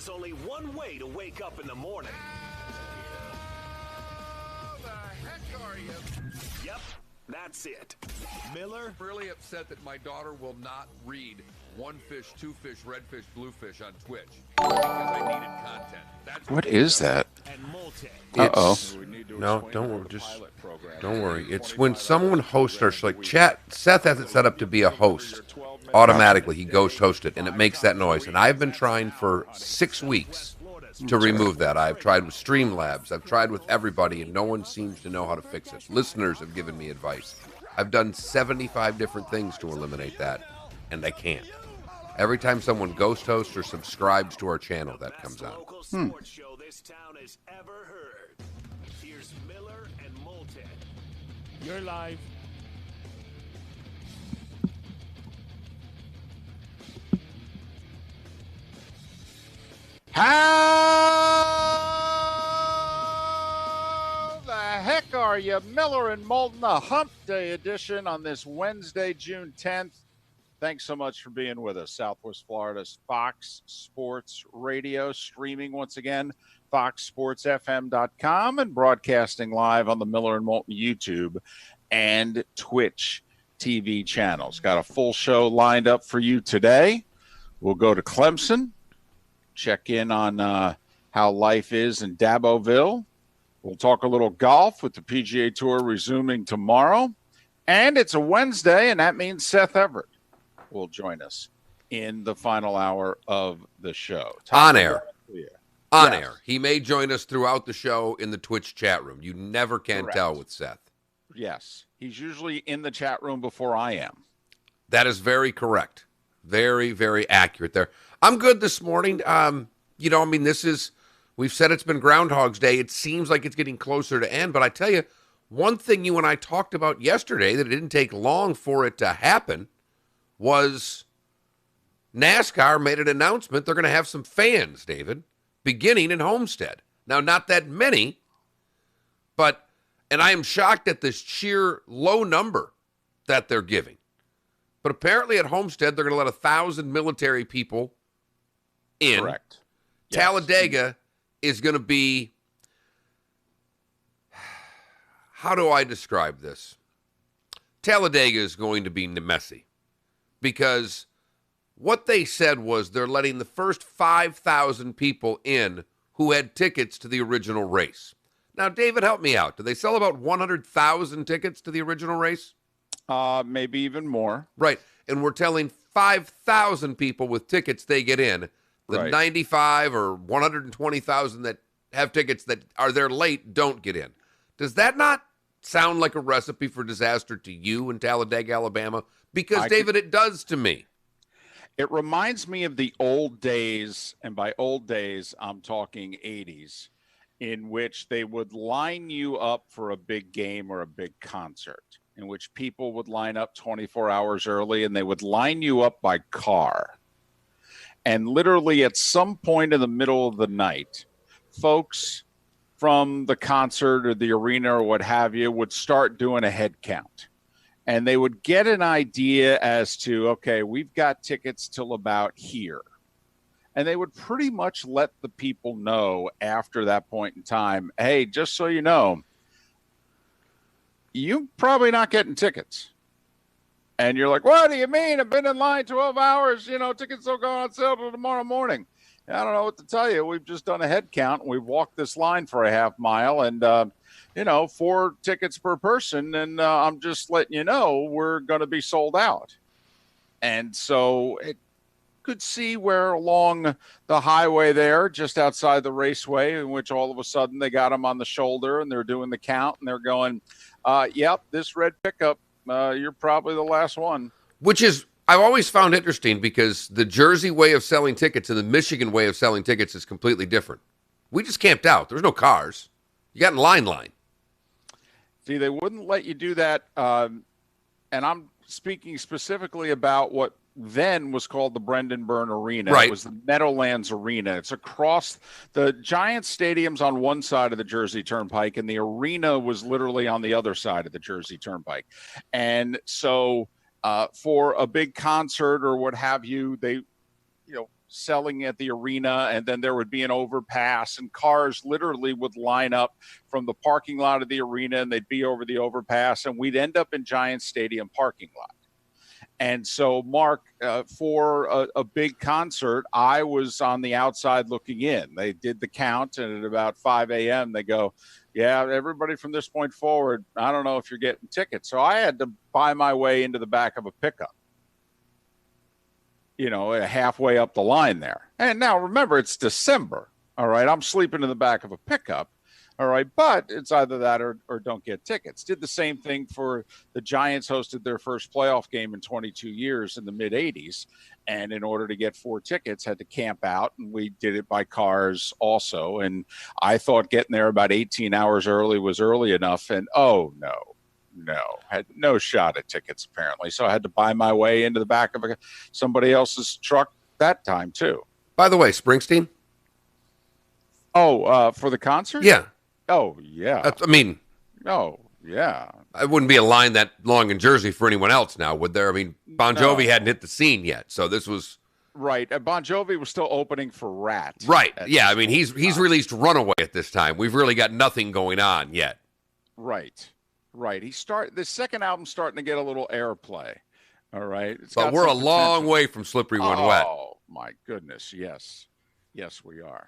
There's only one way to wake up in the morning. How the heck are you? Yep, that's it. Miller? Really upset that my daughter will not read one fish, two fish, red fish, blue fish on Twitch because I needed content. That's What is that? And Moulton. Uh-oh. No, don't worry. Don't worry. It's when someone hosts our show, like Seth has it set up to be a host. Automatically, he ghost hosts it, and it makes that noise. And I've been trying for 6 weeks to remove that. I've tried with Streamlabs. I've tried with everybody, and no one seems to know how to fix it. Listeners have given me advice. I've done 75 different things to eliminate that, and I can't. Every time someone ghost hosts or subscribes to our channel, that comes out. Sports show this town has ever heard. Here's Miller and Moulton. You're live. How the heck are you? Miller and Moulton, a Hump Day edition on this Wednesday, June 10th. Thanks so much for being with us. Southwest Florida's Fox Sports Radio, streaming once again, foxsportsfm.com, and broadcasting live on the Miller and Moulton YouTube and Twitch TV channels. Got a full show lined up for you today. We'll go to Clemson, check in on how life is in Daboville. We'll talk a little golf with the PGA Tour resuming tomorrow. And it's a Wednesday, and that means Seth Everett will join us in the final hour of the show. On air. On Yes. air. He may join us throughout the show in the Twitch chat room. You never can Correct. tell with Seth. Yes. He's usually in the chat room before I am. That is very correct. Very, very accurate there. I'm good this morning. We've said it's been Groundhog's Day. It seems like it's getting closer to end. But I tell you, one thing you and I talked about yesterday that it didn't take long for it to happen was NASCAR made an announcement. They're going to have some fans, David, beginning in Homestead. Now, not that many, and I am shocked at this sheer low number that they're giving. But apparently at Homestead, they're going to let 1,000 military people in. Correct. Yes. Talladega is going to be, how do I describe this? Talladega is going to be messy because what they said was they're letting the first 5,000 people in who had tickets to the original race. Now, David, help me out. Do they sell about 100,000 tickets to the original race? Maybe even more. Right. And we're telling 5,000 people with tickets they get in. The Right. 95 or 120,000 that have tickets that are there late don't get in. Does that not sound like a recipe for disaster to you in Talladega, Alabama? Because, David, it does to me. It reminds me of the old days, and by old days, I'm talking 80s, in which they would line you up for a big game or a big concert, in which people would line up 24 hours early, and they would line you up by car. And literally at some point in the middle of the night, folks from the concert or the arena or what have you would start doing a head count. And they would get an idea as to, okay, we've got tickets till about here. And they would pretty much let the people know after that point in time, hey, just so you know, you're probably not getting tickets. And you're like, what do you mean? I've been in line 12 hours. Tickets don't go on sale till tomorrow morning. I don't know what to tell you. We've just done a head count. We've walked this line for a half mile and, 4 tickets per person. And I'm just letting you know we're going to be sold out. And so it could see where along the highway there, just outside the raceway, in which all of a sudden they got them on the shoulder and they're doing the count and they're going, yep, this red pickup, you're probably the last one. Which is, I've always found interesting because the Jersey way of selling tickets and the Michigan way of selling tickets is completely different. We just camped out. There was no cars. You got in line. See, they wouldn't let you do that. And I'm speaking specifically about what then was called the Brendan Byrne Arena. Right. It was the Meadowlands Arena. It's across the Giants stadium's on one side of the Jersey Turnpike, and the arena was literally on the other side of the Jersey Turnpike. And so for a big concert or what have you, they, selling at the arena, and then there would be an overpass, and cars literally would line up from the parking lot of the arena, and they'd be over the overpass, and we'd end up in Giants Stadium parking lot. And so, Mark, for a big concert, I was on the outside looking in. They did the count, and at about 5 a.m., they go, yeah, everybody from this point forward, I don't know if you're getting tickets. So I had to buy my way into the back of a pickup, halfway up the line there. And now, remember, it's December, all right? I'm sleeping in the back of a pickup. All right, but it's either that or don't get tickets. Did the same thing for the Giants. Hosted their first playoff game in 22 years in the mid-'80s, and in order to get 4 tickets, had to camp out, and we did it by cars also. And I thought getting there about 18 hours early was early enough, and had no shot at tickets apparently. So I had to buy my way into the back of somebody else's truck that time too. By the way, Springsteen? For the concert? Yeah. Oh, yeah. Oh, yeah. It wouldn't be a line that long in Jersey for anyone else now, would there? I mean, Bon Jovi hadn't hit the scene yet, so this was... Right. Bon Jovi was still opening for Rat. Right. Yeah, I mean, he's released Runaway at this time. We've really got nothing going on yet. Right. The second album's starting to get a little airplay. All right. But we're a long way from Slippery When Wet. Oh, my goodness. Yes. Yes, we are.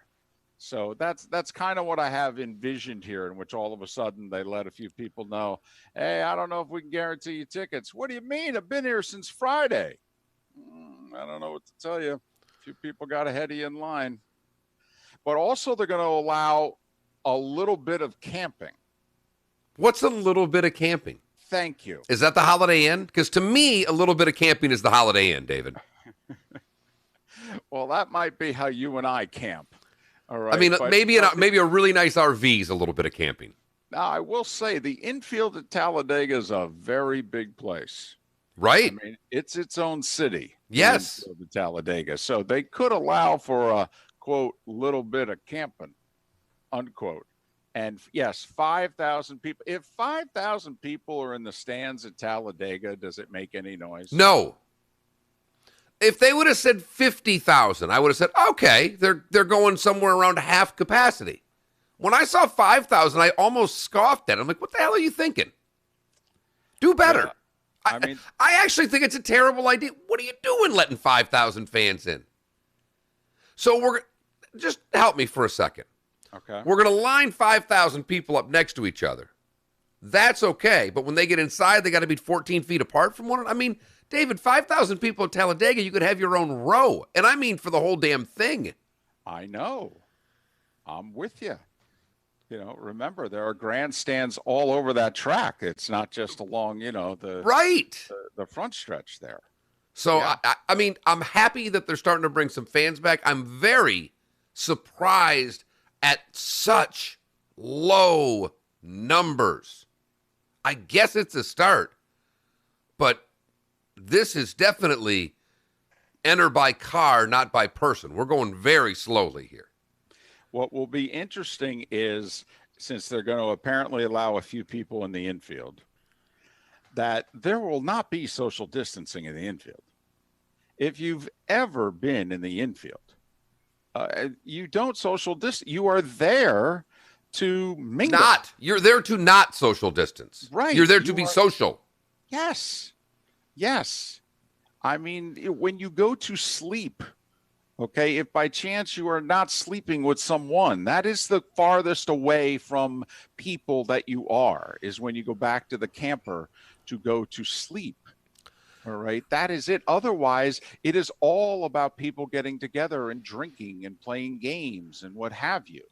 So that's kind of what I have envisioned here, in which all of a sudden they let a few people know, hey, I don't know if we can guarantee you tickets. What do you mean? I've been here since Friday. I don't know what to tell you. A few people got ahead of you in line. But also they're going to allow a little bit of camping. What's a little bit of camping? Thank you. Is that the Holiday Inn? Because to me, a little bit of camping is the Holiday Inn, David. Well, that might be how you and I camp. All right. I mean, maybe a really nice RV is a little bit of camping. Now, I will say the infield at Talladega is a very big place. Right. I mean, it's its own city. Yes. The infield at Talladega. So they could allow for a, quote, little bit of camping, unquote. And yes, 5,000 people. If 5,000 people are in the stands at Talladega, does it make any noise? No. If they would have said 50,000, I would have said, okay, they're going somewhere around half capacity. When I saw 5,000, I almost scoffed at it. I'm like, what the hell are you thinking? Do better. Yeah, I actually think it's a terrible idea. What are you doing letting 5,000 fans in? So just help me for a second. Okay. We're going to line 5,000 people up next to each other. That's okay. But when they get inside, they got to be 14 feet apart from one another. I mean, David, 5,000 people at Talladega, you could have your own row. And I mean for the whole damn thing. I know. I'm with you. Remember, there are grandstands all over that track. It's not just along, the front stretch there. So, yeah. I mean, I'm happy that they're starting to bring some fans back. I'm very surprised at such low numbers. I guess it's a start, but this is definitely enter by car, not by person. We're going very slowly here. What will be interesting is, since they're going to apparently allow a few people in the infield, that there will not be social distancing in the infield. If you've ever been in the infield, you don't social distance. You are there to mingle. You're there to not social distance. Right. You're there to be social. Yes. Yes. I mean, when you go to sleep, okay, if by chance you are not sleeping with someone, that is the farthest away from people that you are, is when you go back to the camper to go to sleep. All right, that is it. Otherwise, it is all about people getting together and drinking and playing games and what have you.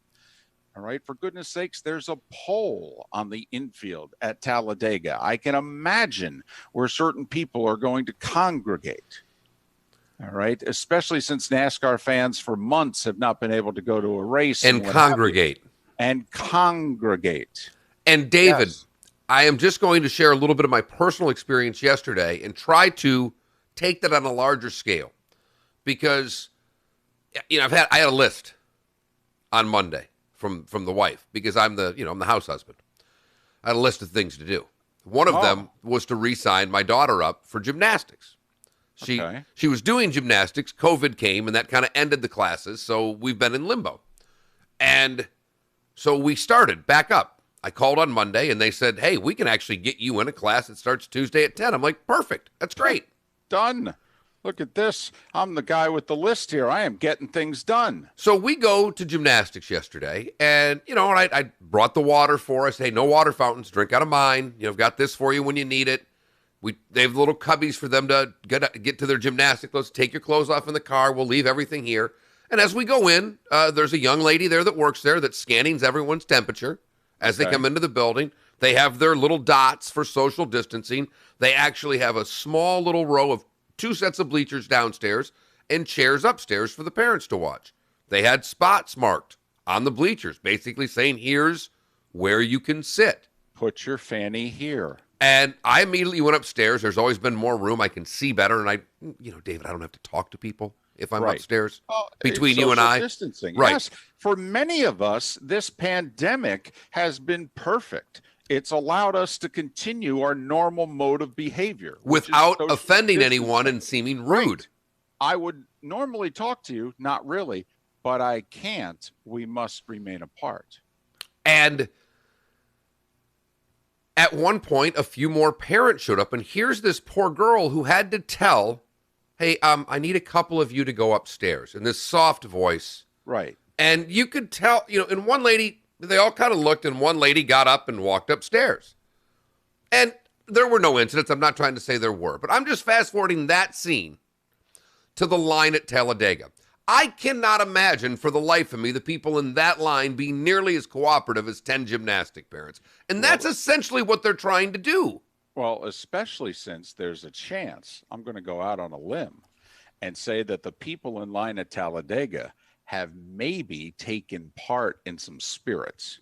All right, for goodness sakes, there's a pole on the infield at Talladega. I can imagine where certain people are going to congregate. All right, especially since NASCAR fans for months have not been able to go to a race and congregate. And congregate. And David, yes. I am just going to share a little bit of my personal experience yesterday and try to take that on a larger scale, because I had a list on Monday from the wife, because I'm the house husband. I had a list of things to do. One of them was to re-sign my daughter up for gymnastics. Okay. She was doing gymnastics. COVID came, and that kind of ended the classes, so we've been in limbo. And so we started back up. I called on Monday, and they said, hey, we can actually get you in a class that starts Tuesday at 10. I'm like, perfect. That's great. Done. Look at this. I'm the guy with the list here. I am getting things done. So we go to gymnastics yesterday, and, I brought the water for us. Hey, no water fountains. Drink out of mine. I've got this for you when you need it. They have little cubbies for them to get to their gymnastic clothes. Take your clothes off in the car. We'll leave everything here. And as we go in, there's a young lady there that works there that's scanning everyone's temperature as they come into the building. They have their little dots for social distancing. They actually have a small little row of 2 sets of bleachers downstairs and chairs upstairs for the parents to watch. They had spots marked on the bleachers, basically saying, here's where you can sit. Put your fanny here. And I immediately went upstairs. There's always been more room. I can see better. And David, I don't have to talk to people if I'm upstairs between you and I. Distancing. Right. Yes. For many of us, this pandemic has been perfect. It's allowed us to continue our normal mode of behavior without offending anyone and seeming rude. Right. I would normally talk to you, not really, but I can't. We must remain apart. And at one point, a few more parents showed up, and here's this poor girl who had to tell, hey, I need a couple of you to go upstairs, in this soft voice. Right. And you could tell, and one lady, they all kind of looked, and one lady got up and walked upstairs. And there were no incidents. I'm not trying to say there were, but I'm just fast-forwarding that scene to the line at Talladega. I cannot imagine for the life of me the people in that line being nearly as cooperative as 10 gymnastic parents. And that's essentially what they're trying to do. Well, especially since there's a chance, I'm going to go out on a limb and say that the people in line at Talladega have maybe taken part in some spirits.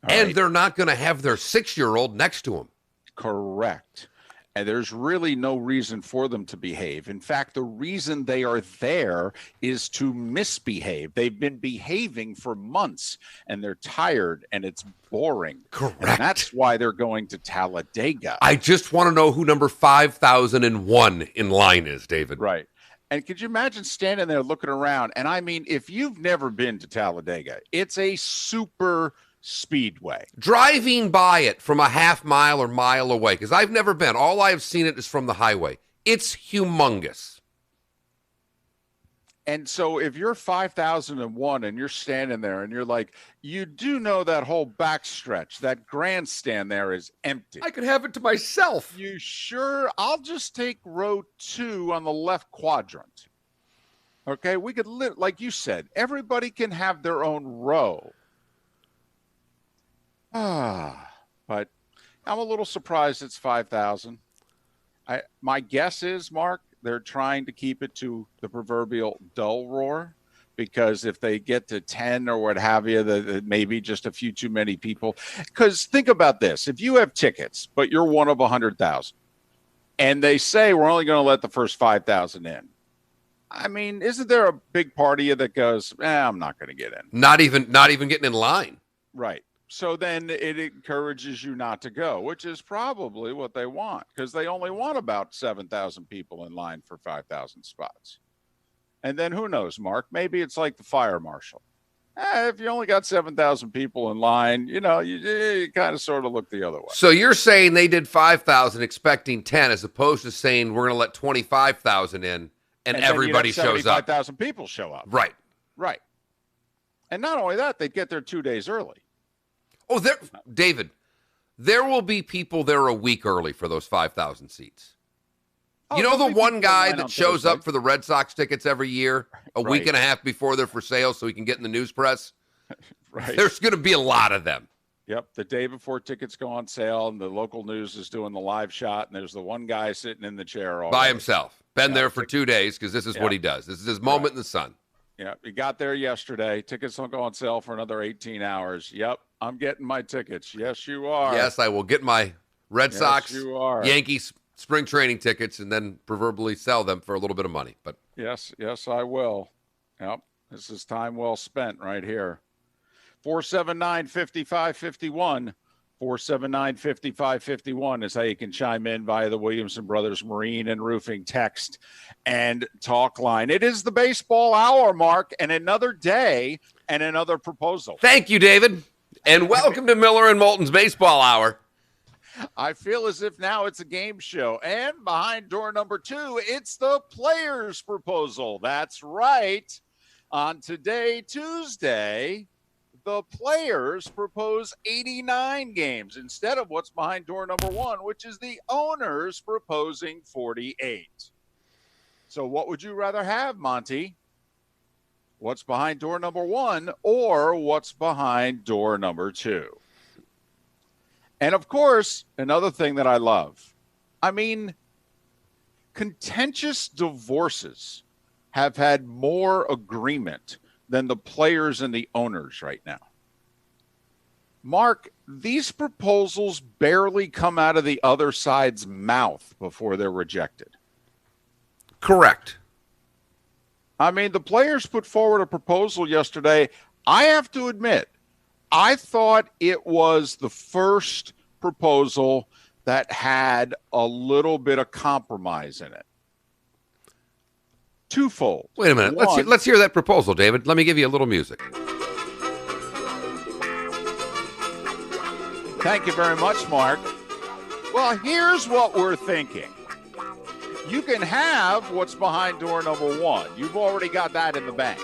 And they're not going to have their 6-year-old next to them. Correct. And there's really no reason for them to behave. In fact, the reason they are there is to misbehave. They've been behaving for months, and they're tired, and it's boring. Correct. And that's why they're going to Talladega. I just want to know who number 5001 in line is, David. Right. And could you imagine standing there looking around? And I mean, if you've never been to Talladega, it's a super speedway. Driving by it from a half mile or mile away, because I've never been. All I've seen it is from the highway. It's humongous. And so if you're 5001 and you're standing there and you're like, you do know that whole backstretch, that grandstand there is empty. I could have it to myself. You sure? I'll just take row 2 on the left quadrant. Okay, we could live, like you said, everybody can have their own row. But I'm a little surprised it's 5,000. My guess is, Mark, they're trying to keep it to the proverbial dull roar, because if they get to 10 or what have you, that maybe just a few too many people. Because think about this. If you have tickets, but you're one of 100,000, and they say we're only going to let the first 5,000 in, I mean, isn't there a big part of you that goes, I'm not going to get in? Not even getting in line. Right. So then it encourages you not to go, which is probably what they want, because they only want about 7,000 people in line for 5,000 spots. And then who knows, Mark? Maybe it's like the fire marshal. If you only got 7,000 people in line, you kind of sort of look the other way. So you're saying they did 5,000 expecting 10, as opposed to saying we're going to let 25,000 in and everybody shows up. 75,000 people show up. Right. Right. And not only that, they'd get there 2 days early. Oh, David, there will be people there a week early for those 5,000 seats. You know the one guy that shows up for the Red Sox tickets every year, a week and a half before they're for sale so he can get in the news press? Right. There's going to be a lot of them. Yep. The day before tickets go on sale, and the local news is doing the live shot, and there's the one guy sitting in the chair all by himself. Been there for 2 days, because this is what he does. This is his moment in the sun. Yeah, he got there yesterday. Tickets don't go on sale for another 18 hours. Yep, I'm getting my tickets. Yes, you are. Yes, I will get my Red Sox, you are. Yankees spring training tickets, and then proverbially sell them for a little bit of money. But yes, I will. Yep, this is time well spent right here. 479-5551, 479-5551 is how you can chime in via the Williamson Brothers Marine and Roofing text and talk line. It is the baseball hour, Mark, and another day and another proposal. Thank you, David. And welcome to Miller and Moulton's Baseball Hour. I feel as if now it's a game show. And behind door number 2, it's the players' proposal. That's right. On today, Tuesday, the players propose 89 games instead of what's behind door number 1, which is the owners proposing 48. So what would you rather have, Monty? What's behind door number 1 or what's behind door number 2? And of course, another thing that I love, I mean, contentious divorces have had more agreement than the players and the owners right now. Mark, these proposals barely come out of the other side's mouth before they're rejected. Correct. I mean, the players put forward a proposal yesterday. I have to admit, I thought it was the first proposal that had a little bit of compromise in it. Twofold. Wait a minute. Let's hear that proposal, David. Let me give you a little music. Thank you very much, Mark. Well, here's what we're thinking. You can have what's behind door number 1. You've already got that in the bank.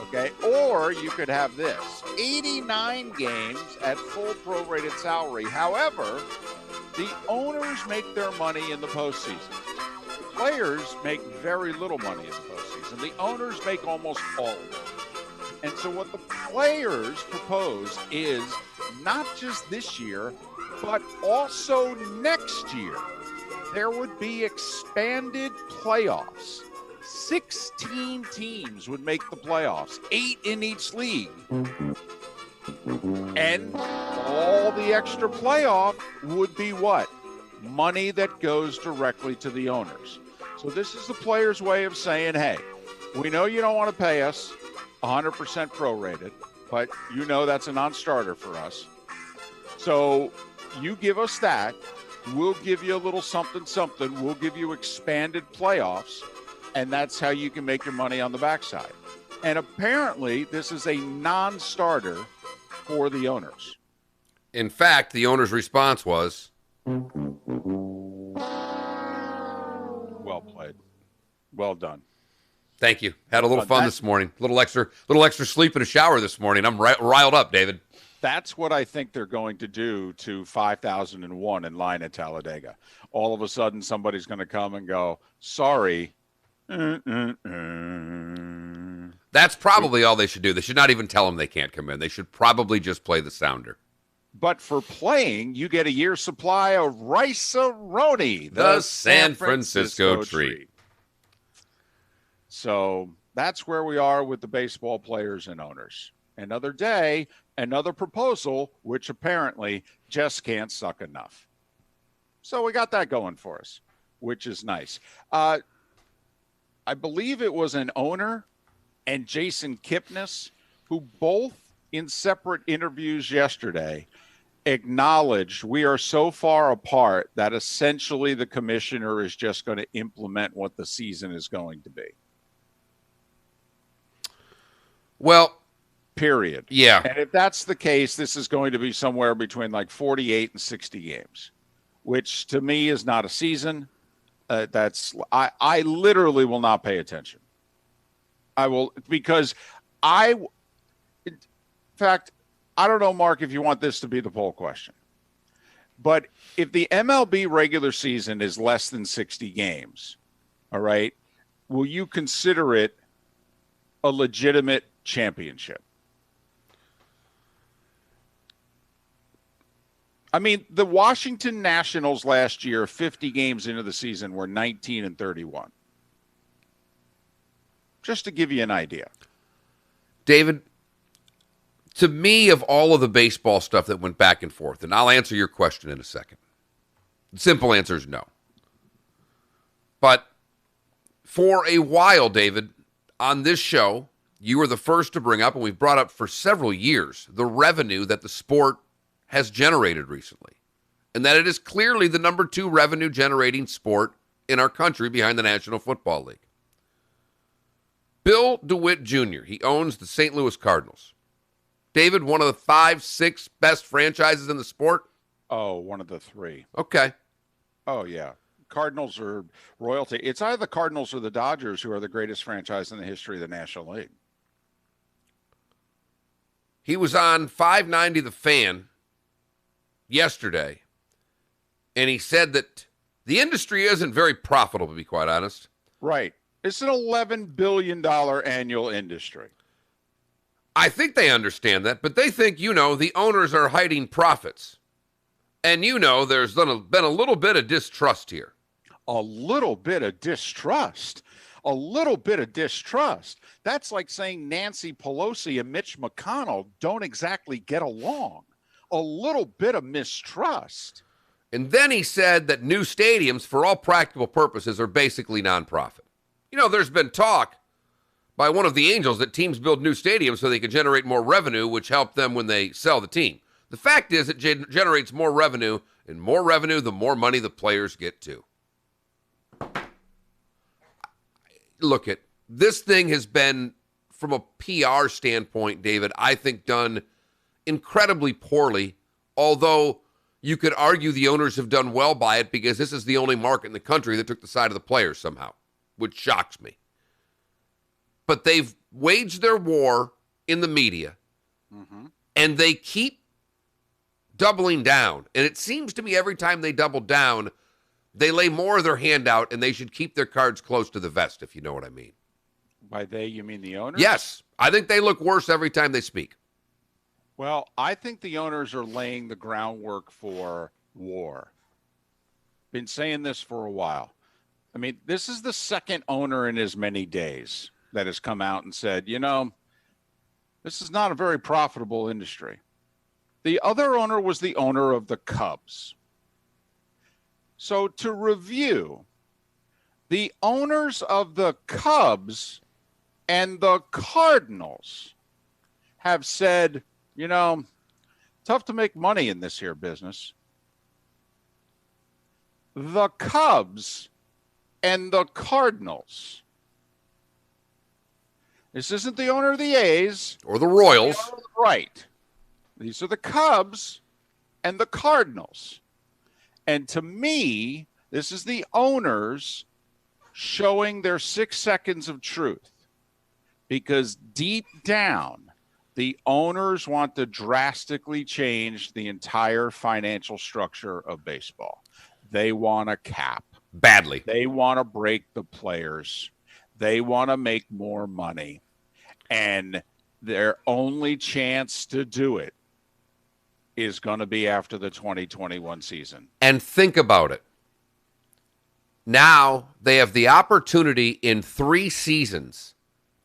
Okay? Or you could have this. 89 games at full prorated salary. However, the owners make their money in the postseason. Players make very little money in the postseason. The owners make almost all of it. And so what the players propose is not just this year, but also next year. There would be expanded playoffs. 16 teams would make the playoffs, 8 in each league. And all the extra playoff would be what? Money that goes directly to the owners. So this is the players' way of saying, hey, we know you don't want to pay us 100% prorated, but you know that's a non-starter for us. So you give us that. We'll give you a little something. We'll give you expanded playoffs, and that's how you can make your money on the backside. And apparently this is a non-starter for the owners. In fact, the owner's response was, well played. Well done. Thank you. Had a little fun this morning. Little extra sleep in a shower this morning. I'm riled up, David. That's what I think they're going to do to 5001 in line at Talladega. All of a sudden, somebody's going to come and go, sorry. That's probably all they should do. They should not even tell them they can't come in. They should probably just play the sounder. But for playing, you get a year's supply of Rice-A-Roni, the San Francisco treat. So that's where we are with the baseball players and owners. Another day, another proposal, which apparently just can't suck enough. So we got that going for us, which is nice. I believe it was an owner and Jason Kipnis who both in separate interviews yesterday acknowledged we are so far apart that essentially the commissioner is just going to implement what the season is going to be. Well, period. Yeah. And if that's the case, this is going to be somewhere between like 48 and 60 games, which to me is not a season. I literally will not pay attention. I will, because in fact, I don't know, Mark, if you want this to be the poll question, but if the MLB regular season is less than 60 games, all right, will you consider it a legitimate championship? I mean, the Washington Nationals last year, 50 games into the season, were 19-31. Just to give you an idea. David, to me, of all of the baseball stuff that went back and forth, and I'll answer your question in a second. The simple answer is no. But for a while, David, on this show, you were the first to bring up, and we've brought up for several years, the revenue that the sport has generated recently, and that it is clearly the number 2 revenue-generating sport in our country behind the National Football League. Bill DeWitt Jr., he owns the St. Louis Cardinals. David, one of the 5, 6 best franchises in the sport? Oh, one of the 3. Okay. Oh, yeah. Cardinals are royalty. It's either the Cardinals or the Dodgers who are the greatest franchise in the history of the National League. He was on 590 The Fan yesterday, and he said that the industry isn't very profitable, to be quite honest. Right. It's an $11 billion annual industry. I think they understand that, but they think, the owners are hiding profits. And there's been a little bit of distrust here. A little bit of distrust. A little bit of distrust. That's like saying Nancy Pelosi and Mitch McConnell don't exactly get along. A little bit of mistrust. And then he said that new stadiums, for all practical purposes, are basically nonprofit. There's been talk by one of the angels that teams build new stadiums so they can generate more revenue, which help them when they sell the team. The fact is it generates more revenue, and more revenue, the more money the players get too. Look, this thing has been, from a PR standpoint, David, I think done incredibly poorly, although you could argue the owners have done well by it because this is the only market in the country that took the side of the players somehow, which shocks me. But they've waged their war in the media, and they keep doubling down. And it seems to me every time they double down, they lay more of their hand out, and they should keep their cards close to the vest, if you know what I mean. By they, you mean the owners? Yes. I think they look worse every time they speak. Well, I think the owners are laying the groundwork for war. Been saying this for a while. I mean, this is the second owner in as many days that has come out and said, this is not a very profitable industry. The other owner was the owner of the Cubs. So to review, the owners of the Cubs and the Cardinals have said, tough to make money in this here business. The Cubs and the Cardinals. This isn't the owner of the A's. Or the Royals. Right. These are the Cubs and the Cardinals. And to me, this is the owners showing their 6 seconds of truth. Because deep down, the owners want to drastically change the entire financial structure of baseball. They want a cap. Badly. They want to break the players. They want to make more money. And their only chance to do it is going to be after the 2021 season. And think about it. Now they have the opportunity in 3 seasons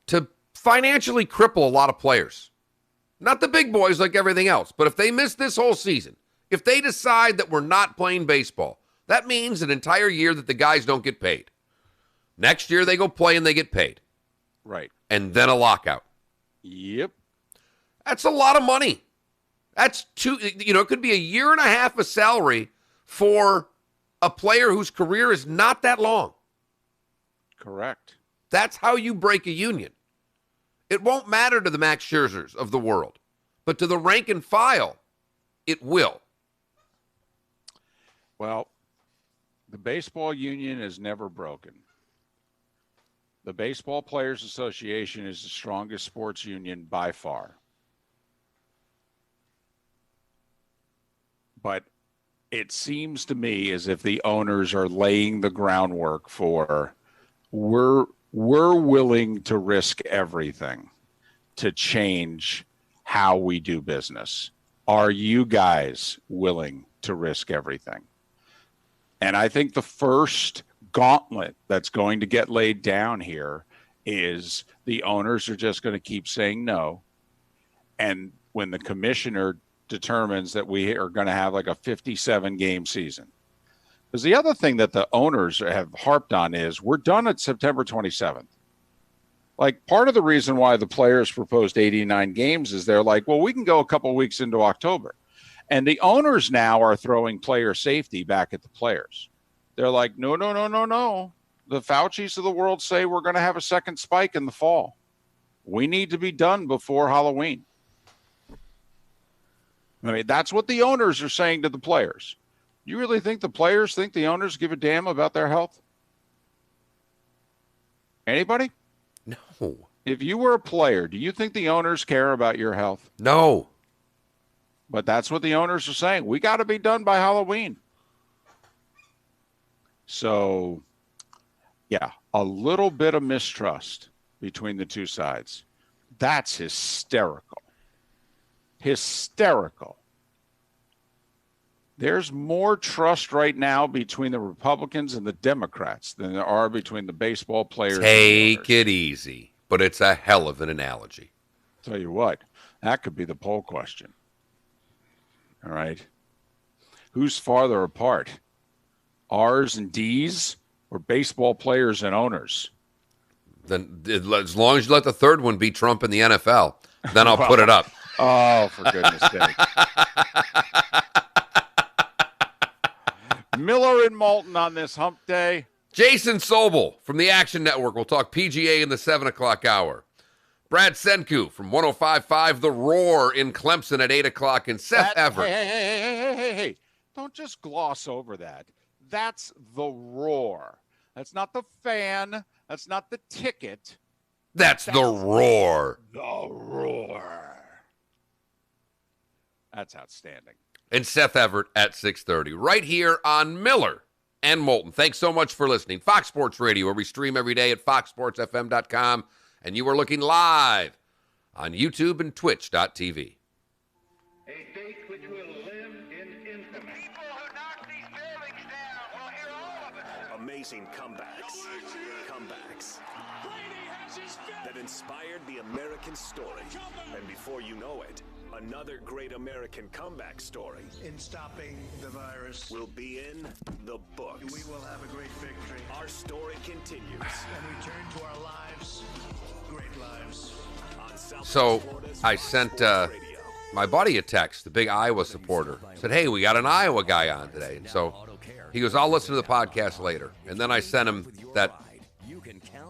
to financially cripple a lot of players. Not the big boys like everything else, but if they miss this whole season, if they decide that we're not playing baseball, that means an entire year that the guys don't get paid. Next year they go play and they get paid. Right. And then a lockout. Yep. That's a lot of money. That's it could be a year and a half of salary for a player whose career is not that long. Correct. That's how you break a union. It won't matter to the Max Scherzers of the world, but to the rank and file, it will. Well, the baseball union is never broken. The Baseball Players Association is the strongest sports union by far. But it seems to me as if the owners are laying the groundwork for we're willing to risk everything to change how we do business. Are you guys willing to risk everything? And I think the first gauntlet that's going to get laid down here is the owners are just going to keep saying no. And when the commissioner determines that we are going to have like a 57 game season. Because the other thing that the owners have harped on is we're done at September 27th. Like part of the reason why the players proposed 89 games is they're like, well, we can go a couple of weeks into October. And the owners now are throwing player safety back at the players. They're like, no. The Faucis of the world say we're going to have a second spike in the fall. We need to be done before Halloween. I mean, that's what the owners are saying to the players. You really think the players think the owners give a damn about their health? Anybody? No. If you were a player, do you think the owners care about your health? No. But that's what the owners are saying. We got to be done by Halloween. So, yeah, a little bit of mistrust between the two sides. That's hysterical. Hysterical. There's more trust right now between the Republicans and the Democrats than there are between the baseball players. Take it easy, but it's a hell of an analogy. Tell you what, that could be the poll question. All right. Who's farther apart? R's and D's or baseball players and owners? Then as long as you let the third one be Trump in the NFL, then I'll put it up. Oh, for goodness sake. Miller and Moulton on this hump day. Jason Sobel from the Action Network will talk PGA in the 7 o'clock hour. Brad Senku from 105.5 The Roar in Clemson at 8 o'clock. And Seth Everett. Hey. Don't just gloss over that. That's The Roar. That's not the fan. That's not the ticket. That's The Roar. The Roar. That's outstanding. And Seth Everett at 6:30, right here on Miller and Moulton. Thanks so much for listening. Fox Sports Radio, where we stream every day at foxsportsfm.com, and you are looking live on YouTube and twitch.tv. A date which will live in infamy. People who knock these buildings down will hear all of it. Amazing comebacks. That inspired the American story. And before you know it, another great American comeback story in stopping the virus will be in the books. We will have a great victory. Our story continues. And return to our lives, great lives. On South So Florida's I Fox sent Sports Radio. my buddy a text, the big Iowa supporter. Said, hey, we got an Iowa guy on today. And so he goes, I'll listen to the podcast later. And then I sent him that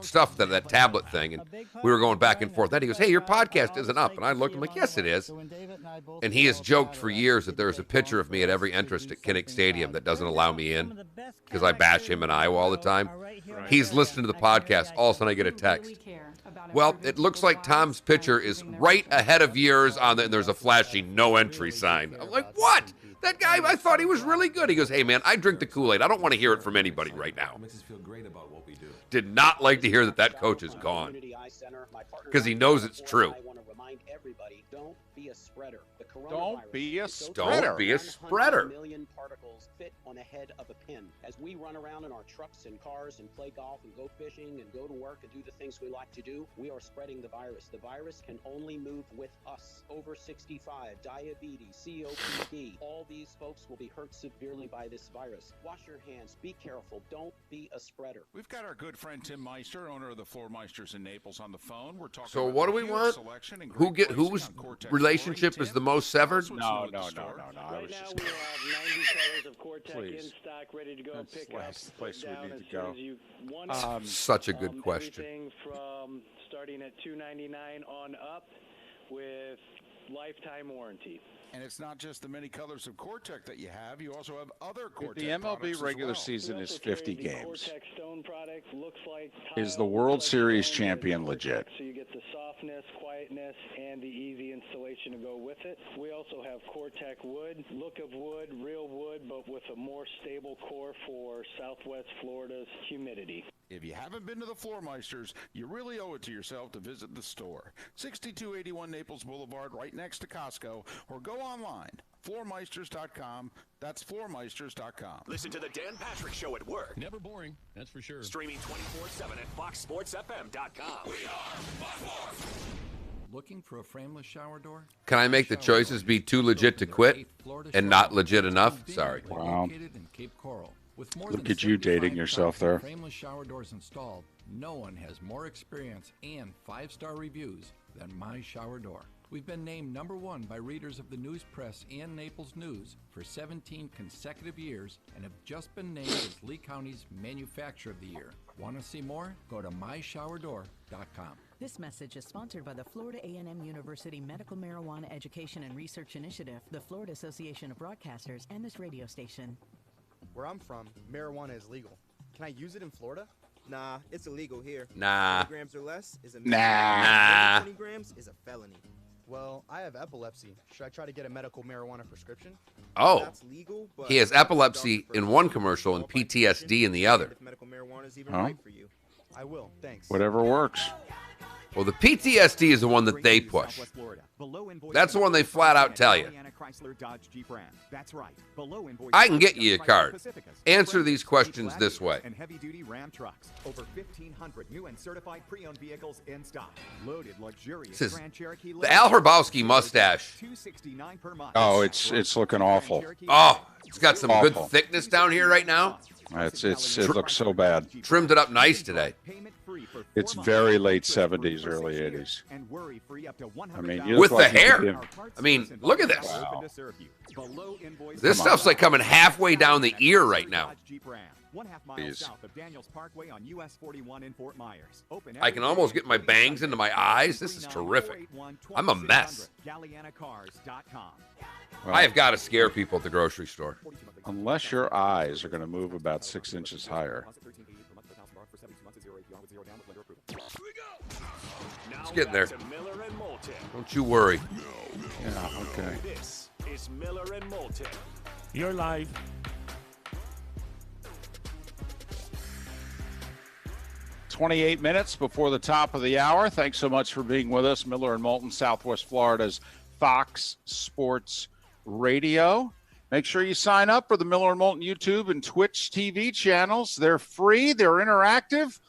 stuff, that tablet thing, and we were going back and forth. Then he goes, hey, your podcast isn't up. And I looked, I'm like, yes, it is. And he has joked for years that there's a picture of me at every entrance at Kinnick Stadium that doesn't allow me in because I bash him in Iowa all the time. He's listening to the podcast. All of a sudden I get a text. Well, it looks like Tom's picture is right ahead of yours on and there's a flashing no entry sign. I'm like, what? That guy, I thought he was really good. He goes, hey, man, I drink the Kool-Aid. I don't want to hear it from anybody right now. Makes us feel great about what we do. Did not like to hear that coach is gone because he knows it's true. I want to remind everybody, don't be a spreader. The Don't be a coronavirus spreader. Don't be a spreader. 100 million particles fit on the head of a pin. As we run around in our trucks and cars and play golf and go fishing and go to work and do the things we like to do, we are spreading the virus. The virus can only move with us. Over 65, diabetes, COPD, all these folks will be hurt severely by this virus. Wash your hands. Be careful. Don't be a spreader. We've got our good friend Tim Meister, owner of the Floor Meisters in Naples, on the phone. We're talking. So about what do the we huge want? selection and Whose great pricing on Cortex relationship flooring. is the Tim, most severed? tell us No. what's new at the store. I Right was now just we have 90 colors of Cortex Please. in stock, ready to go That's pick the up. last place we down need as to soon go. as you want it. Such a good question. Everything from starting at $299 on up with lifetime warranty. And it's not just the many colors of Cortex that you have. You also have other Cortex The MLB products as regular well. season We is also carry 50 the games. Cortex Stone product. Looks like Is the tile, World looks like Series stone, champion but it's legit? Cortex, so you get the softness, quietness, and the easy installation to go with it. We also have Cortex wood, look of wood, real wood, but with a more stable core for Southwest Florida's humidity. If you haven't been to the Floor Meisters, you really owe it to yourself to visit the store. 6281 Naples Boulevard, right next to Costco, or go online, floormeisters.com. That's floormeisters.com. Listen to the Dan Patrick Show at work. Never boring, that's for sure. Streaming 24/7 at foxsportsfm.com. Looking for a frameless shower door? Can I make the choices be too legit to quit and not legit enough? Sorry. Wow. Located in Cape Coral. With more Look than at you dating 75,000 yourself there. Frameless shower doors installed. No one has more experience and 5-star reviews than My Shower Door. We've been named #1 by readers of the News Press and Naples News for 17 consecutive years and have just been named as Lee County's Manufacturer of the Year. Want to see more? Go to myshowerdoor.com. This message is sponsored by the Florida A&M University Medical Marijuana Education and Research Initiative, the Florida Association of Broadcasters, and this radio station. Where I'm from, marijuana is legal. Can I use it in Florida? Nah, it's illegal here. Nah. 20 grams or less is a Nah. 20 grams is a felony. Well, I have epilepsy. Should I try to get a medical marijuana prescription? Oh, That's legal, but he has epilepsy in one commercial and PTSD in the other. if medical marijuana is even Oh. right for you. I will, thanks. Whatever works. Well, the PTSD is the one that they push. That's the one they flat out tell you. I can get you a card. Answer these questions this way. And heavy-duty Ram trucks. Over 1,500 new and certified pre-owned vehicles in stock. Loaded, luxurious This is Grand Cherokee. the Al Hrabowski mustache. $269 per month. Oh, it's looking awful. Oh, it's got some Awful. good thickness down here right now. It looks so bad. Trimmed it up nice today. It's very late 70s, early 80s. I mean, you With look the like you hair. could give- I mean, look at this. Wow. This stuff's like coming halfway down the ear right now. 1/2 mile Jeez. south of Daniels Parkway on US 41 in Fort Myers. Open I can almost get my bangs into my eyes. This is terrific. I'm a mess. GallianaCars.com. Well, I have got to scare people at the grocery store. unless your eyes are going to move about 6 inches higher. It's getting there. Back to Miller and Moulton. Don't you worry. Yeah, okay. This is Miller and Moulton. You're live. "28 minutes before the top of the hour. Thanks so much for being with us. Miller and Moulton, Southwest Florida's Fox Sports Radio. Make sure you sign up for the Miller and Moulton YouTube and Twitch TV channels. They're free, they're interactive,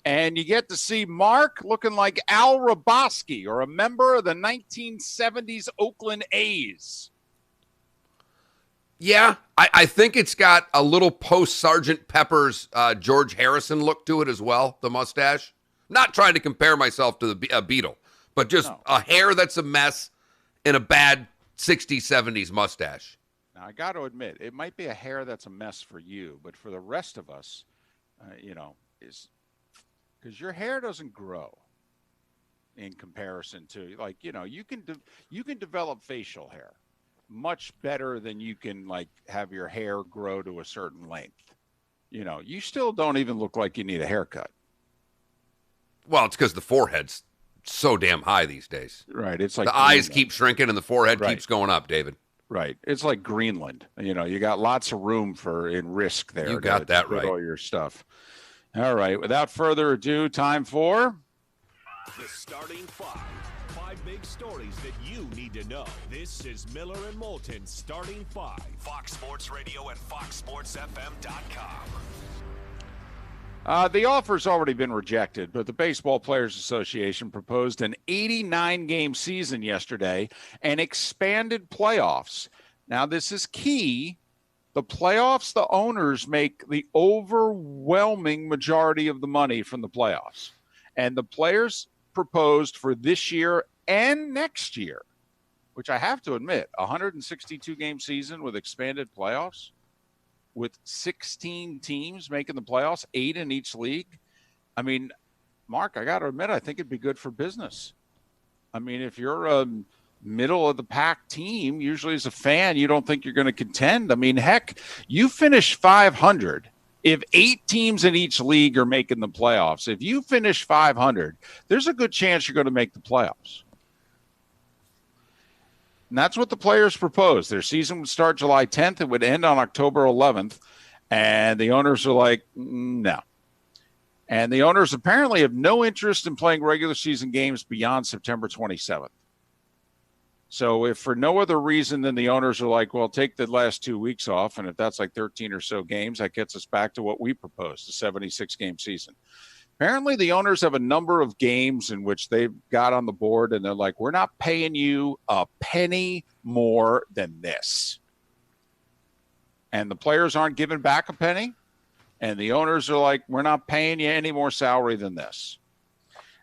and you get to see Mark looking like Al Hrabowski, or a member of the 1970s Oakland A's. Yeah, I think it's got a little post-Sergeant Pepper's George Harrison look to it as well, the mustache. Not trying to compare myself to the Beatle, but just a hair that's a mess and a bad 60s, 70s mustache. Now, I got to admit, it might be a hair that's a mess for you, but for the rest of us, is because your hair doesn't grow in comparison to, like, you can develop facial hair much better than you can, like, have your hair grow to a certain length. You still don't even look like you need a haircut. Well, it's because the forehead's so damn high these days. Right. It's like the eyes keep shrinking and the forehead keeps going up, David. Right. It's like Greenland. You got lots of room in risk there. You got that put right. all your stuff. All right. Without further ado, time for The starting five. 5 big stories that you need to know. This is Miller and Moulton's starting five. Fox Sports Radio and FoxSportsFM.com. The offer's already been rejected, but the Baseball Players Association proposed an 89-game season yesterday and expanded playoffs. Now, this is key. The playoffs, the owners make the overwhelming majority of the money from the playoffs. And the players proposed for this year and next year, which I have to admit, a 162-game season with expanded playoffs, with 16 teams making the playoffs, 8 in each league. I mean, Mark, I got to admit, I think it'd be good for business. I mean, if you're a middle-of-the-pack team, usually as a fan, you don't think you're going to contend. I mean, heck, you finish 500. If 8 teams in each league are making the playoffs, if you finish 500, there's a good chance you're going to make the playoffs. And that's what the players proposed. Their season would start July 10th. It would end on October 11th. And the owners are like, no. And the owners apparently have no interest in playing regular season games beyond September 27th. So if for no other reason than the owners are like, well, take the last 2 weeks off, and if that's like 13 or so games, that gets us back to what we proposed, a 76-game season. Apparently, the owners have a number of games in which they've got on the board, and they're like, we're not paying you a penny more than this. And the players aren't giving back a penny, and the owners are like, we're not paying you any more salary than this.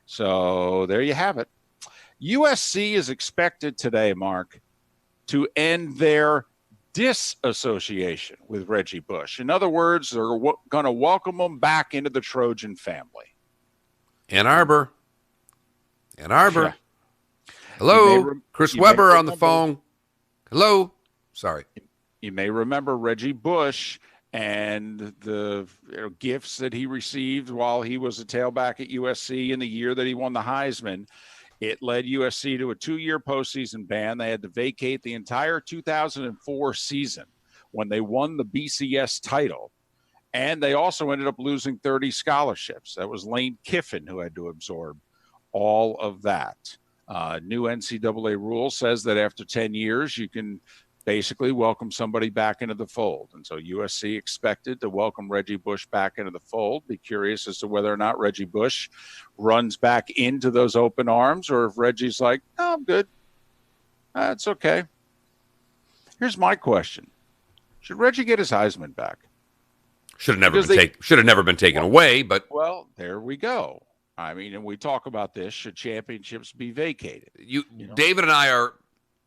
So there you have it. USC is expected today, Mark, to end their disassociation with Reggie Bush. In other words, they're going to welcome him back into the Trojan family. Ann Arbor. Yeah. Hello, Chris Webber on the phone. Hello. Sorry. You may remember Reggie Bush and the gifts that he received while he was a tailback at USC in the year that he won the Heisman. It led USC to a 2-year postseason ban. They had to vacate the entire 2004 season when they won the BCS title. And they also ended up losing 30 scholarships. That was Lane Kiffin who had to absorb all of that. New NCAA rule says that after 10 years, you can basically welcome somebody back into the fold. And so USC expected to welcome Reggie Bush back into the fold. Be curious as to whether or not Reggie Bush runs back into those open arms, or if Reggie's like, "No, I'm good. It's okay." Here's my question. Should Reggie get his Heisman back? Should have never been taken away, but well, there we go. I mean, and we talk about this, should championships be vacated? David and I are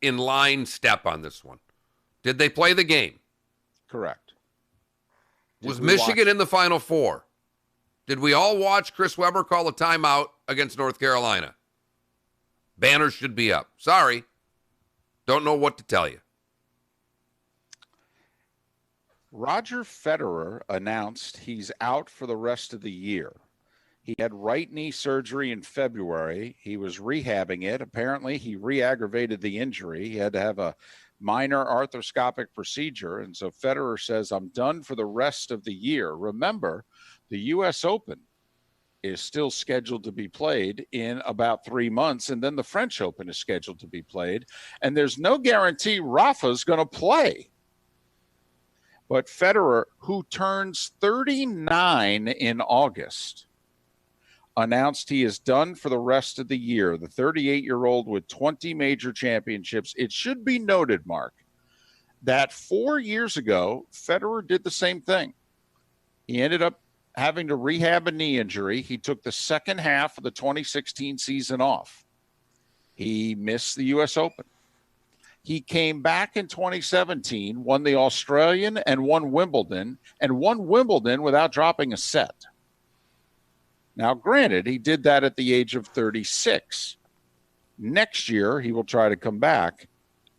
in line step on this one. Did they play the game? Correct. Was Michigan in the Final Four? Did we all watch Chris Webber call a timeout against North Carolina? Banners should be up. Sorry. Don't know what to tell you. Roger Federer announced he's out for the rest of the year. He had right knee surgery in February. He was rehabbing it. Apparently, he re-aggravated the injury. He had to have a minor arthroscopic procedure. And so Federer says, I'm done for the rest of the year. Remember, the U.S. Open is still scheduled to be played in about 3 months. And then the French Open is scheduled to be played. And there's no guarantee Rafa's going to play. But Federer, who turns 39 in August, announced he is done for the rest of the year. The 38-year-old with 20 major championships. It should be noted, Mark, that 4 years ago, Federer did the same thing. He ended up having to rehab a knee injury. He took the second half of the 2016 season off. He missed the U.S. Open. He came back in 2017, won the Australian and won Wimbledon without dropping a set. Now, granted, he did that at the age of 36. Next year, he will try to come back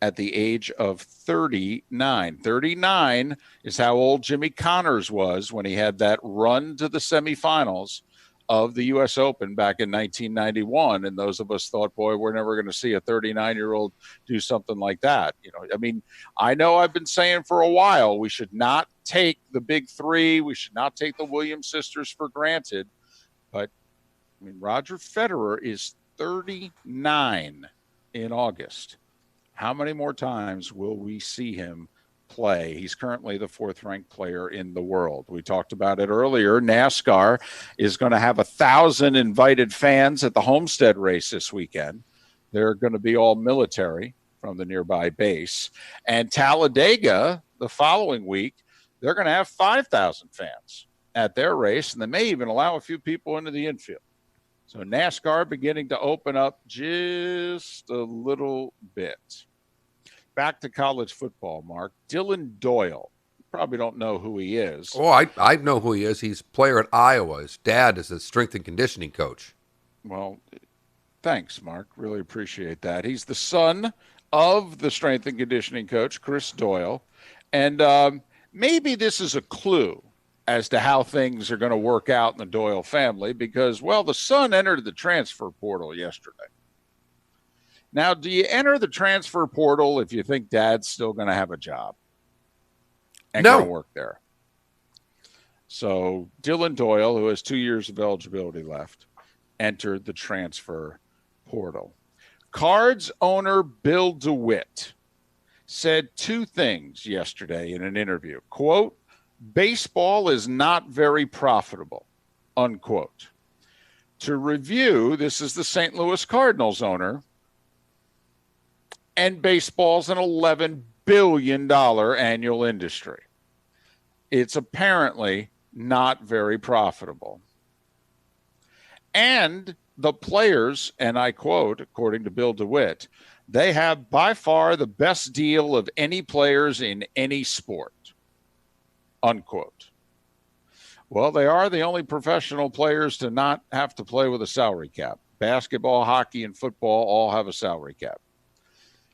at the age of 39. 39 is how old Jimmy Connors was when he had that run to the semifinals of the U.S. Open back in 1991. And those of us thought, boy, we're never going to see a 39-year-old do something like that. I know I've been saying for a while, we should not take the big three. We should not take the Williams sisters for granted. But, Roger Federer is 39 in August. How many more times will we see him play? He's currently the 4th-ranked player in the world. We talked about it earlier. NASCAR is going to have 1,000 invited fans at the Homestead race this weekend. They're going to be all military from the nearby base. And Talladega, the following week, they're going to have 5,000 fans at their race, and they may even allow a few people into the infield. So NASCAR beginning to open up just a little bit. Back to college football, Mark. Dylan Doyle. You probably don't know who he is. Oh, I know who he is. He's a player at Iowa. His dad is a strength and conditioning coach. Well, thanks, Mark. Really appreciate that. He's the son of the strength and conditioning coach, Chris Doyle. And maybe this is a clue as to how things are going to work out in the Doyle family because, well, the son entered the transfer portal yesterday. Now, do you enter the transfer portal if you think dad's still going to have a job and going to work there? So Dylan Doyle, who has 2 years of eligibility left, entered the transfer portal. Cards owner Bill DeWitt said two things yesterday in an interview. Quote, baseball is not very profitable, unquote. To review, this is the St. Louis Cardinals owner, and baseball's an $11 billion annual industry. It's apparently not very profitable. And the players, and I quote, according to Bill DeWitt, they have by far the best deal of any players in any sport, unquote. Well, they are the only professional players to not have to play with a salary cap. Basketball, hockey, and football all have a salary cap.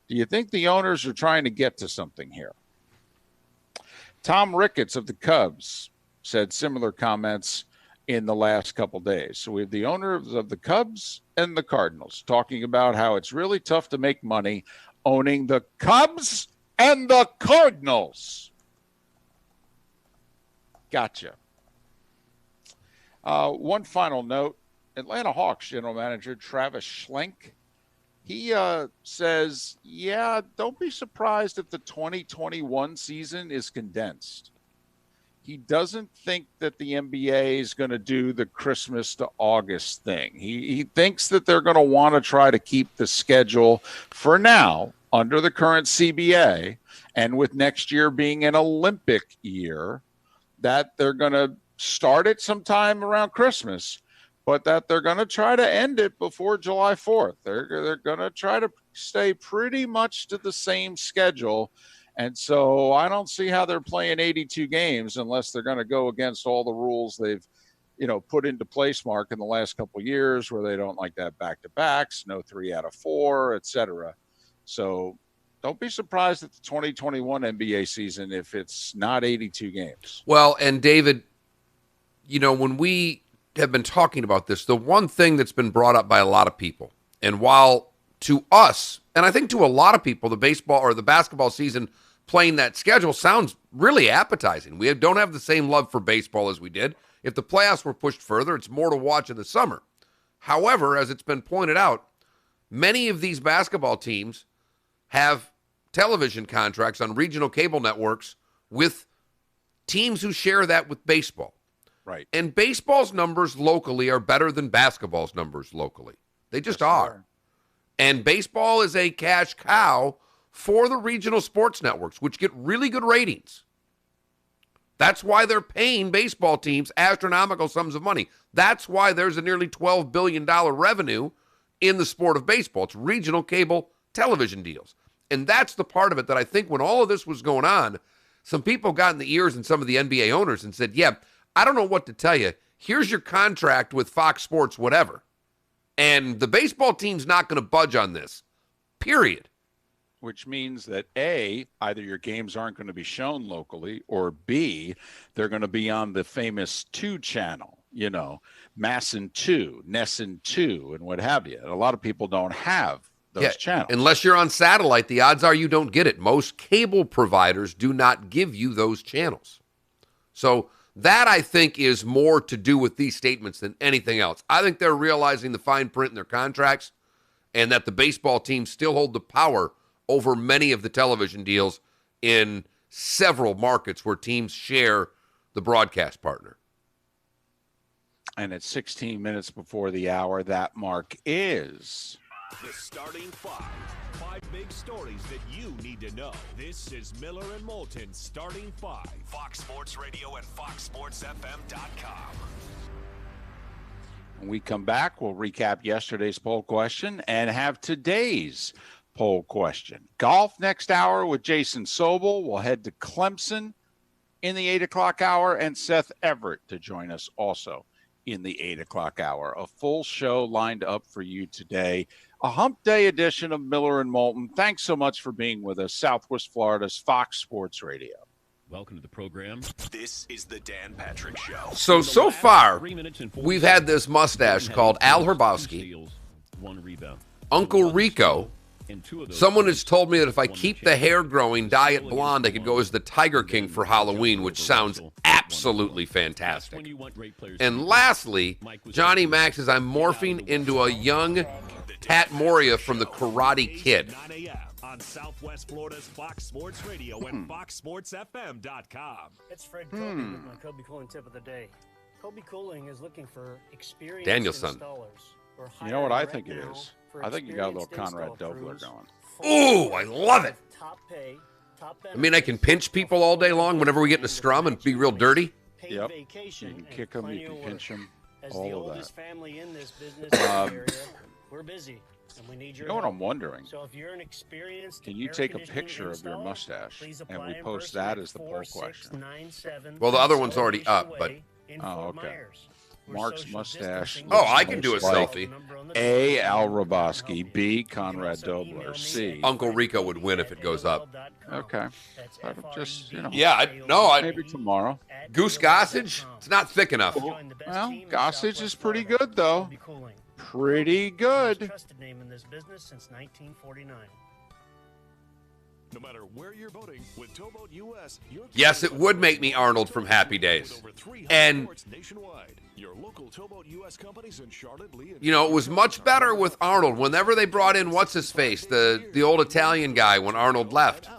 Do you think the owners are trying to get to something here? Tom Ricketts of the Cubs said similar comments in the last couple days. So we have the owners of the Cubs and the Cardinals talking about how it's really tough to make money owning the Cubs and the Cardinals. Gotcha. One final note. Atlanta Hawks general manager Travis Schlenk, he says, don't be surprised if the 2021 season is condensed. He doesn't think that the NBA is going to do the Christmas to August thing. He thinks that they're going to want to try to keep the schedule for now under the current CBA, and with next year being an Olympic year, that they're going to start it sometime around Christmas, but that they're going to try to end it before July 4th. They're going to try to stay pretty much to the same schedule. And so I don't see how they're playing 82 games unless they're going to go against all the rules they've, put into place, Mark, in the last couple of years, where they don't like that back-to-backs, no 3 out of 4, et cetera. So don't be surprised at the 2021 NBA season if it's not 82 games. Well, and David, when we have been talking about this, the one thing that's been brought up by a lot of people, and while to us, and I think to a lot of people, the baseball or the basketball season playing that schedule sounds really appetizing. We don't have the same love for baseball as we did. If the playoffs were pushed further, it's more to watch in the summer. However, as it's been pointed out, many of these basketball teams have television contracts on regional cable networks with teams who share that with baseball. Right. And baseball's numbers locally are better than basketball's numbers locally. They just are. And baseball is a cash cow for the regional sports networks, which get really good ratings. That's why they're paying baseball teams astronomical sums of money. That's why there's a nearly $12 billion revenue in the sport of baseball. It's regional cable television deals. And that's the part of it that I think when all of this was going on, some people got in the ears and some of the NBA owners and said, I don't know what to tell you. Here's your contract with Fox Sports, whatever. And the baseball team's not going to budge on this, period. Which means that A, either your games aren't going to be shown locally, or B, they're going to be on the famous 2 channel, Masson 2, Nesson 2, and what have you. And a lot of people don't have those channels. Unless you're on satellite, the odds are you don't get it. Most cable providers do not give you those channels. So that, I think, is more to do with these statements than anything else. I think they're realizing the fine print in their contracts and that the baseball teams still hold the power over many of the television deals in several markets where teams share the broadcast partner. And at 16 minutes before the hour, that mark is... The starting 5. 5 big stories that you need to know. This is Miller and Moulton starting 5. Fox Sports Radio and FoxSportsFM.com. When we come back, we'll recap yesterday's poll question and have today's poll question. Golf next hour with Jason Sobel. We'll head to Clemson in the 8 o'clock hour, and Seth Everett to join us also in the 8 o'clock hour. A full show lined up for you today. A hump day edition of Miller and Moulton. Thanks so much for being with us. Southwest Florida's Fox Sports Radio. Welcome to the program. This is the Dan Patrick Show. So far, we've had this mustache called Al Herbowski, Uncle Rico. Someone has told me that if I keep the hair growing, dye it blonde, I could go as the Tiger King for Halloween, which sounds absolutely fantastic. And lastly, Johnny Max says I'm morphing into a young Pat Moria from the Karate Kid. On Southwest Florida's Fox Sports Radio and FoxSportsFM.com. It's Fred Kobe with my Kobe Cooling tip of the day. Kobe Cooling is looking for experienced Danielson. installers. You know what I think it is? I think you got a little Conrad Dobler going. Ooh, I love it. Top pay, top I mean, I can pinch people all day long whenever we get in a scrum and be real dirty. Yep. You can kick them, you can pinch them. As all the of oldest that. family in this business in the area, we're busy, and we need your You know what help. I'm wondering? So if you're an experienced Can you air take a conditioning picture of your installer, mustache please and apply we in post person that at as the poll question? 4697 Well, the other one's already Celebration up, but Way in Oh, Fort okay. Myers. We're Mark's social mustache. distancing. Oh, I can do a looks like selfie. A. Al Roboski, B. Conrad Dobler, C. Uncle Rico would win if it goes up. Okay. Just, Yeah, maybe tomorrow. Goose Gossage, it's not thick enough. Well, Gossage is pretty good, though. Pretty good. Trusted name in this business since 1949. No matter where you're voting, with Towboat US, Yes, it would make me Arnold from Happy Days. And, nationwide. Your local Towboat US companies in Charlotte, Lee, and you know, it was much better with Arnold. Whenever they brought in, what's-his-face, the old Italian guy when Arnold left.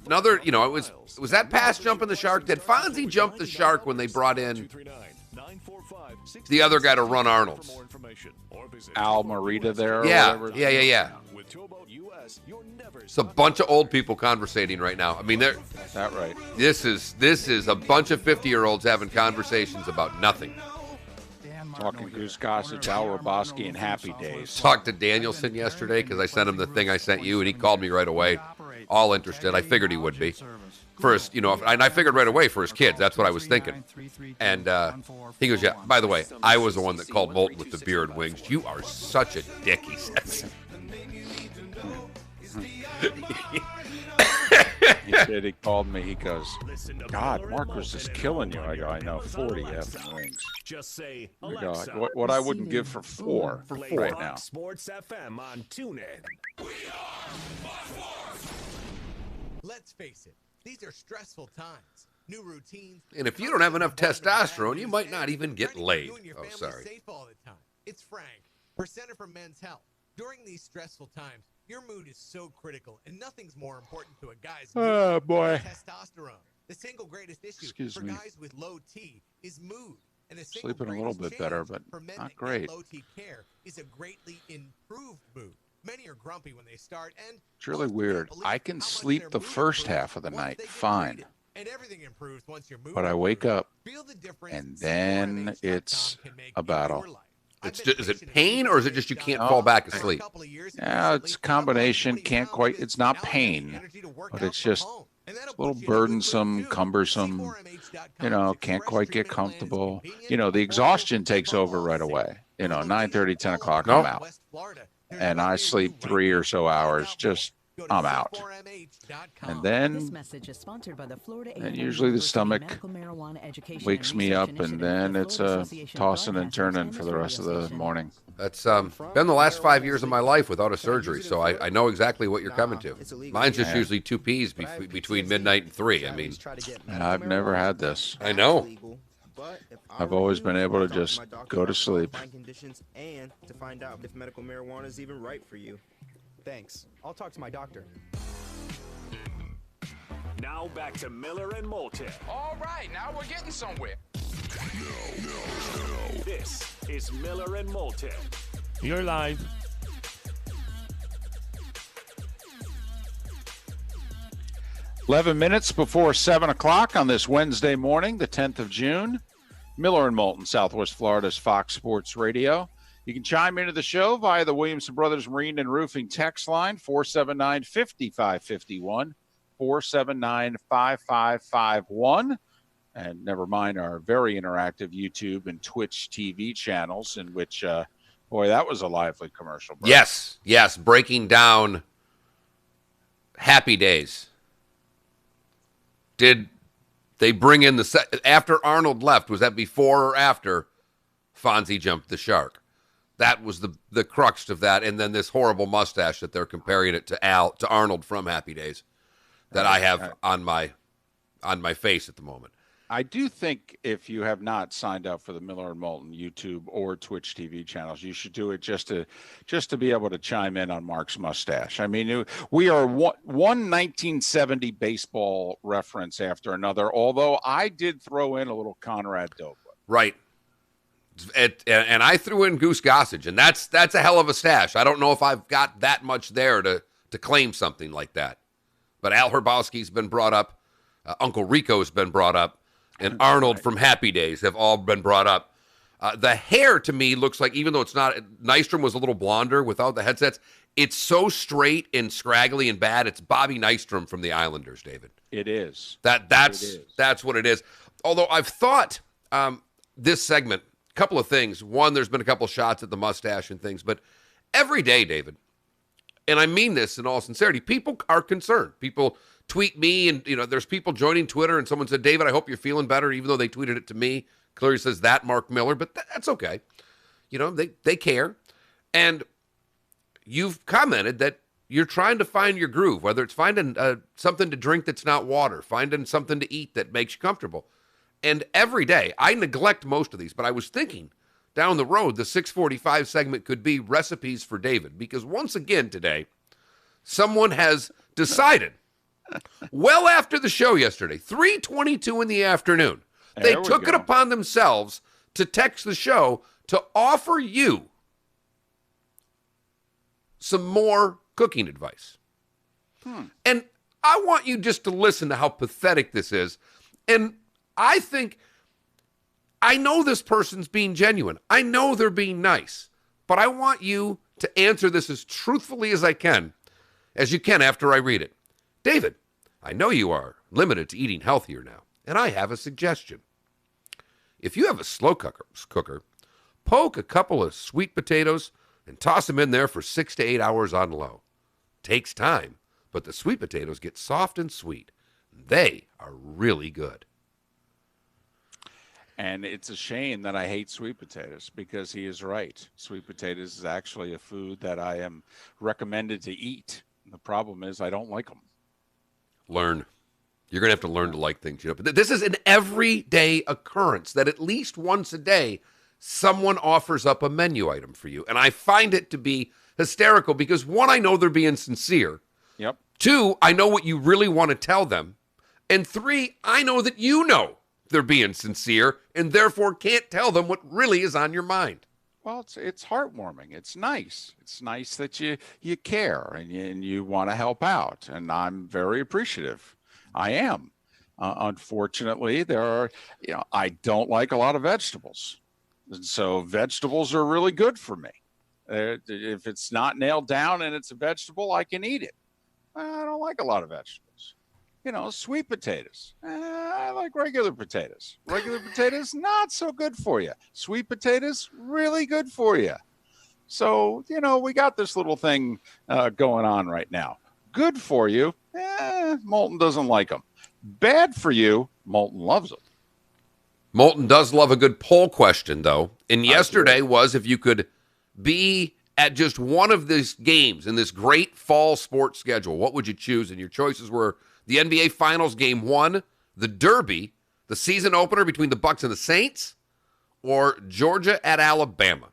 Another, you know, it was that pass jumping the shark? Did Fonzie jump the shark when they brought in the other guy to run Arnold's? Al Marita there. Yeah, or whatever. yeah. It's a bunch of old people conversating right now. I mean, they're that right. This is a bunch of 50-year-olds having conversations about nothing. Talking Goose Gossage, Al Roboski, and Happy Days. Talked to Danielson yesterday because I sent him the thing I sent you, and he called me right away, all interested. I figured he would be. First, you know, and I figured right away for his kids. That's what I was thinking. And he goes, yeah, by the way, I was the one that called Moulton with the beard wings. You are such a dick, he says. He said he called me. He goes, God, Mark was just killing you. I go, I know, 40 effing rings. Just say, I go, Alexa, what I wouldn't give for four play right Fox now. Sports FM on TuneIn. Let's face it, these are stressful times. New routines. And if you don't have enough testosterone, you might not even get laid. Oh, sorry. Safe all the time. It's Frank for Center for Men's Health. During these stressful times, your mood is so critical, and nothing's more important to a guy's mood Oh, boy. than testosterone. The single greatest issue Excuse for me. guys with low T is mood. And the single Sleeping a little greatest bit better, change but for men not that great. get low T care is a greatly improved mood. Many are grumpy when they start, and It's really weird. I can sleep the first half of the night fine, and everything improves once your mood but I wake up, Feel the difference. and then it's a battle. Is it pain, or is it just you can't fall back asleep? Yeah, it's a combination. Can't quite. It's not pain, but it's just it's a little burdensome, cumbersome. You know, can't quite get comfortable. You know, the exhaustion takes over right away. You know, 9:30, 10 o'clock, I'm out, and I sleep 3 or so hours. Just I'm out, and This then message is sponsored by the Florida and A&M usually the University stomach Medical Marijuana Education wakes and me Research up, and Initiative, then the it's Florida a Association of tossing and Broadcasters, turning and for this the rest of radio the station. morning. That's been the last 5 years of my life without a surgery, so I know exactly what you're coming to. Mine's just Yeah. usually 2 P's between midnight and 3. I mean, And I've never had this. I know. But if I I've were always you, been able to I'd talk just my doctor go to about sleep. qualifying conditions and to find out if medical marijuana is even right for you. Thanks. I'll talk to my doctor. Now back to Miller and Moulton. All right, now we're getting somewhere. This is Miller and Moulton. You're live. Eleven minutes before 7 o'clock on this Wednesday morning, the 10th of June. Miller and Moulton, Southwest Florida's Fox Sports Radio. You can chime into the show via the Williamson Brothers Marine and Roofing text line, 479-5551, 479-5551. And never mind our very interactive YouTube and Twitch TV channels, in which, boy, that was a lively commercial break. Yes, breaking down Happy Days. Did they bring in after Arnold left? Was that before or after Fonzie jumped the shark? That was the crux of that, and then this horrible mustache that they're comparing it to Arnold from Happy Days that I have on my face at the moment. I do think if you have not signed up for the Miller and Moulton YouTube or Twitch TV channels, you should do it just to be able to chime in on Mark's mustache. I mean, we are one 1970 baseball reference after another, although I did throw in a little Conrad Dobler. Right. And I threw in Goose Gossage, and that's a hell of a stash. I don't know if I've got that much there to claim something like that. But Al Hrabowski's been brought up. Uncle Rico's been brought up. And Arnold from Happy Days have all been brought up. The hair to me looks like, even though it's not, Nystrom was a little blonder without the headsets. It's so straight and scraggly and bad. It's Bobby Nystrom from the Islanders, David. It is. That's what it is. Although I've thought this segment, a couple of things. One, there's been a couple shots at the mustache and things, but every day, David, and I mean this in all sincerity, people are concerned. People tweet me, and there's people joining Twitter, and someone said, David, I hope you're feeling better, even though they tweeted it to me. Clearly says that Mark Miller, but that's okay. They care. And you've commented that you're trying to find your groove, whether it's finding something to drink that's not water, finding something to eat that makes you comfortable. And every day, I neglect most of these, but I was thinking down the road, the 645 segment could be recipes for David, because once again today, someone has decided, well after the show yesterday, 3:22 in the afternoon, they took it upon themselves to text the show to offer you some more cooking advice. And I want you just to listen to how pathetic this is. And I think, I know this person's being genuine. I know they're being nice. But I want you to answer this as truthfully as you can after I read it. David, I know you are limited to eating healthier now, and I have a suggestion. If you have a slow cooker, poke a couple of sweet potatoes and toss them in there for 6 to 8 hours on low. Takes time, but the sweet potatoes get soft and sweet. They are really good. And it's a shame that I hate sweet potatoes, because he is right. Sweet potatoes is actually a food that I am recommended to eat. The problem is I don't like them. Learn. You're going to have to learn to like things. But this is an everyday occurrence that at least once a day, someone offers up a menu item for you. And I find it to be hysterical because, one, I know they're being sincere. Yep. Two, I know what you really want to tell them. And three, I know that you know they're being sincere and therefore can't tell them what really is on your mind. Well, it's heartwarming. It's nice. It's nice that you care and you want to help out. And I'm very appreciative. I am. Unfortunately, I don't like a lot of vegetables. And so vegetables are really good for me. If it's not nailed down and it's a vegetable, I can eat it. I don't like a lot of vegetables. Sweet potatoes. I like regular potatoes. Regular potatoes, not so good for you. Sweet potatoes, really good for you. So, we got this little thing going on right now. Good for you, Moulton doesn't like them. Bad for you, Moulton loves them. Moulton does love a good poll question, though. And yesterday was if you could be at just one of these games in this great fall sports schedule, what would you choose? And your choices were the NBA Finals Game 1, the Derby, the season opener between the Bucks and the Saints, or Georgia at Alabama.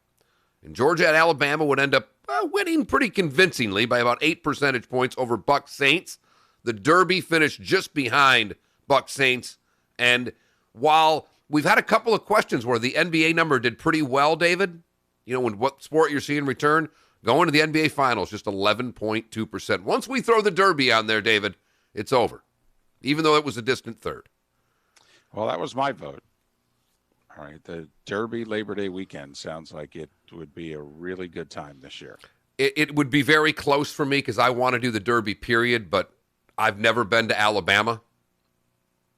And Georgia at Alabama would end up winning pretty convincingly by about 8 percentage points over Bucks Saints. The Derby finished just behind Bucks Saints. And while we've had a couple of questions where the NBA number did pretty well, David, when what sport you're seeing return, going to the NBA Finals, just 11.2%. Once we throw the Derby on there, David, it's over, even though it was a distant third. Well, that was my vote. All right, the Derby Labor Day weekend sounds like it would be a really good time this year. It would be very close for me because I want to do the Derby, period, but I've never been to Alabama.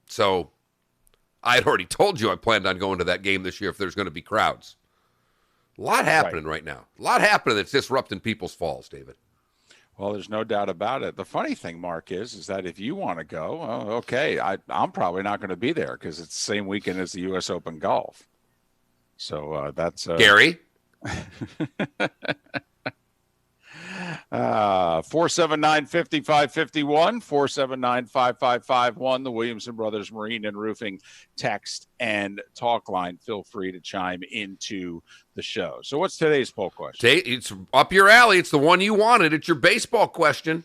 So I had already told you I planned on going to that game this year if there's going to be crowds. A lot happening right now. A lot happening that's disrupting people's falls, David. Well, there's no doubt about it. The funny thing, Mark, is that if you want to go, okay, I'm probably not going to be there because it's the same weekend as the U.S. Open golf. So that's Gary. 479-5551, 479-5551, the Williamson Brothers Marine and Roofing text and talk line. Feel free to chime into the show. So what's today's poll question? It's up your alley. It's the one you wanted. It's your baseball question.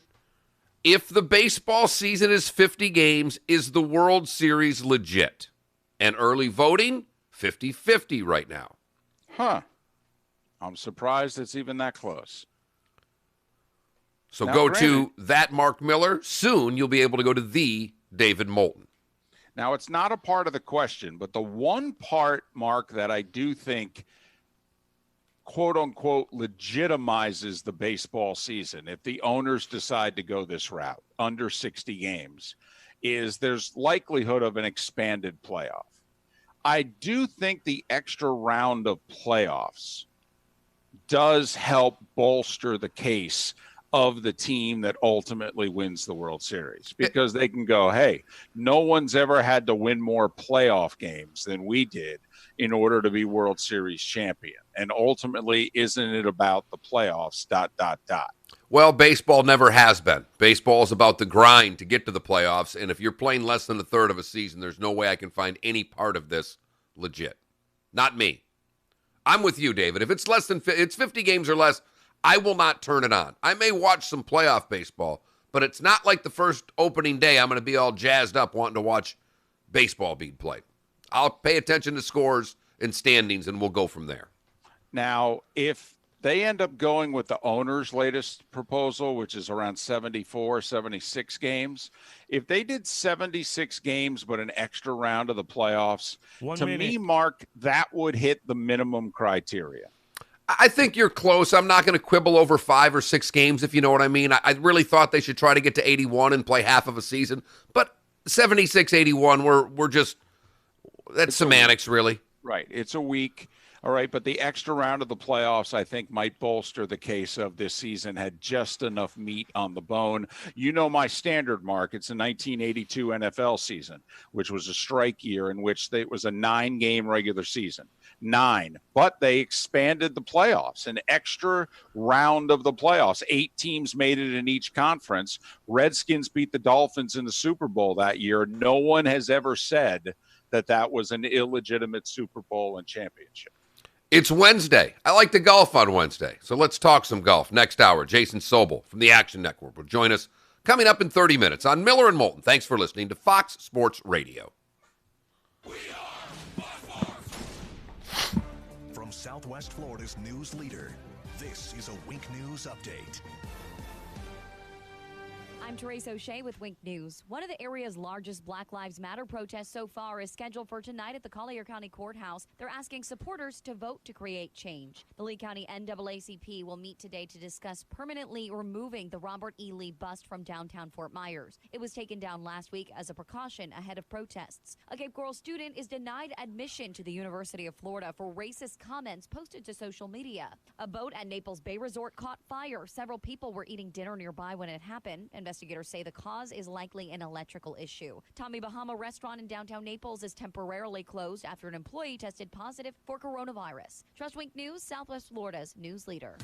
If the baseball season is 50 games, is the World Series legit? And early voting, 50-50 right now. Huh. I'm surprised it's even that close. So now, go to that Mark Miller. Soon you'll be able to go to the David Moulton. Now, it's not a part of the question, but the one part, Mark, that I do think, quote unquote, legitimizes the baseball season, if the owners decide to go this route, under 60 games, is there's likelihood of an expanded playoff. I do think the extra round of playoffs does help bolster the case of the team that ultimately wins the World Series, because they can go, hey, no one's ever had to win more playoff games than we did in order to be World Series champion. And ultimately, isn't it about the playoffs, ... Well, baseball never has been. Baseball is about the grind to get to the playoffs, and if you're playing less than a third of a season, there's no way I can find any part of this legit. Not me. I'm with you, David. If it's less than it's 50 games or less, I will not turn it on. I may watch some playoff baseball, but it's not like the first opening day I'm going to be all jazzed up wanting to watch baseball being played. I'll pay attention to scores and standings, and we'll go from there. Now, if they end up going with the owner's latest proposal, which is around 74, 76 games, if they did 76 games but an extra round of the playoffs, me, Mark, that would hit the minimum criteria. I think you're close. I'm not going to quibble over 5 or 6 games, if you know what I mean. I really thought they should try to get to 81 and play half of a season. But 76, 81, we're just – that's semantics, really. Right. It's a week. All right, but the extra round of the playoffs, I think, might bolster the case of this season had just enough meat on the bone. You know my standard, Mark. It's a 1982 NFL season, which was a strike year in which it was a 9-game regular season. 9. But they expanded the playoffs, an extra round of the playoffs. 8 teams made it in each conference. Redskins beat the Dolphins in the Super Bowl that year. No one has ever said that that was an illegitimate Super Bowl and championship. It's Wednesday. I like to golf on Wednesday, so let's talk some golf. Next hour, Jason Sobel from the Action Network will join us coming up in 30 minutes on Miller and Moulton. Thanks for listening to Fox Sports Radio. From Southwest Florida's news leader, this is a Wink News Update. I'm Therese O'Shea with Wink News. One of the area's largest Black Lives Matter protests so far is scheduled for tonight at the Collier County Courthouse. They're asking supporters to vote to create change. The Lee County NAACP will meet today to discuss permanently removing the Robert E. Lee bust from downtown Fort Myers. It was taken down last week as a precaution ahead of protests. A Cape Coral student is denied admission to the University of Florida for racist comments posted to social media. A boat at Naples Bay Resort caught fire. Several people were eating dinner nearby when it happened. Investigators say the cause is likely an electrical issue. Tommy Bahama restaurant in downtown Naples is temporarily closed after an employee tested positive for coronavirus. Trust Wink News, Southwest Florida's news leader.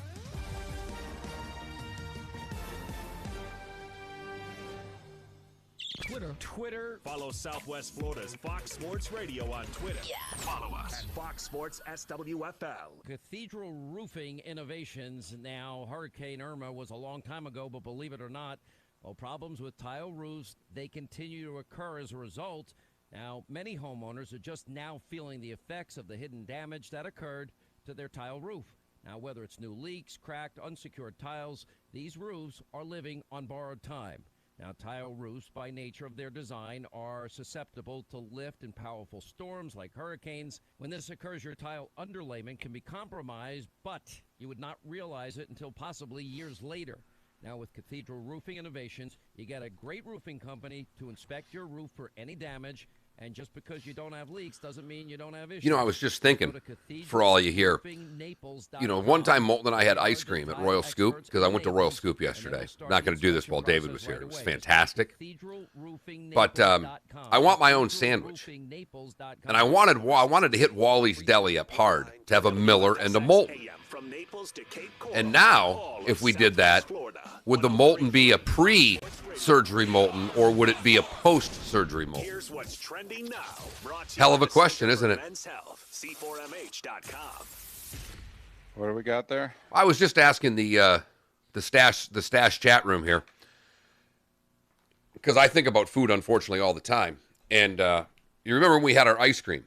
Twitter. Follow Southwest Florida's Fox Sports Radio on Twitter. Yeah. Follow us at Fox Sports SWFL. Cathedral Roofing Innovations. Now, Hurricane Irma was a long time ago, but believe it or not, well, problems with tile roofs, they continue to occur as a result. Now, many homeowners are just now feeling the effects of the hidden damage that occurred to their tile roof. Now, whether it's new leaks, cracked, unsecured tiles, these roofs are living on borrowed time. Now, tile roofs, by nature of their design, are susceptible to lift and powerful storms like hurricanes. When this occurs, your tile underlayment can be compromised, but you would not realize it until possibly years later. Now, with Cathedral Roofing Innovations, you get a great roofing company to inspect your roof for any damage. And just because you don't have leaks doesn't mean you don't have issues. You know, I was just thinking, for all you hear, one time Moulton and I had ice cream at Royal Scoop, because I went to Royal Scoop yesterday. I'm not going to do this while David was here. It was fantastic. But I want my own sandwich. And I wanted to hit Wally's Deli up hard to have a Miller and a Moulton. And now, if we did that, would the Moulton be a pre-surgery Moulton, or would it be a post-surgery Moulton? Here's what's trending now. Hell of a question, isn't it? C4MH.com. What do we got there? I was just asking the stash chat room here, because I think about food, unfortunately, all the time. And you remember when we had our ice cream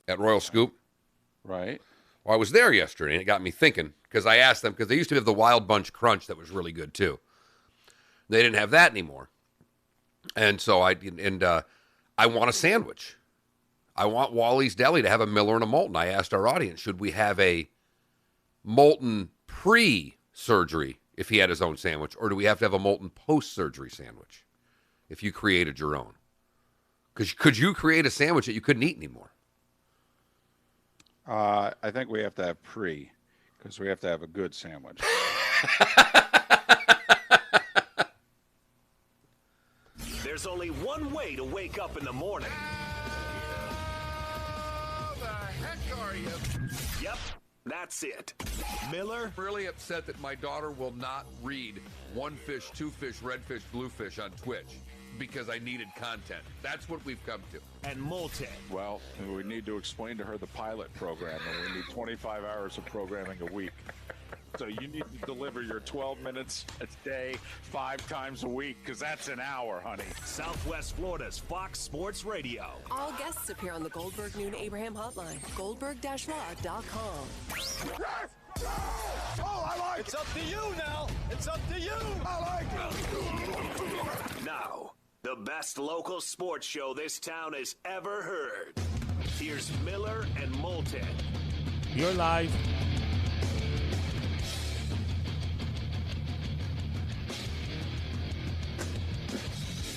at Royal Scoop? Right. Well, I was there yesterday, and it got me thinking, because I asked them, because they used to have the Wild Bunch Crunch that was really good, too. They didn't have that anymore. And so I want a sandwich. I want Wally's Deli to have a Miller and a Moulton. I asked our audience, should we have a Moulton pre-surgery if he had his own sandwich, or do we have to have a Moulton post-surgery sandwich if you created your own? Because could you create a sandwich that you couldn't eat anymore? I think we have to have pre, because we have to have a good sandwich. There's only one way to wake up in the morning. How the heck are you? Yep, that's it. Miller? Really upset that my daughter will not read one fish, two fish, red fish, blue fish on Twitch because I needed content. That's what we've come to. And Moulton. Well, we need to explain to her the pilot program, and we need 25 hours of programming a week. So you need to deliver your 12 minutes a day, 5 times a week, because that's an hour, honey. Southwest Florida's Fox Sports Radio. All guests appear on the Goldberg Noon Abraham hotline. Goldberg-law.com. Oh, I like It's up to you now. It's up to you. I like it. Now, the best local sports show this town has ever heard. Here's Miller and Moulton. You're live.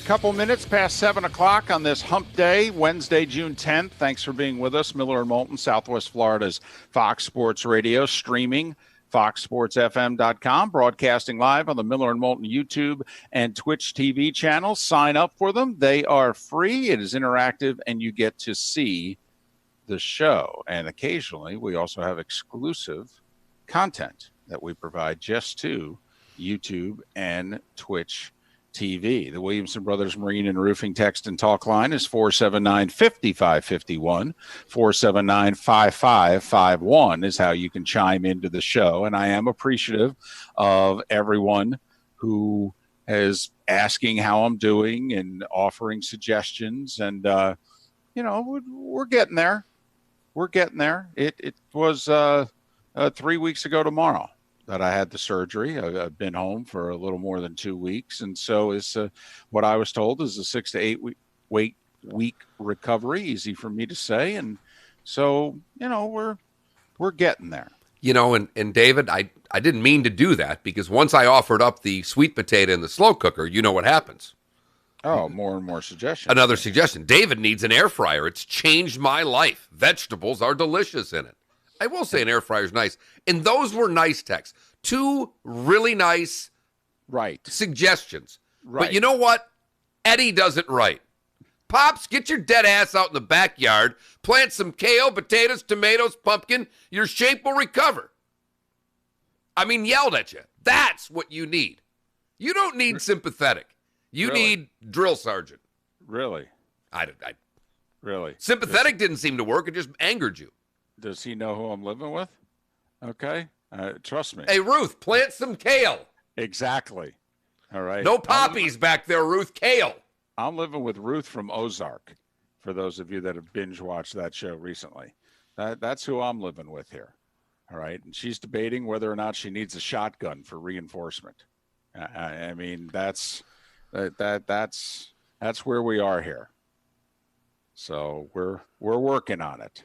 Couple minutes past 7 o'clock on this hump day, Wednesday, June 10th. Thanks for being with us. Miller and Moulton, Southwest Florida's Fox Sports Radio, streaming foxsportsfm.com, broadcasting live on the Miller and Moulton YouTube and Twitch TV channels. Sign up for them. They are free. It is interactive, and you get to see the show. And occasionally, we also have exclusive content that we provide just to YouTube and Twitch TV. The Williamson Brothers Marine and Roofing text and talk line is 479-5551. 479-5551 is how you can chime into the show. And I am appreciative of everyone who is asking how I'm doing and offering suggestions. And, we're getting there. We're getting there. It was 3 weeks ago tomorrow that I had the surgery. I've been home for a little more than 2 weeks. And so is what I was told is a 6 to 8 week recovery. Easy for me to say. And so, we're getting there. And David, I didn't mean to do that, because once I offered up the sweet potato in the slow cooker, you know what happens. Oh, more and more suggestions. Another suggestion. David needs an air fryer. It's changed my life. Vegetables are delicious in it. I will say an air fryer is nice. And those were nice texts. 2 really nice suggestions. Right. But you know what? Eddie does it right. Pops, get your dead ass out in the backyard. Plant some kale, potatoes, tomatoes, pumpkin. Your shape will recover. I mean, yelled at you. That's what you need. You don't need sympathetic. You need drill sergeant. Really? Really? Sympathetic didn't seem to work. It just angered you. Does he know who I'm living with? Okay. Trust me. Hey, Ruth, plant some kale. Exactly. All right. No poppies back there, Ruth. Kale. I'm living with Ruth from Ozark, for those of you that have binge watched that show recently. That's who I'm living with here. All right. And she's debating whether or not she needs a shotgun for reinforcement. I mean, that's where we are here. So we're working on it.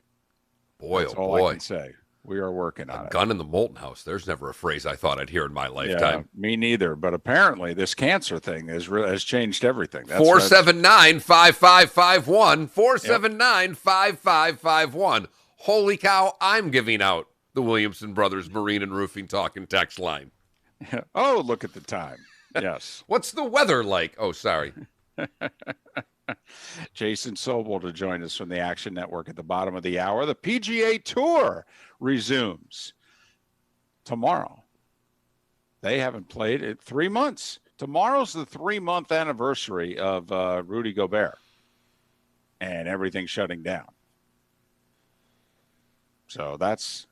Boy, that's oh all boy. I can say. We are working on it. Gun in the Moulton house. There's never a phrase I thought I'd hear in my lifetime. Yeah, me neither. But apparently this cancer thing has changed everything. 479-5551. 479-5551. Holy cow, I'm giving out the Williamson Brothers Marine and Roofing talk and text line. Oh, look at the time. Yes. What's the weather like? Oh, sorry. Jason Sobel to join us from the Action Network at the bottom of the hour. The PGA Tour resumes tomorrow. They haven't played in 3 months. Tomorrow's the 3-month anniversary of Rudy Gobert and everything shutting down. So that's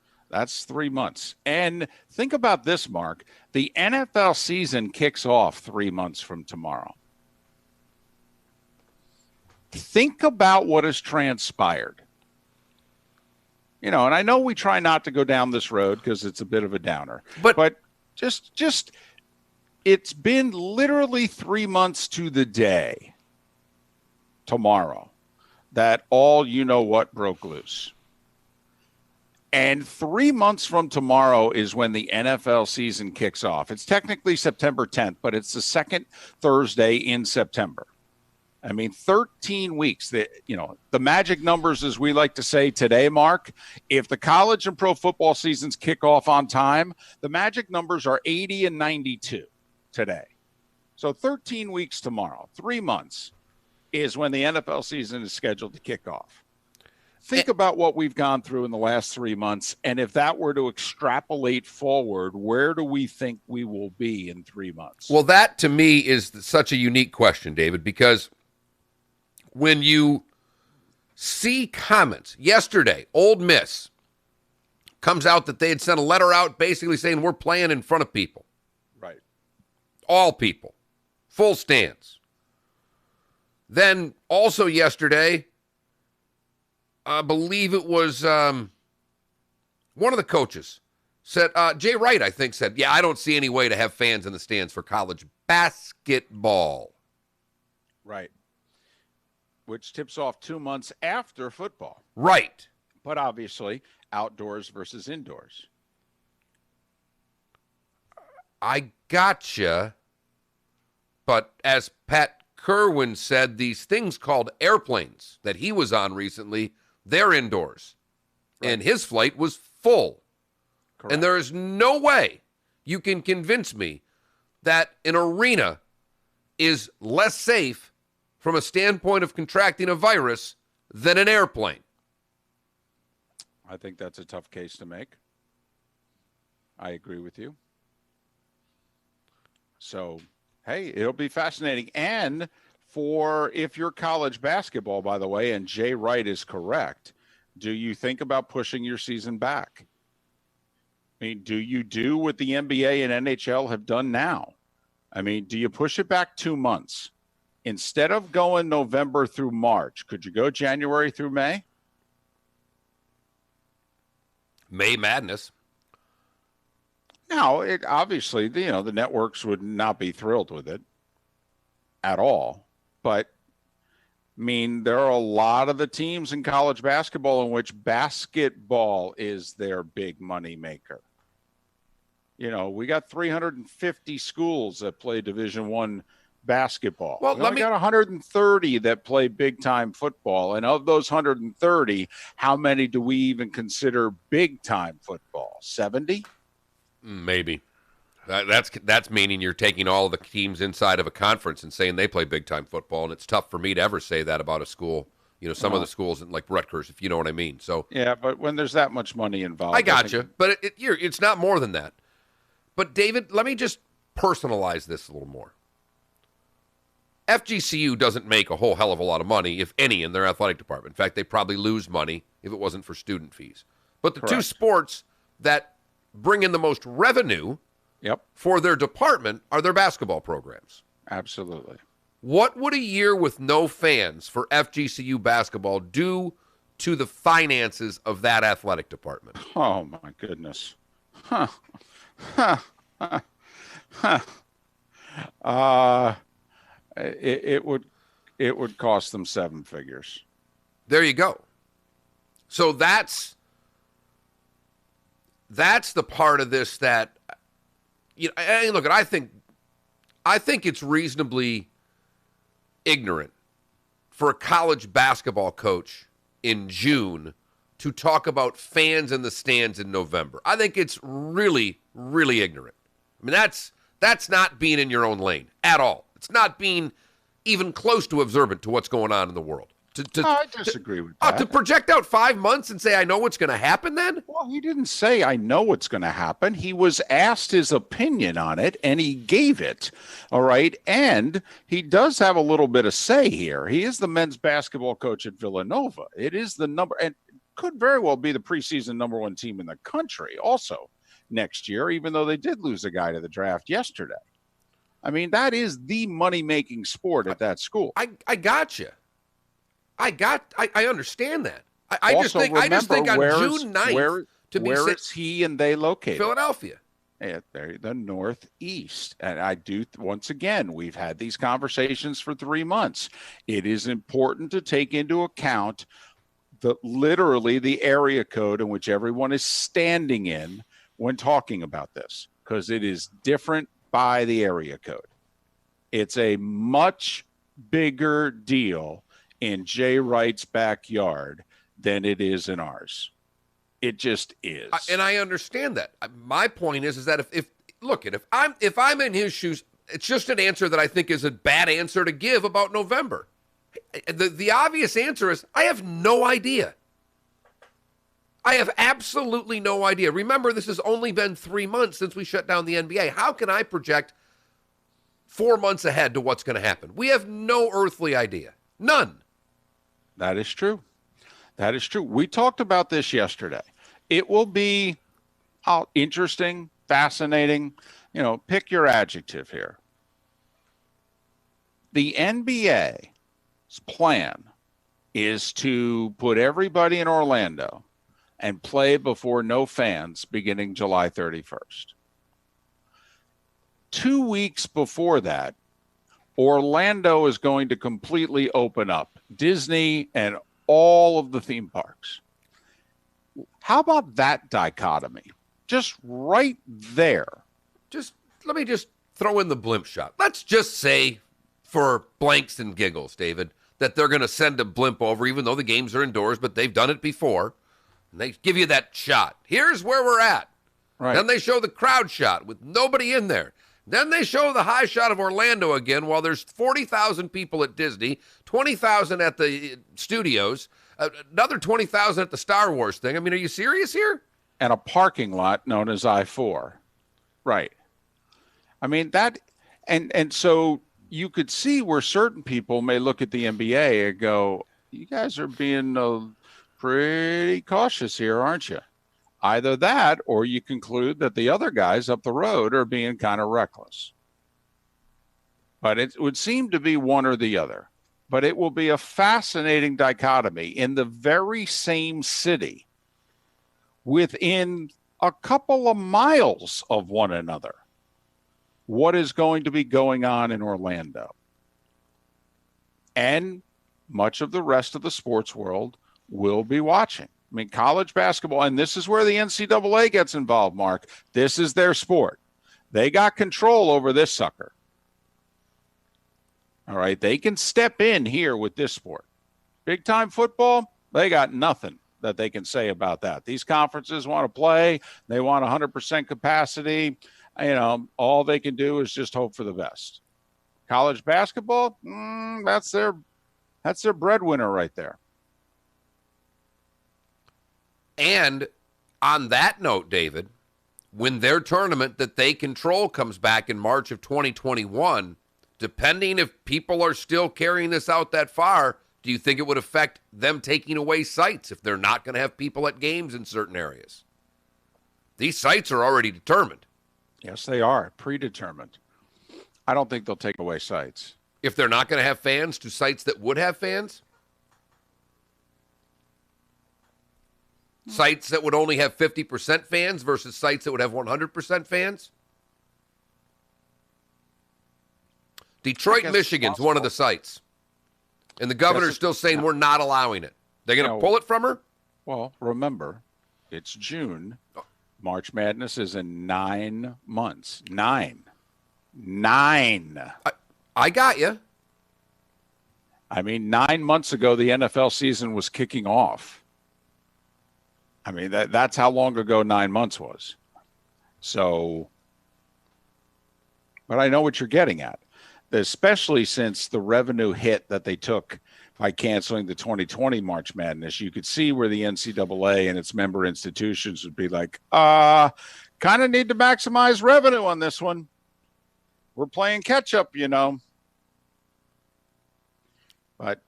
3 months. And think about this, Mark. The NFL season kicks off 3 months from tomorrow. Think about what has transpired. And I know we try not to go down this road because it's a bit of a downer. But just it's been literally 3 months to the day tomorrow that all you know what broke loose. And 3 months from tomorrow is when the NFL season kicks off. It's technically September 10th, but it's the second Thursday in September. I mean, 13 weeks. The magic numbers, as we like to say today, Mark, if the college and pro football seasons kick off on time, the magic numbers are 80 and 92 today. So 13 weeks tomorrow, 3 months, is when the NFL season is scheduled to kick off. Think about what we've gone through in the last 3 months, and if that were to extrapolate forward, where do we think we will be in 3 months? Well, that to me is such a unique question, David, because when you see comments yesterday, Ole Miss comes out that they had sent a letter out basically saying we're playing in front of people. Right. All people. Full stands. Then also yesterday, I believe it was one of the coaches said, Jay Wright, I think, said, yeah, I don't see any way to have fans in the stands for college basketball. Right. Which tips off 2 months after football. Right. But obviously, outdoors versus indoors. I gotcha. But as Pat Kerwin said, these things called airplanes that he was on recently, they're indoors. Right. And his flight was full. Correct. And there is no way you can convince me that an arena is less safe from a standpoint of contracting a virus than an airplane. I think that's a tough case to make. I agree with you. So, hey, it'll be fascinating. And if you're college basketball, by the way, and Jay Wright is correct, do you think about pushing your season back? I mean, do you do what the NBA and NHL have done now? I mean, do you push it back 2 months? Instead of going November through March, could you go January through May? May Madness. Now, it obviously, the networks would not be thrilled with it at all. But, I mean, there are a lot of the teams in college basketball in which basketball is their big money maker. We got 350 schools that play Division I basketball. Well, we got 130 that play big-time football. And of those 130, how many do we even consider big-time football? 70? Maybe. That's meaning you're taking all of the teams inside of a conference and saying they play big-time football, and it's tough for me to ever say that about a school. Some of the schools like Rutgers, if you know what I mean. So yeah, but when there's that much money involved. I gotcha. But it's not more than that. But, David, let me just personalize this a little more. FGCU doesn't make a whole hell of a lot of money, if any, in their athletic department. In fact, they probably lose money if it wasn't for student fees. But the two sports that bring in the most revenue for their department are their basketball programs. Absolutely. What would a year with no fans for FGCU basketball do to the finances of that athletic department? Oh, my goodness. It would cost them seven figures. There you go. So that's the part of this that look, I think it's reasonably ignorant for a college basketball coach in June to talk about fans in the stands in November. I think it's really, really ignorant. I mean, that's not being in your own lane at all. It's not being even close to observant to what's going on in the world. I disagree with that. To project out 5 months and say, I know what's going to happen then? Well, he didn't say, I know what's going to happen. He was asked his opinion on it, and he gave it. All right. And he does have a little bit of say here. He is the men's basketball coach at Villanova. It is the number, and could very well be the preseason number one team in the country also next year, even though they did lose a guy to the draft yesterday. I mean, that is the money-making sport at that school. I got you. I understand that. I just think on June 9th where is he and they located? Philadelphia. They're the Northeast. And I do, once again, we've had these conversations for 3 months. It is important to take into account literally the area code in which everyone is standing in when talking about this, because it is different by the area code. It's a much bigger deal in Jay Wright's backyard than it is in ours. It just is. And I understand that. My point is that if I'm in his shoes, it's just an answer that I think is a bad answer to give about November. The obvious answer is I have no idea. I have absolutely no idea. Remember, this has only been 3 months since we shut down the NBA. How can I project 4 months ahead to what's going to happen? We have no earthly idea. None. That is true. That is true. We talked about this yesterday. It will be interesting, fascinating. Pick your adjective here. The NBA's plan is to put everybody in Orlando and play before no fans beginning July 31st. 2 weeks before that, Orlando is going to completely open up. Disney and all of the theme parks. How about that dichotomy? Just right there. Let me throw in the blimp shot. Let's just say, for blanks and giggles, David, that they're going to send a blimp over, even though the games are indoors, but they've done it before. And they give you that shot. Here's where we're at. Right. Then they show the crowd shot with nobody in there. Then they show the high shot of Orlando again while there's 40,000 people at Disney, 20,000 at the studios, another 20,000 at the Star Wars thing. I mean, are you serious here? And a parking lot known as I-4. Right. I mean, that, and so you could see where certain people may look at the NBA and go, you guys are being pretty cautious here, aren't you? Either that, or you conclude that the other guys up the road are being kind of reckless. But it would seem to be one or the other. But it will be a fascinating dichotomy in the very same city within a couple of miles of one another. What is going to be going on in Orlando? And much of the rest of the sports world will be watching. I mean, college basketball, and this is where the NCAA gets involved, Mark. This is their sport. They got control over this sucker. All right, they can step in here with this sport. Big-time football, they got nothing that they can say about that. These conferences want to play. They want 100% capacity. All they can do is just hope for the best. College basketball, that's their breadwinner right there. And on that note, David, when their tournament that they control comes back in March of 2021, depending if people are still carrying this out that far, do you think it would affect them taking away sites if they're not going to have people at games in certain areas? These sites are already determined. Yes, they are predetermined. I don't think they'll take away sites. If they're not going to have fans, to sites that would have fans? Sites that would only have 50% fans versus sites that would have 100% fans? Detroit, Michigan's one of the sites. And the governor's still saying we're not allowing it. They're going to pull it from her? Well, remember, it's June. March Madness is in 9 months. Nine. I got you. I mean, 9 months ago, the NFL season was kicking off. I mean, that's how long ago 9 months was. So, but I know what you're getting at, especially since the revenue hit that they took by canceling the 2020 March Madness. You could see where the NCAA and its member institutions would be like, kind of need to maximize revenue on this one. We're playing catch up, But it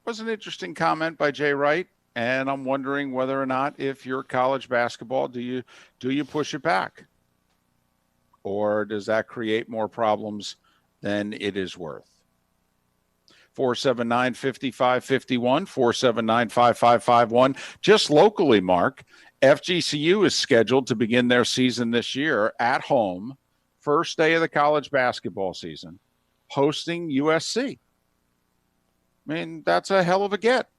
was an interesting comment by Jay Wright. And I'm wondering whether or not, if you're college basketball, do you push it back? Or does that create more problems than it is worth? 479-5551, 479-5551. Just locally, Mark, FGCU is scheduled to begin their season this year at home, first day of the college basketball season, hosting USC. I mean, that's a hell of a get.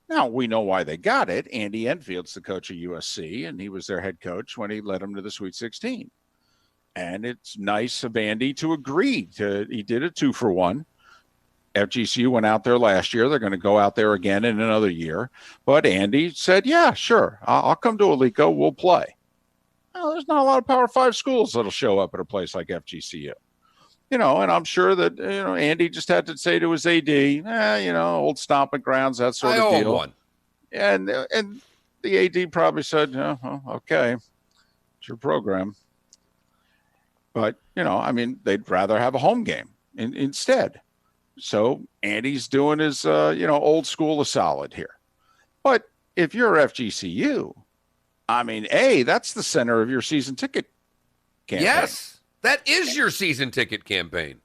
Now, we know why they got it. Andy Enfield's the coach of USC, and he was their head coach when he led them to the Sweet 16. And it's nice of Andy to agree. He did a 2-for-1. FGCU went out there last year. They're going to go out there again in another year. But Andy said, yeah, sure, I'll come to Alico. We'll play. Well, there's not a lot of Power 5 schools that'll show up at a place like FGCU. And I'm sure that, Andy just had to say to his AD, old stomping grounds, that sort of deal. One. And the AD probably said, okay, it's your program. But, they'd rather have a home game instead. So Andy's doing his, old school a solid here. But if you're FGCU, that's the center of your season ticket campaign. Yes. That is your season ticket campaign.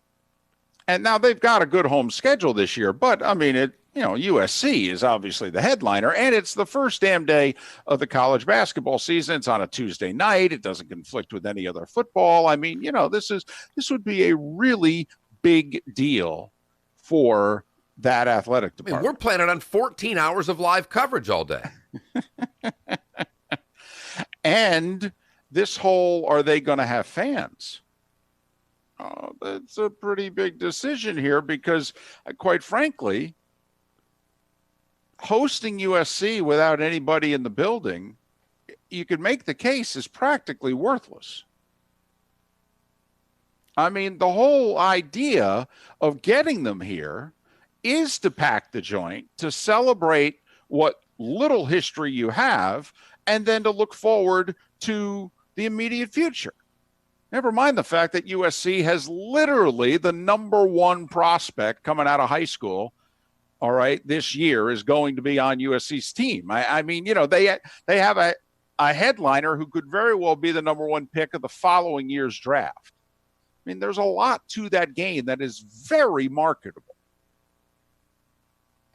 And now they've got a good home schedule this year, but USC is obviously the headliner, and it's the first damn day of the college basketball season. It's on a Tuesday night. It doesn't conflict with any other football. This would be a really big deal for that athletic department. We're planning on 14 hours of live coverage all day. And this whole, are they going to have fans? Oh, that's a pretty big decision here because, quite frankly, hosting USC without anybody in the building, you could make the case is practically worthless. The whole idea of getting them here is to pack the joint, to celebrate what little history you have, and then to look forward to the immediate future. Never mind the fact that USC has literally the number one prospect coming out of high school, all right, this year is going to be on USC's team. They have a headliner who could very well be the number one pick of the following year's draft. There's a lot to that game that is very marketable.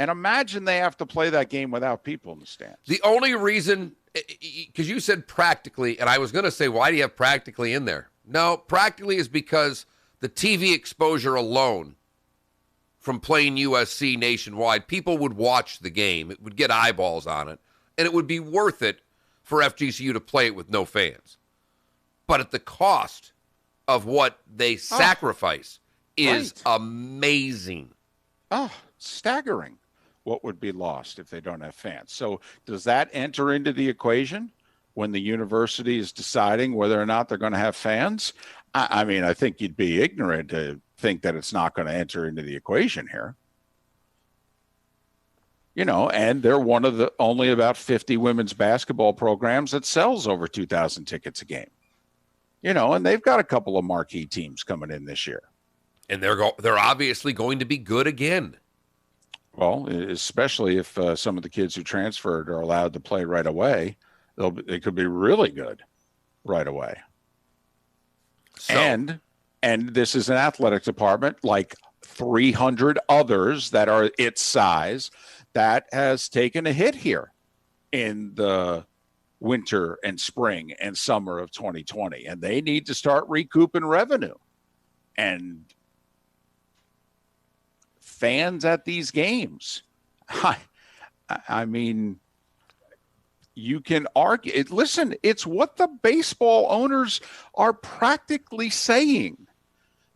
And imagine they have to play that game without people in the stands. The only reason, because you said practically, and I was going to say, why do you have practically in there? No, practically is because the TV exposure alone from playing USC nationwide, people would watch the game. It would get eyeballs on it, and it would be worth it for FGCU to play it with no fans. But at the cost of what they sacrifice is amazing. Staggering what would be lost if they don't have fans. So does that enter into the equation when the university is deciding whether or not they're going to have fans? I think you'd be ignorant to think that it's not going to enter into the equation here. And they're one of the only about 50 women's basketball programs that sells over 2,000 tickets a game. And they've got a couple of marquee teams coming in this year. And they're obviously going to be good again. Well, especially if some of the kids who transferred are allowed to play right away, they could be really good right away. So, and this is an athletic department like 300 others that are its size that has taken a hit here in the winter and spring and summer of 2020, and they need to start recouping revenue. And fans at these games, you can argue. Listen, it's what the baseball owners are practically saying.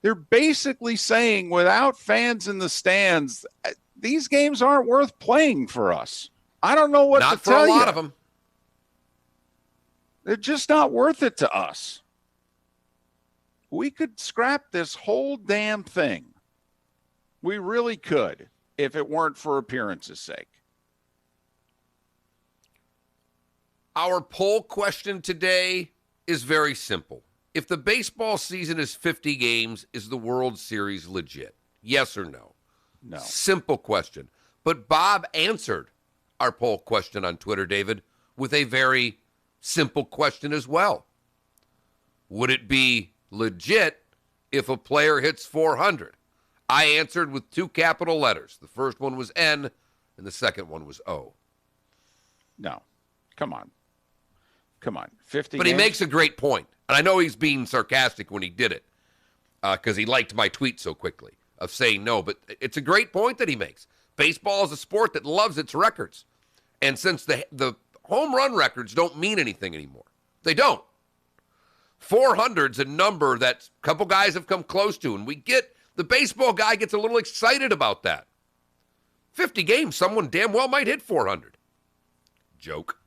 They're basically saying without fans in the stands, these games aren't worth playing for us. I don't know what to tell you. Not for a lot of them. They're just not worth it to us. We could scrap this whole damn thing. We really could if it weren't for appearances' sake. Our poll question today is very simple. If the baseball season is 50 games, is the World Series legit? Yes or no? No. Simple question. But Bob answered our poll question on Twitter, David, with a very simple question as well. Would it be legit if a player hits 400? I answered with 2 capital letters. The first one was N, and the second one was O. No. Come on. Come on, 50 But games? he makes a great point. And I know he's being sarcastic when he did it because he liked my tweet so quickly of saying no. But it's a great point that he makes. Baseball is a sport that loves its records. And since the home run records don't mean anything anymore, they don't. 400's a number that a couple guys have come close to, and the baseball guy gets a little excited about that. 50 games, someone damn well might hit 400. Joke.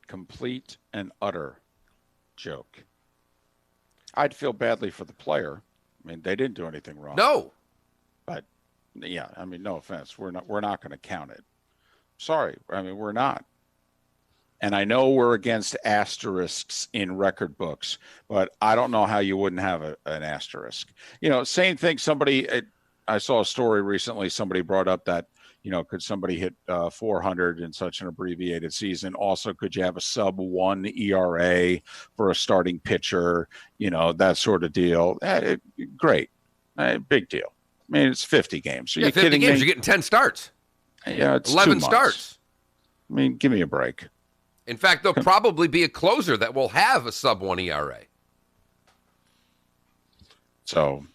Complete and utter joke. I'd feel badly for the player. I mean, they didn't do anything wrong. No. But yeah, I mean, no offense. We're not going to count it. Sorry. I mean, we're not. And I know we're against asterisks in record books, but I don't know how you wouldn't have an asterisk. Same thing. I saw a story recently. Somebody brought up that, could somebody hit 400 in such an abbreviated season? Also, could you have a sub-1 ERA for a starting pitcher? That sort of deal. Great. Big deal. I mean, it's 50 games. Are you 50 kidding games, me? you're getting 10 starts. Yeah, it's 11 2 months. starts. I mean, give me a break. In fact, there'll probably be a closer that will have a sub-1 ERA. So,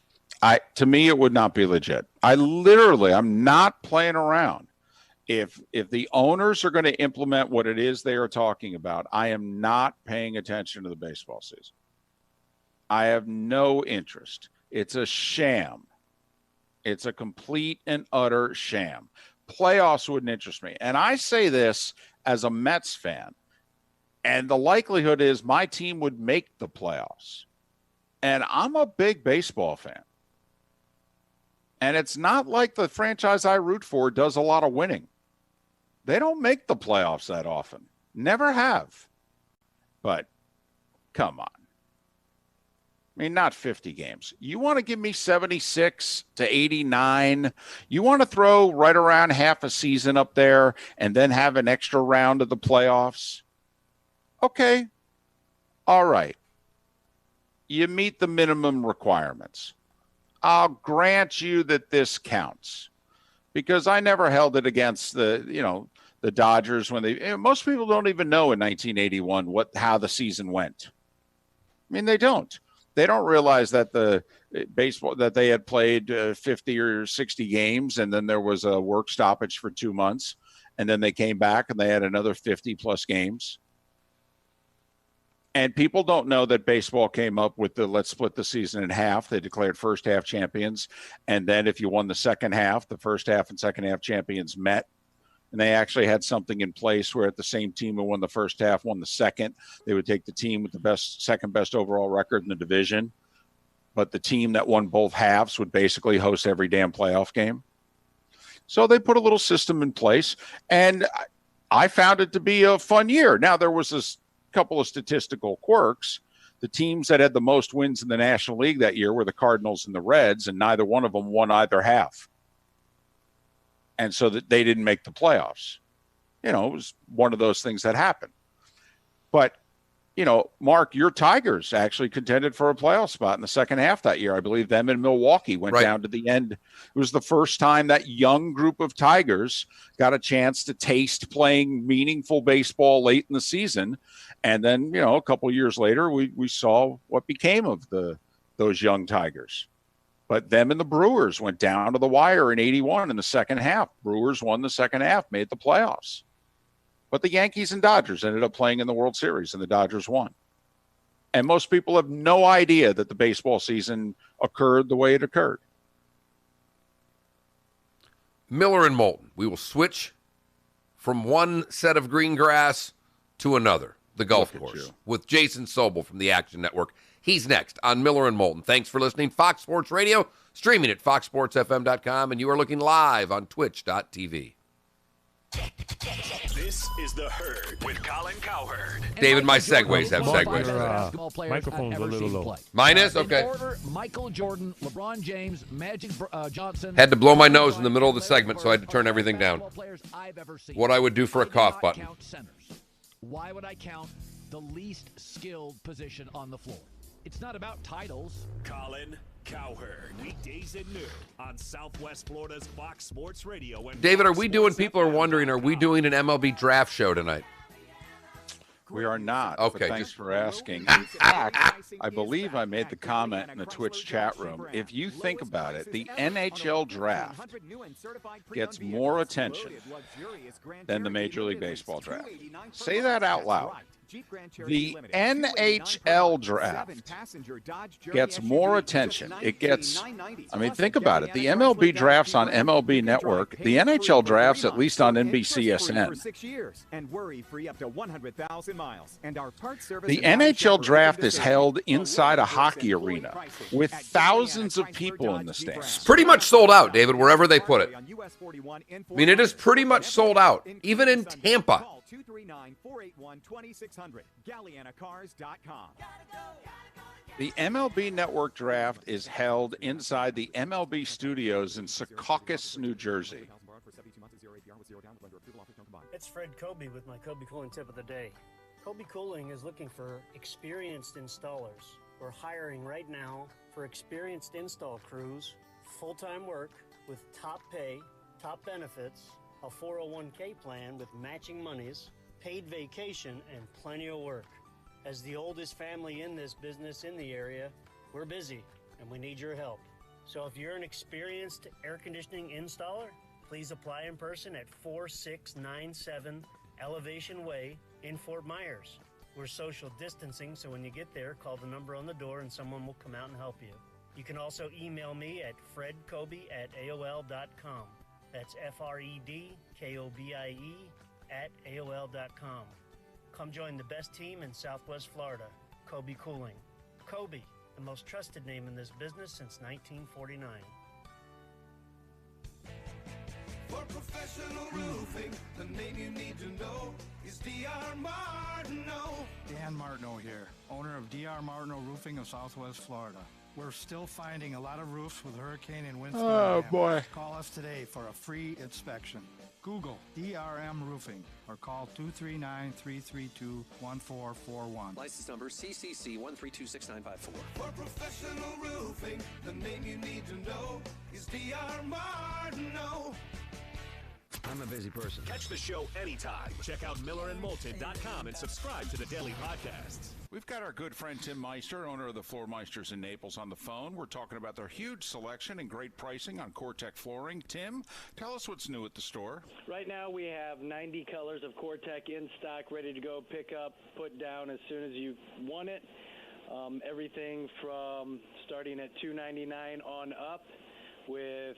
to me, it would not be legit. I'm not playing around. If the owners are going to implement what it is they are talking about, I am not paying attention to the baseball season. I have no interest. It's a sham. It's a complete and utter sham. Playoffs wouldn't interest me. And I say this as a Mets fan. And the likelihood is my team would make the playoffs. And I'm a big baseball fan. And it's not like the franchise I root for does a lot of winning. They don't make the playoffs that often. Never have. But come on. I mean, not 50 games. You want to give me 76 to 89? You want to throw right around half a season up there and then have an extra round of the playoffs? Okay. All right. You meet the minimum requirements. I'll grant you that this counts because I never held it against the Dodgers when most people don't even know in 1981 how the season went. I mean, they don't. They don't realize that the baseball that they had played 50 or 60 games and then there was a work stoppage for 2 months and then they came back and they had another 50 plus games. And people don't know that baseball came up with let's split the season in half. They declared first half champions. And then if you won the second half, the first half and second half champions met. And they actually had something in place where the same team who won the first half won the second. They would take the team with the second best overall record in the division. But the team that won both halves would basically host every damn playoff game. So they put a little system in place. And I found it to be a fun year. Now, there was this couple of statistical quirks. The teams that had the most wins in the National League that year were the Cardinals and the Reds, and neither one of them won either half. And so that they didn't make the playoffs. It was one of those things that happened. But, Mark, your Tigers actually contended for a playoff spot in the second half that year. I believe them and Milwaukee went down to the end. It was the first time that young group of Tigers got a chance to taste playing meaningful baseball late in the season. And then, a couple years later, we saw what became of those young Tigers. But them and the Brewers went down to the wire in 81 in the second half. Brewers won the second half, made the playoffs. But the Yankees and Dodgers ended up playing in the World Series, and the Dodgers won. And most people have no idea that the baseball season occurred the way it occurred. Miller and Moulton. We will switch from one set of green grass to another, the golf course, with Jason Sobel from the Action Network. He's next on Miller and Moulton. Thanks for listening. Fox Sports Radio, streaming at foxsportsfm.com, and you are looking live on twitch.tv. This is The Herd with Colin Cowherd. David, my segues have segues. Microphone's a little low. Mine is? Okay. In order, Michael Jordan, LeBron James, Magic Johnson. Had to blow my nose in the middle of the segment, so I had to turn everything down. What I would do for a cough button. Why would I count the least skilled position on the floor? It's not about titles. Colin Cowherd, weekdays at noon on Southwest Florida's Fox Sports Radio. And David, are we doing, people are wondering, are we doing an MLB draft show tonight? We are not. Okay, But thanks just for asking. In fact, I believe I made the comment in the Twitch chat room. If you think about it, the NHL draft gets more attention than the Major League Baseball draft. Say that out loud. The NHL draft gets more attention. It gets, I mean, think about it. The MLB drafts on MLB Network. The NHL drafts at least on NBCSN. The NHL draft is held inside a hockey arena with thousands of people in the stands. Pretty much sold out, David, wherever they put it. I mean, it is pretty much sold out, even in Tampa. 239-481-2600. GallianaCars.com. The MLB Network draft is held inside the MLB studios in Secaucus, New Jersey. It's Fred Kobe with my Kobe Cooling tip of the day. Kobe Cooling is looking for experienced installers. We're hiring right now for experienced install crews, full-time work with top pay, top benefits, a 401k plan with matching monies, paid vacation, and plenty of work. As the oldest family in this business in the area, we're busy and we need your help. So if you're an experienced air conditioning installer, please apply in person at 4697 Elevation Way in Fort Myers. We're social distancing, so when you get there, call the number on the door and someone will come out and help you. You can also email me at fredkobe@aol.com. That's FREDKOBIE@AOL.com. Come join the best team in Southwest Florida, Kobe Cooling. Kobe, the most trusted name in this business since 1949. For professional roofing, the name you need to know is D.R. Martineau. Dan Martineau here, owner of D.R. Martineau Roofing of Southwest Florida. We're still finding a lot of roofs with hurricane and windstorm damage. Boy. Call us today for a free inspection. Google DRM Roofing or call 239-332-1441. License number CCC 1326954. For professional roofing, the name you need to know is D.R. Martineau. I'm a busy person. Catch the show anytime. Check out MillerandMoulton.com and subscribe to the daily podcasts. We've got our good friend Tim Meister, owner of the Floor Meisters in Naples, on the phone. We're talking about their huge selection and great pricing on Core-Tec flooring. Tim, tell us what's new at the store. Right now we have 90 colors of Core-Tec in stock, ready to go, pick up, put down as soon as you want it. Everything from starting at $299 on up with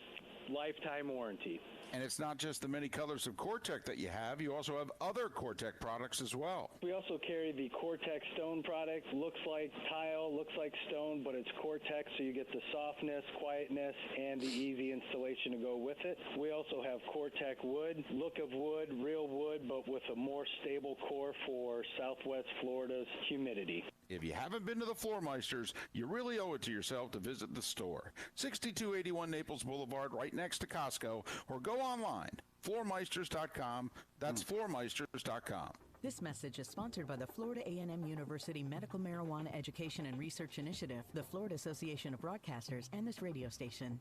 lifetime warranty. And it's not just the many colors of Core-Tec that you have. You also have other Core-Tec products as well. We also carry the Core-Tec stone product. Looks like tile, looks like stone, but it's Core-Tec, so you get the softness, quietness, and the easy installation to go with it. We also have Core-Tec wood. Look of wood, real wood, but with a more stable core for Southwest Florida's humidity. If you haven't been to the Floor Meisters, you really owe it to yourself to visit the store. 6281 Naples Boulevard, right next to Costco, or go online, floormeisters.com. That's floormeisters.com. This message is sponsored by the Florida A&M University Medical Marijuana Education and Research Initiative, the Florida Association of Broadcasters, and this radio station.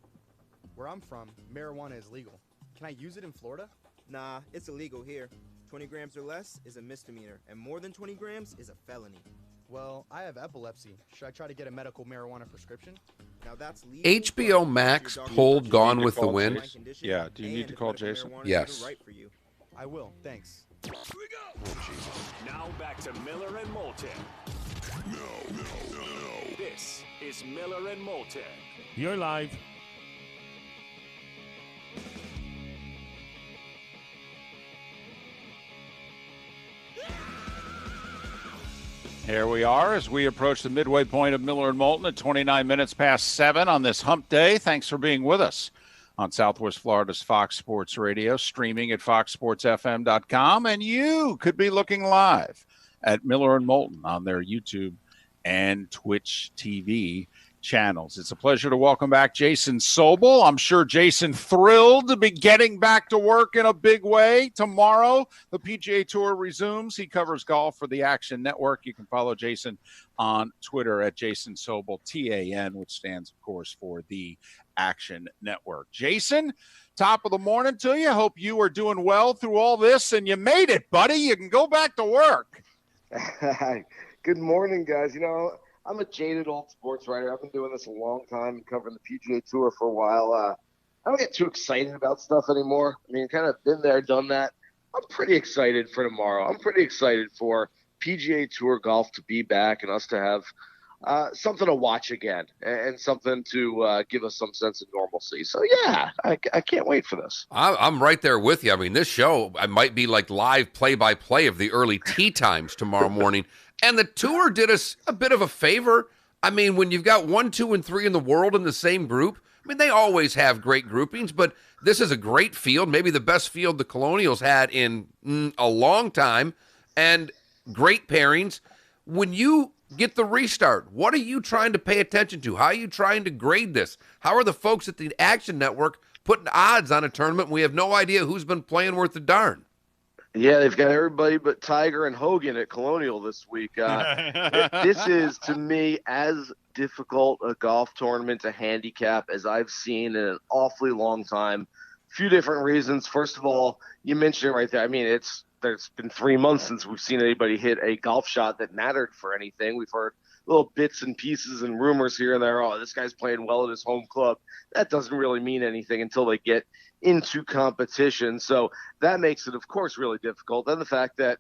Where I'm from, marijuana is legal. Can I use it in Florida? Nah, it's illegal here. 20 grams or less is a misdemeanor, and more than 20 grams is a felony. Well, I have epilepsy. Should I try to get a medical marijuana prescription? Now that's legal. HBO Max pulled Gone with the Wind. Yeah, do you need to call Jason? Yes. Right for you. I will, thanks. Here we go. Now back to Miller and Moulton. No. This is Miller and Moulton. You're live. Here we are as we approach the midway point of Miller and Moulton at 29 minutes past 7 on this hump day. Thanks for being with us on Southwest Florida's Fox Sports Radio, streaming at foxsportsfm.com. And you could be looking live at Miller and Moulton on their YouTube and Twitch TV channels. It's a pleasure to welcome back Jason Sobel. I'm sure Jason thrilled to be getting back to work in a big way. Tomorrow, the PGA Tour resumes. He covers golf for the Action Network. You can follow Jason on Twitter at Jason Sobel, TAN, which stands, of course, for the Action Network. Jason, top of the morning to you. Hope you are doing well through all this, and you made it, buddy. You can go back to work. Good morning, guys. I'm a jaded old sports writer. I've been doing this a long time, covering the PGA Tour for a while. I don't get too excited about stuff anymore. I mean, kind of been there, done that. I'm pretty excited for tomorrow. I'm pretty excited for PGA Tour golf to be back and us to have something to watch again and something to give us some sense of normalcy. So, yeah, I can't wait for this. I'm right there with you. I mean, this show, I might be like live play-by-play of the early tee times tomorrow morning. And the tour did us a bit of a favor. I mean, when you've got 1, 2, and 3 in the world in the same group, I mean, they always have great groupings, but this is a great field, maybe the best field the Colonials had in a long time, and great pairings. When you get the restart, what are you trying to pay attention to? How are you trying to grade this? How are the folks at the Action Network putting odds on a tournament? We have no idea who's been playing worth a darn. Yeah, they've got everybody but Tiger and Hogan at Colonial this week. This is, to me, as difficult a golf tournament to handicap as I've seen in an awfully long time. Few different reasons. First of all, you mentioned it right there. I mean, there's been 3 months since we've seen anybody hit a golf shot that mattered for anything. We've heard little bits and pieces and rumors here and there. Oh, this guy's playing well at his home club. That doesn't really mean anything until they get into competition. So that makes it, of course, really difficult. Then the fact that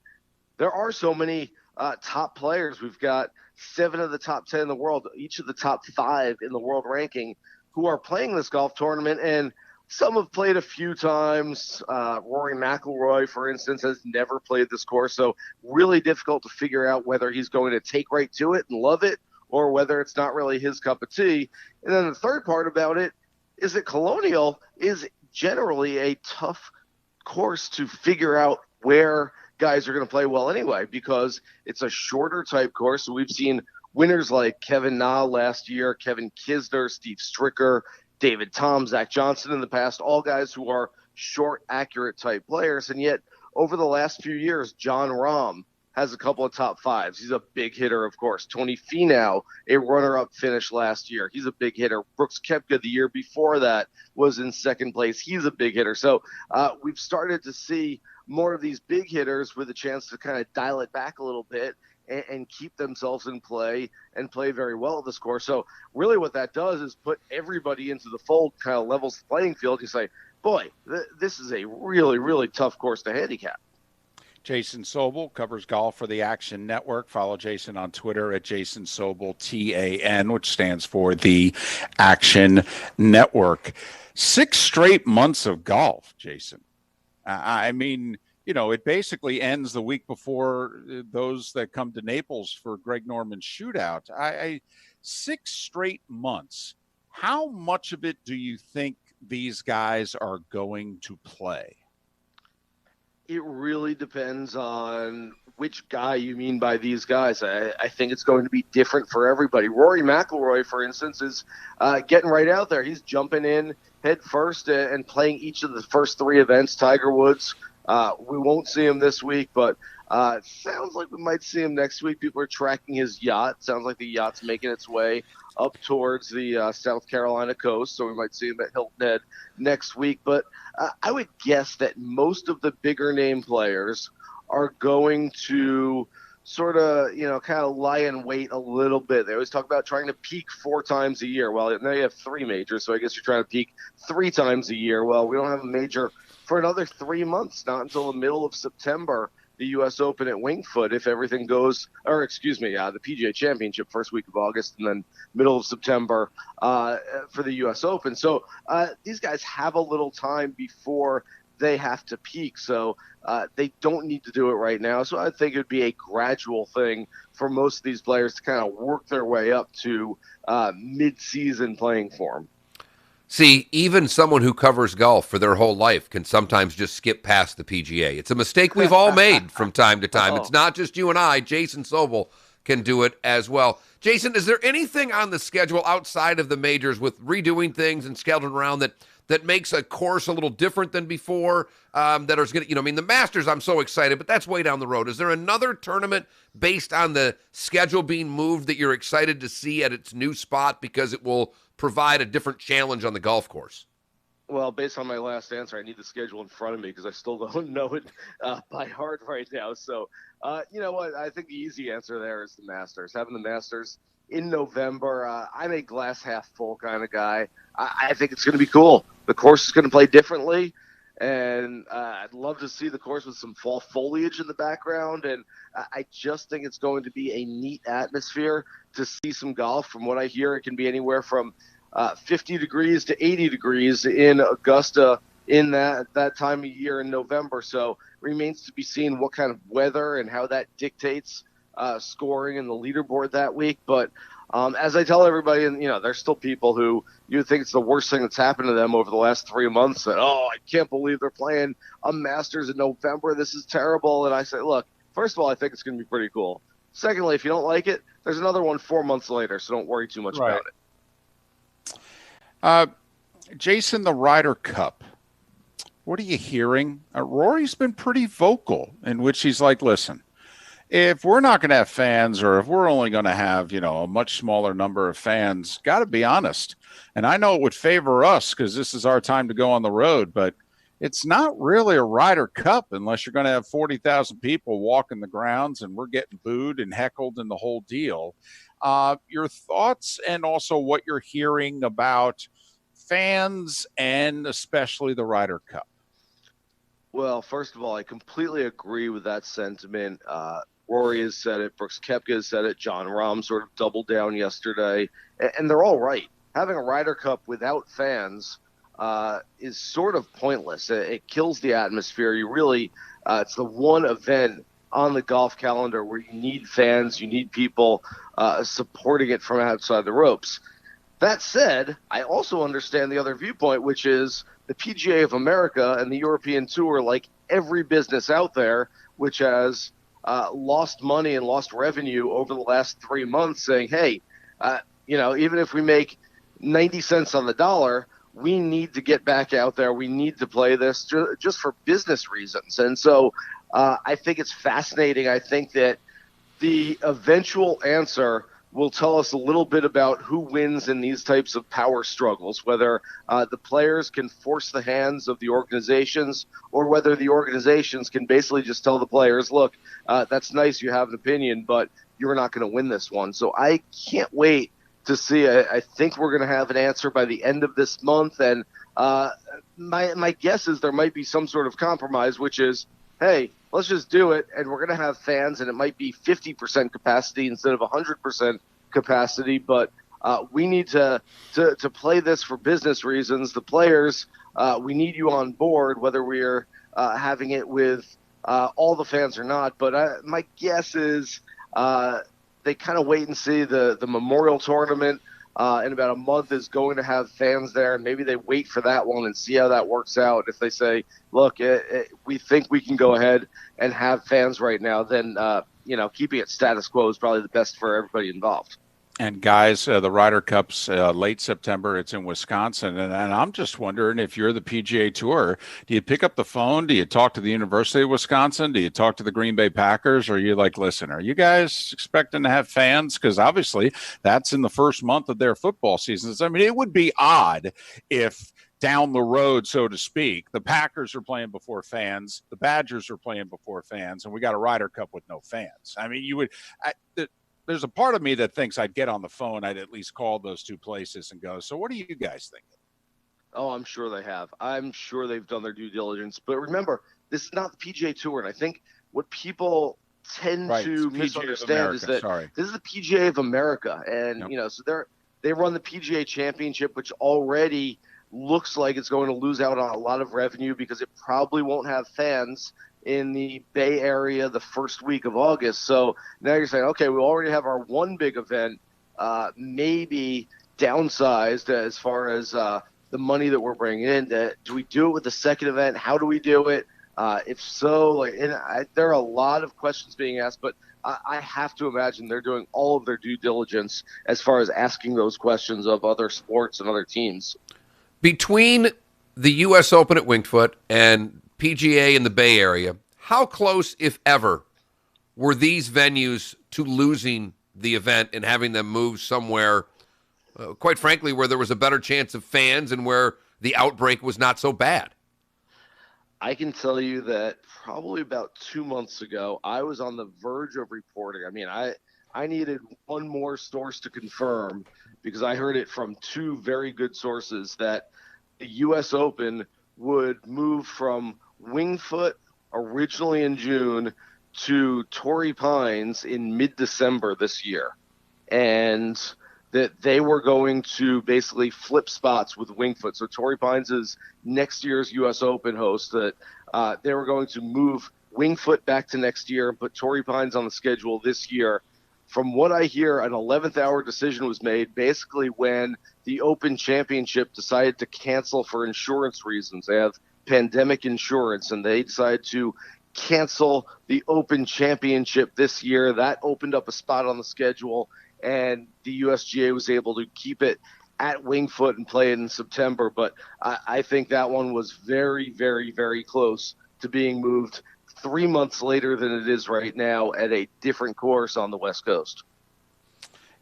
there are so many top players. We've got 7 of the top 10 in the world, each of the top 5 in the world ranking, who are playing this golf tournament. And some have played a few times. Rory Mcilroy, for instance, has never played this course. So really difficult to figure out whether he's going to take right to it and love it or whether it's not really his cup of tea. And then the third part about it is that Colonial is generally a tough course to figure out where guys are going to play well anyway, because it's a shorter type course. So we've seen winners like Kevin Na last year, Kevin Kisner, Steve Stricker, David Tom, Zach Johnson in the past, all guys who are short, accurate type players. And yet over the last few years, John Rahm has a couple of top 5s. He's a big hitter, of course. Tony Finau, a runner-up finish last year. He's a big hitter. Brooks Koepka the year before that was in second place. He's a big hitter. So we've started to see more of these big hitters with a chance to kind of dial it back a little bit and keep themselves in play and play very well at this course. So really what that does is put everybody into the fold, kind of levels the playing field. You say, boy, this is a really, really tough course to handicap. Jason Sobel covers golf for the Action Network. Follow Jason on Twitter at Jason Sobel, TAN, which stands for the Action Network. 6 straight months of golf, Jason. I mean, it basically ends the week before those that come to Naples for Greg Norman's shootout. 6 straight months. How much of it do you think these guys are going to play? It really depends on which guy you mean by these guys. I think it's going to be different for everybody. Rory Mcilroy, for instance, is getting right out there. He's jumping in head first and playing each of the first 3 events. Tiger Woods, we won't see him this week, but it sounds like we might see him next week. People are tracking his yacht. Sounds like the yacht's making its way up towards the South Carolina coast, so we might see him at Hilton Head next week. But I would guess that most of the bigger name players are going to sort of, kind of lie in wait a little bit. They always talk about trying to peak 4 times a year. Well, now you have 3 majors, so I guess you're trying to peak 3 times a year. Well, we don't have a major for another 3 months, not until the middle of September. The U.S. Open at Winged Foot, if everything goes, the PGA Championship first week of August, and then middle of September for the U.S. Open. So these guys have a little time before they have to peak, so they don't need to do it right now. So I think it would be a gradual thing for most of these players to kind of work their way up to mid-season playing form. See, even someone who covers golf for their whole life can sometimes just skip past the PGA. It's a mistake we've all made from time to time. It's not just you and I. Jason Sobel can do it as well. Jason, is there anything on the schedule outside of the majors with redoing things and scheduling around that makes a course a little different than before? That is going to, the Masters, I'm so excited, but that's way down the road. Is there another tournament based on the schedule being moved that you're excited to see at its new spot because it will provide a different challenge on the golf course? Well, based on my last answer, I need the schedule in front of me because I still don't know it by heart right now. So, you know what? I think the easy answer there is the Masters. Having the Masters in November, I'm a glass half full kind of guy. I think it's going to be cool. The course is going to play differently, and I'd love to see the course with some fall foliage in the background. And I just think it's going to be a neat atmosphere to see some golf. From what I hear, it can be anywhere from 50 degrees to 80 degrees in Augusta in that time of year in November. So remains to be seen what kind of weather and how that dictates scoring in the leaderboard that week. But as I tell everybody, and there's still people who you think it's the worst thing that's happened to them over the last 3 months, that, oh, I can't believe they're playing a Masters in November. This is terrible. And I say, look, first of all, I think it's going to be pretty cool. Secondly, if you don't like it, there's another one 4 months later, so don't worry too much about it. Jason, the Ryder Cup. What are you hearing? Rory's been pretty vocal in which he's like, listen, if we're not going to have fans, or if we're only going to have, a much smaller number of fans, got to be honest. And I know it would favor us because this is our time to go on the road, but it's not really a Ryder Cup unless you're going to have 40,000 people walking the grounds and we're getting booed and heckled and the whole deal. Your thoughts and also what you're hearing about fans and especially the Ryder Cup. Well, first of all, I completely agree with that sentiment. Rory has said it. Brooks Koepka has said it. Jon Rahm sort of doubled down yesterday. And they're all right. Having a Ryder Cup without fans is sort of pointless. It kills the atmosphere. You really, it's the one event on the golf calendar where you need fans, you need people supporting it from outside the ropes. That said, I also understand the other viewpoint, which is the PGA of America and the European Tour, like every business out there, which has lost money and lost revenue over the last 3 months, saying, hey, even if we make 90 cents on the dollar, we need to get back out there. We need to play this just for business reasons. And so I think it's fascinating. I think that the eventual answer will tell us a little bit about who wins in these types of power struggles, whether the players can force the hands of the organizations or whether the organizations can basically just tell the players, look, that's nice, you have an opinion, but you're not going to win this one. So I can't wait to see. I think we're going to have an answer by the end of this month. And my guess is there might be some sort of compromise, which is, hey, let's just do it, and we're going to have fans, and it might be 50% capacity instead of 100% capacity, but we need to play this for business reasons. The players, we need you on board, whether we're having it with all the fans or not. But my guess is they kind of wait and see. The Memorial Tournament in about a month is going to have fans there, and maybe they wait for that one and see how that works out. If they say, look, we think we can go ahead and have fans right now, then keeping it status quo is probably the best for everybody involved. And guys, the Ryder Cup's late September. It's in Wisconsin. And I'm just wondering, if you're the PGA Tour, do you pick up the phone? Do you talk to the University of Wisconsin? Do you talk to the Green Bay Packers? Or are you like, listen, are you guys expecting to have fans? Because obviously that's in the first month of their football seasons. I mean, it would be odd if down the road, so to speak, the Packers are playing before fans, the Badgers are playing before fans, and we got a Ryder Cup with no fans. I mean, there's a part of me that thinks I'd get on the phone. I'd at least call those two places and go, so what are you guys thinking? Oh, I'm sure they have. I'm sure they've done their due diligence. But remember, this is not the PGA Tour. And I think what people tend to misunderstand is that this is the PGA of America. And, so they run the PGA Championship, which already looks like it's going to lose out on a lot of revenue because it probably won't have fans in the Bay Area the first week of August. So now you're saying, okay, we already have our one big event, maybe downsized as far as the money that we're bringing in. Do we do it with the second event? How do we do it? If so, there are a lot of questions being asked, but I have to imagine they're doing all of their due diligence as far as asking those questions of other sports and other teams. Between the U.S. Open at Winged Foot and PGA in the Bay Area, how close, if ever, were these venues to losing the event and having them move somewhere, quite frankly, where there was a better chance of fans and where the outbreak was not so bad. I can tell you that probably about 2 months ago, I was on the verge of reporting. I mean, I needed one more source to confirm because I heard it from two very good sources that the U.S. Open would move from Winged Foot originally in June to Torrey Pines in mid-December this year. And that they were going to basically flip spots with Winged Foot. So Torrey Pines is next year's U.S. Open host. That they were going to move Winged Foot back to next year and put Torrey Pines on the schedule this year. From what I hear, an 11th hour decision was made basically when the Open Championship decided to cancel for insurance reasons. They have pandemic insurance, and they decided to cancel the Open Championship this year. That opened up a spot on the schedule, and the USGA was able to keep it at Winged Foot and play it in September. But I think that one was very, very, very close to being moved 3 months later than it is right now at a different course on the West Coast.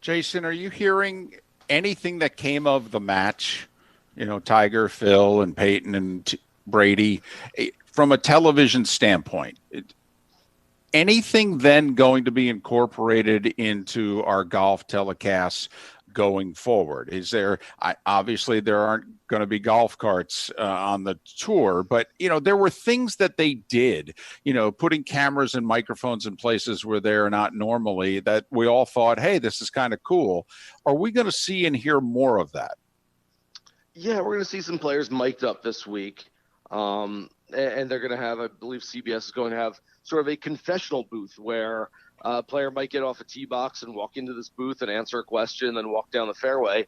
Jason, are you hearing anything that came of the match? You know, Tiger, Phil, and Peyton and Brady, from a television standpoint, anything then going to be incorporated into our golf telecasts going forward? Is there, obviously there aren't going to be golf carts on the tour, but, you know, there were things that they did, you know, putting cameras and microphones in places where they're not normally, that we all thought, hey, this is kind of cool. Are we going to see and hear more of that? Yeah, we're going to see some players mic'd up this week. And they're going to have, I believe CBS is going to have sort of a confessional booth where a player might get off a tee box and walk into this booth and answer a question, then walk down the fairway.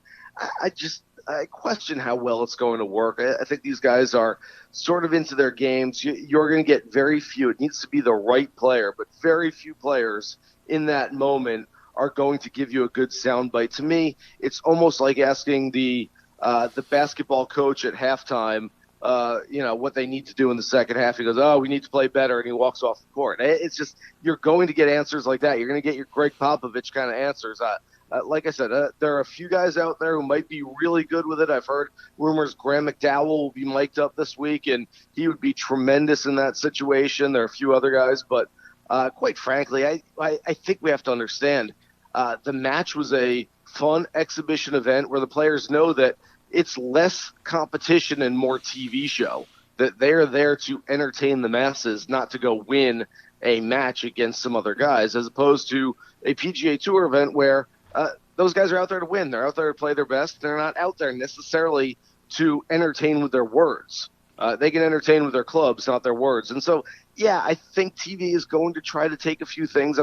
I question how well it's going to work. I think these guys are sort of into their games. You're going to get very few. It needs to be the right player, but very few players in that moment are going to give you a good soundbite. To me, it's almost like asking the basketball coach at halftime, you know, what they need to do in the second half. He goes, oh, we need to play better, and he walks off the court. It's just, you're going to get answers like that. You're going to get your Greg Popovich kind of answers. Like I said, there are a few guys out there who might be really good with it. I've heard rumors Graham McDowell will be mic'd up this week, and he would be tremendous in that situation. There are a few other guys, but quite frankly, I think we have to understand the match was a fun exhibition event where the players know that it's less competition and more TV show, that they're there to entertain the masses, not to go win a match against some other guys, as opposed to a PGA Tour event where those guys are out there to win. They're out there to play their best. They're not out there necessarily to entertain with their words. They can entertain with their clubs, not their words. And so, yeah, I think TV is going to try to take a few things.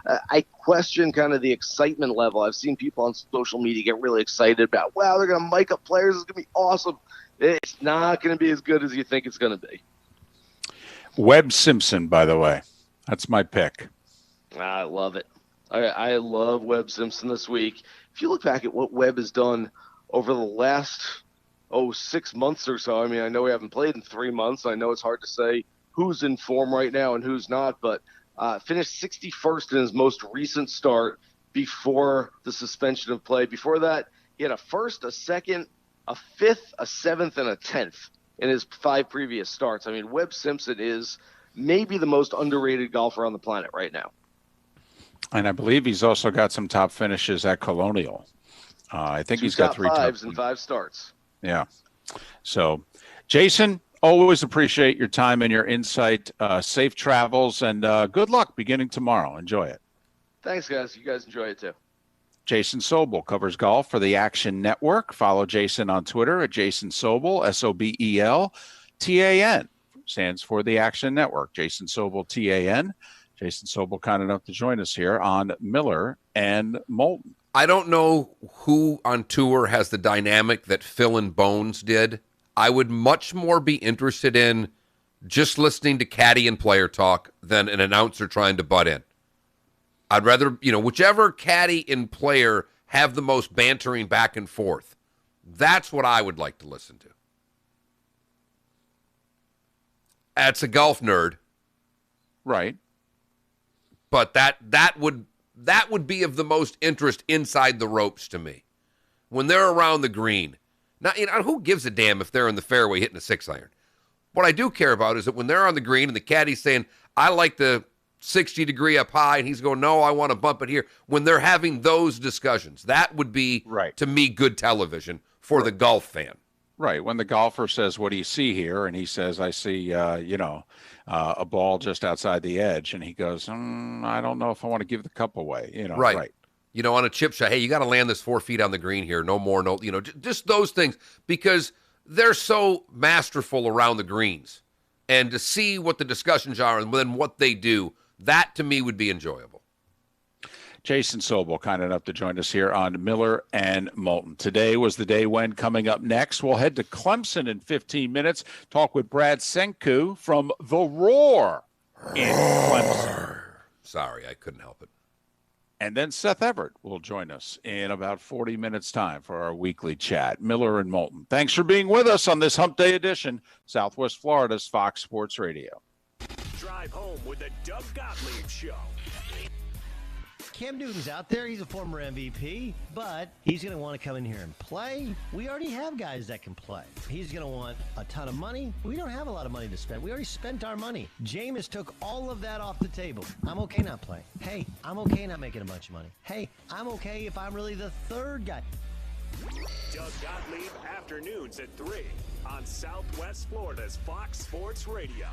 I question kind of the excitement level. I've seen people on social media get really excited about, wow, they're going to mic up players. It's going to be awesome. It's not going to be as good as you think it's going to be. Webb Simpson, by the way. That's my pick. I love it. I love Webb Simpson this week. If you look back at what Webb has done over the last 6 months or so, I mean, I know we haven't played in 3 months. I know it's hard to say who's in form right now and who's not, but finished 61st in his most recent start before the suspension of play. Before that, he had a first, a second, a fifth, a seventh, and a 10th in his 5 previous starts. I mean, Webb Simpson is maybe the most underrated golfer on the planet right now. And I believe he's also got some top finishes at Colonial. I think he's got 3 top 5s in 5 starts. Yeah. So, Jason, always appreciate your time and your insight. Safe travels and good luck beginning tomorrow. Enjoy it. Thanks, guys. You guys enjoy it too. Jason Sobel covers golf for the Action Network. Follow Jason on Twitter at Jason Sobel, Sobeltan. Stands for the Action Network. Jason Sobel, TAN. Jason Sobel, kind enough to join us here on Miller and Moulton. I don't know who on tour has the dynamic that Phil and Bones did. I would much more be interested in just listening to caddy and player talk than an announcer trying to butt in. I'd rather, whichever caddy and player have the most bantering back and forth. That's what I would like to listen to. That's a golf nerd. Right. But that would be of the most interest inside the ropes to me. When they're around the green Now, who gives a damn if they're in the fairway hitting a 6-iron? What I do care about is that when they're on the green and the caddy's saying, I like the 60 degree up high, and he's going, no, I want to bump it here. When they're having those discussions, that would be, to me, good television for the golf fan. Right. When the golfer says, what do you see here? And he says, I see, a ball just outside the edge. And he goes, I don't know if I want to give the cup away. Right. On a chip shot, hey, you got to land this 4 feet on the green here. No more, just those things, because they're so masterful around the greens. And to see what the discussions are and then what they do, that to me would be enjoyable. Jason Sobel, kind enough to join us here on Miller and Moulton. Today was the day when. Coming up next, we'll head to Clemson in 15 minutes, talk with Brad Senku from The Roar in Clemson. Sorry, I couldn't help it. And then Seth Everett will join us in about 40 minutes' time for our weekly chat. Miller and Moulton. Thanks for being with us on this Hump Day edition, Southwest Florida's Fox Sports Radio. Drive home with the Doug Gottlieb Show. Cam Newton's out there. He's a former MVP, but he's going to want to come in here and play. We already have guys that can play. He's going to want a ton of money. We don't have a lot of money to spend. We already spent our money. Jameis took all of that off the table. I'm okay not playing. Hey, I'm okay not making a bunch of money. Hey, I'm okay if I'm really the third guy. Doug Gottlieb, afternoons at 3 on Southwest Florida's Fox Sports Radio.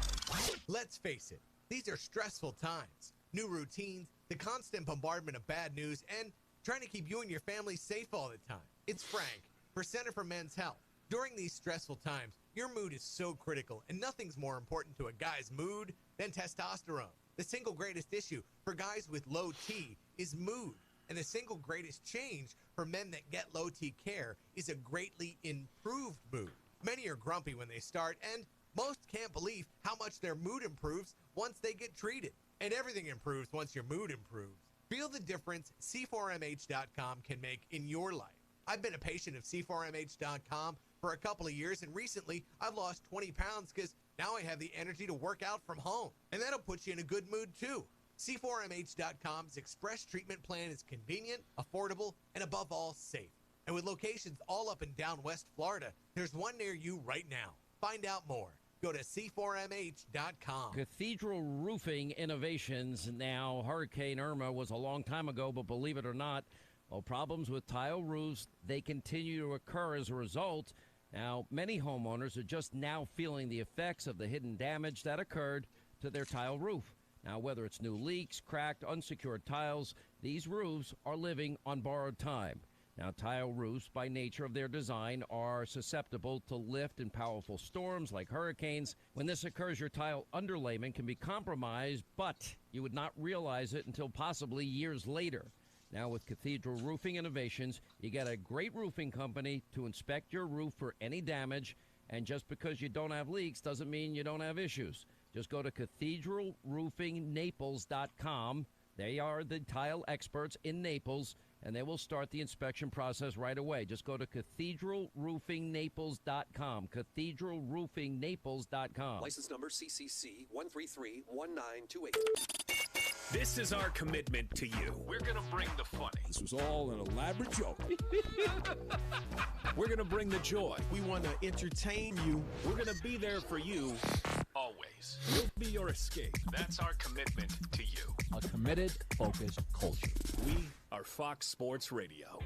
Let's face it, these are stressful times. New routines, the constant bombardment of bad news, and trying to keep you and your family safe all the time. It's Frank for Center for Men's Health. During these stressful times, your mood is so critical, and nothing's more important to a guy's mood than testosterone. The single greatest issue for guys with low T is mood, and the single greatest change for men that get low T care is a greatly improved mood. Many are grumpy when they start, and most can't believe how much their mood improves once they get treated. And everything improves once your mood improves. Feel the difference C4MH.com can make in your life. I've been a patient of C4MH.com for a couple of years, and recently I've lost 20 pounds because now I have the energy to work out from home. And that'll put you in a good mood too. C4MH.com's Express Treatment Plan is convenient, affordable, and above all, safe. And with locations all up and down West Florida, there's one near you right now. Find out more. Go to C4MH.com. Cathedral Roofing Innovations. Now, Hurricane Irma was a long time ago, but believe it or not, problems with tile roofs, they continue to occur as a result. Now, many homeowners are just now feeling the effects of the hidden damage that occurred to their tile roof. Now, whether it's new leaks, cracked, unsecured tiles, these roofs are living on borrowed time. Now, tile roofs, by nature of their design, are susceptible to lift and powerful storms like hurricanes. When this occurs, your tile underlayment can be compromised, but you would not realize it until possibly years later. Now, with Cathedral Roofing Innovations, you get a great roofing company to inspect your roof for any damage, and just because you don't have leaks doesn't mean you don't have issues. Just go to cathedralroofingnaples.com. They are the tile experts in Naples, and they will start the inspection process right away. Just go to cathedralroofingnaples.com. cathedralroofingnaples.com. License number CCC 1331928. This is our commitment to you. We're going to bring the funny. This was all an elaborate joke. We're going to bring the joy. We want to entertain you. We're going to be there for you always. We'll be your escape. That's our commitment to you. A committed, focused culture. We are Fox Sports Radio.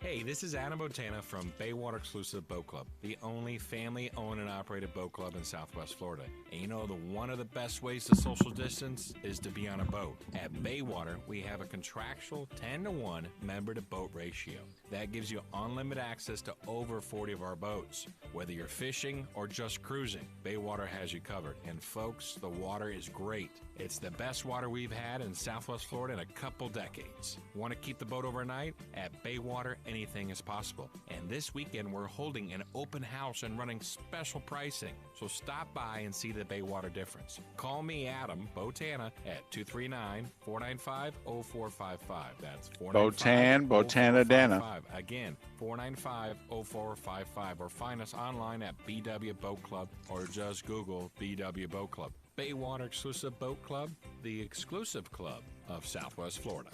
Hey, this is Adam Botana from Baywater Exclusive Boat Club, the only family-owned and operated boat club in Southwest Florida. And you know, one of the best ways to social distance is to be on a boat. At Baywater, we have a contractual 10-to-1 member-to-boat ratio. That gives you unlimited access to over 40 of our boats. Whether you're fishing or just cruising, Baywater has you covered. And folks, the water is great. It's the best water we've had in Southwest Florida in a couple decades. Want to keep the boat overnight? At Baywater, anything is possible. And this weekend, we're holding an open house and running special pricing. So stop by and see the Baywater difference. Call me, Adam Botana, at 239-495-0455. That's 495-Botana Dana. Again, 495-0455. Or find us online at BW Boat Club or just Google BW Boat Club. Baywater Exclusive Boat Club, the exclusive club of Southwest Florida.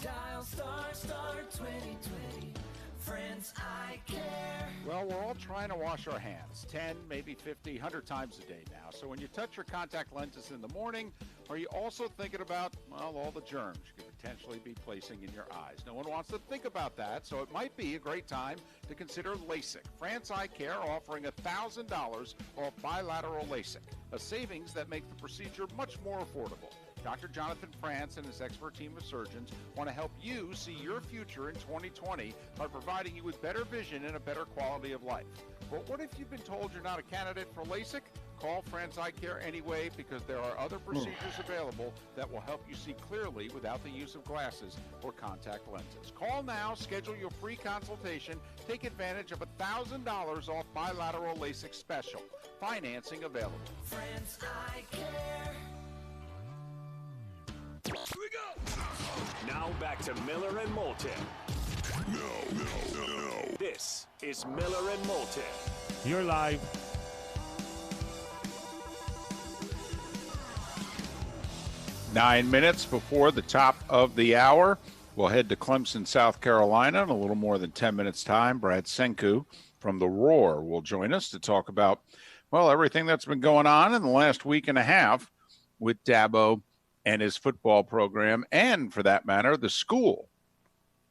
Dial *2020. Friends Friends, I care. Well, we're all trying to wash our hands 10, maybe 50, 100 times a day now. So when you touch your contact lenses in the morning, are you also thinking about, well, all the germs you could potentially be placing in your eyes? No one wants to think about that, so it might be a great time to consider LASIK. France Eye Care offering $1,000 off bilateral LASIK, a savings that makes the procedure much more affordable. Dr. Jonathan France and his expert team of surgeons want to help you see your future in 2020 by providing you with better vision and a better quality of life. But what if you've been told you're not a candidate for LASIK? Call France Eye Care anyway, because there are other procedures available that will help you see clearly without the use of glasses or contact lenses. Call now, schedule your free consultation, take advantage of $1,000 off bilateral LASIK special. Financing available. Friends, I care. Here we go. Now back to Miller and Moulton. No. This is Miller and Moulton. You're live. Nine minutes before the top of the hour. We'll head to Clemson, South Carolina in a little more than 10 minutes' time. Brad Senku from The Roar will join us to talk about, well, everything that's been going on in the last week and a half with Dabo and his football program, and for that matter, the school,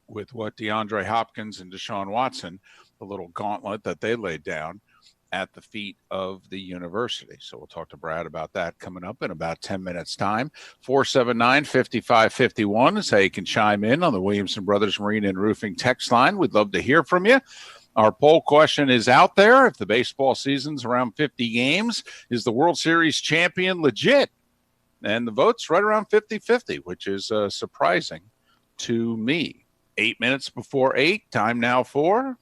with what DeAndre Hopkins and Deshaun Watson, the little gauntlet that they laid down at the feet of the university. So we'll talk to Brad about that coming up in about 10 minutes' time. 479-5551 is how you can chime in on the Williamson Brothers Marine and Roofing text line. We'd love to hear from you. Our poll question is out there. If the baseball season's around 50 games, is the World Series champion legit? And the vote's right around 50-50, which is surprising to me. 8 minutes before 8, time now for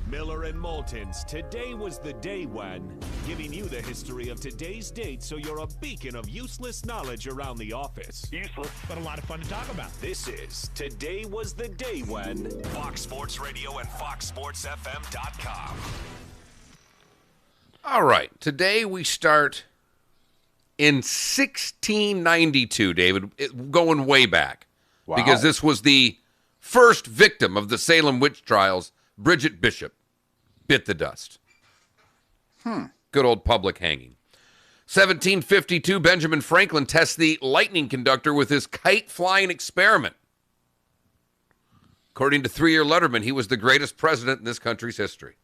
Miller and Moulton's Today Was the Day When, giving you the history of today's date so you're a beacon of useless knowledge around the office. Useless, but a lot of fun to talk about. This is Today Was the Day When, Fox Sports Radio and FoxSportsFM.com. All right, today we start in 1692, David, going way back. Wow. Because this was the first victim of the Salem witch trials. Bridget Bishop bit the dust. Good old public hanging. 1752, Benjamin Franklin tests the lightning conductor with his kite-flying experiment. According to 3-Year Letterman, he was the greatest president in this country's history.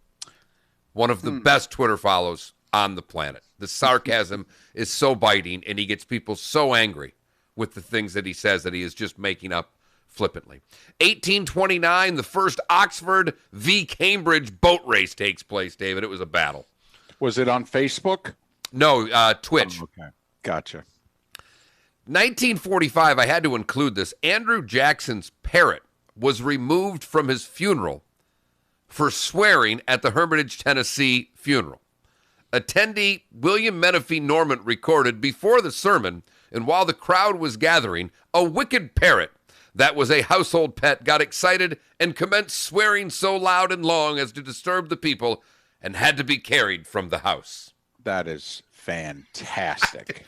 One of the best Twitter follows on the planet. The sarcasm is so biting, and he gets people so angry with the things that he says that he is just making up flippantly. 1829, the first Oxford v. Cambridge boat race takes place, David. It was a battle. Was it on Facebook? No, Twitch. Oh, okay. Gotcha. 1945, I had to include this. Andrew Jackson's parrot was removed from his funeral for swearing at the Hermitage, Tennessee funeral. Attendee William Menifee Norman recorded before the sermon, and while the crowd was gathering, a wicked parrot that was a household pet got excited and commenced swearing so loud and long as to disturb the people and had to be carried from the house. That is fantastic.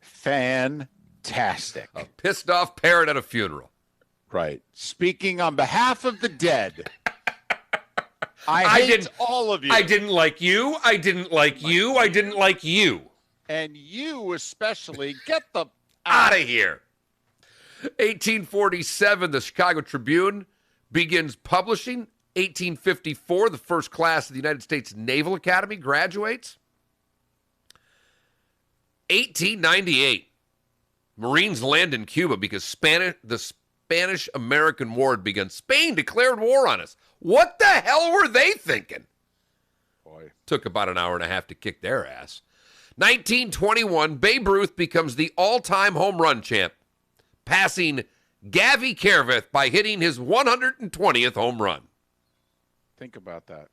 Fantastic. A pissed off parrot at a funeral. Right. Speaking on behalf of the dead, I hate all of you. I didn't like you. I didn't like you. I didn't like you. And you especially, get the out of here. 1847, the Chicago Tribune begins publishing. 1854, the first class of the United States Naval Academy graduates. 1898, Marines land in Cuba because the Spanish-American War had begun. Spain declared war on us. What the hell were they thinking? Boy. Took about an hour and a half to kick their ass. 1921, Babe Ruth becomes the all-time home run champ, passing Gavy Kervith by hitting his 120th home run. Think about that.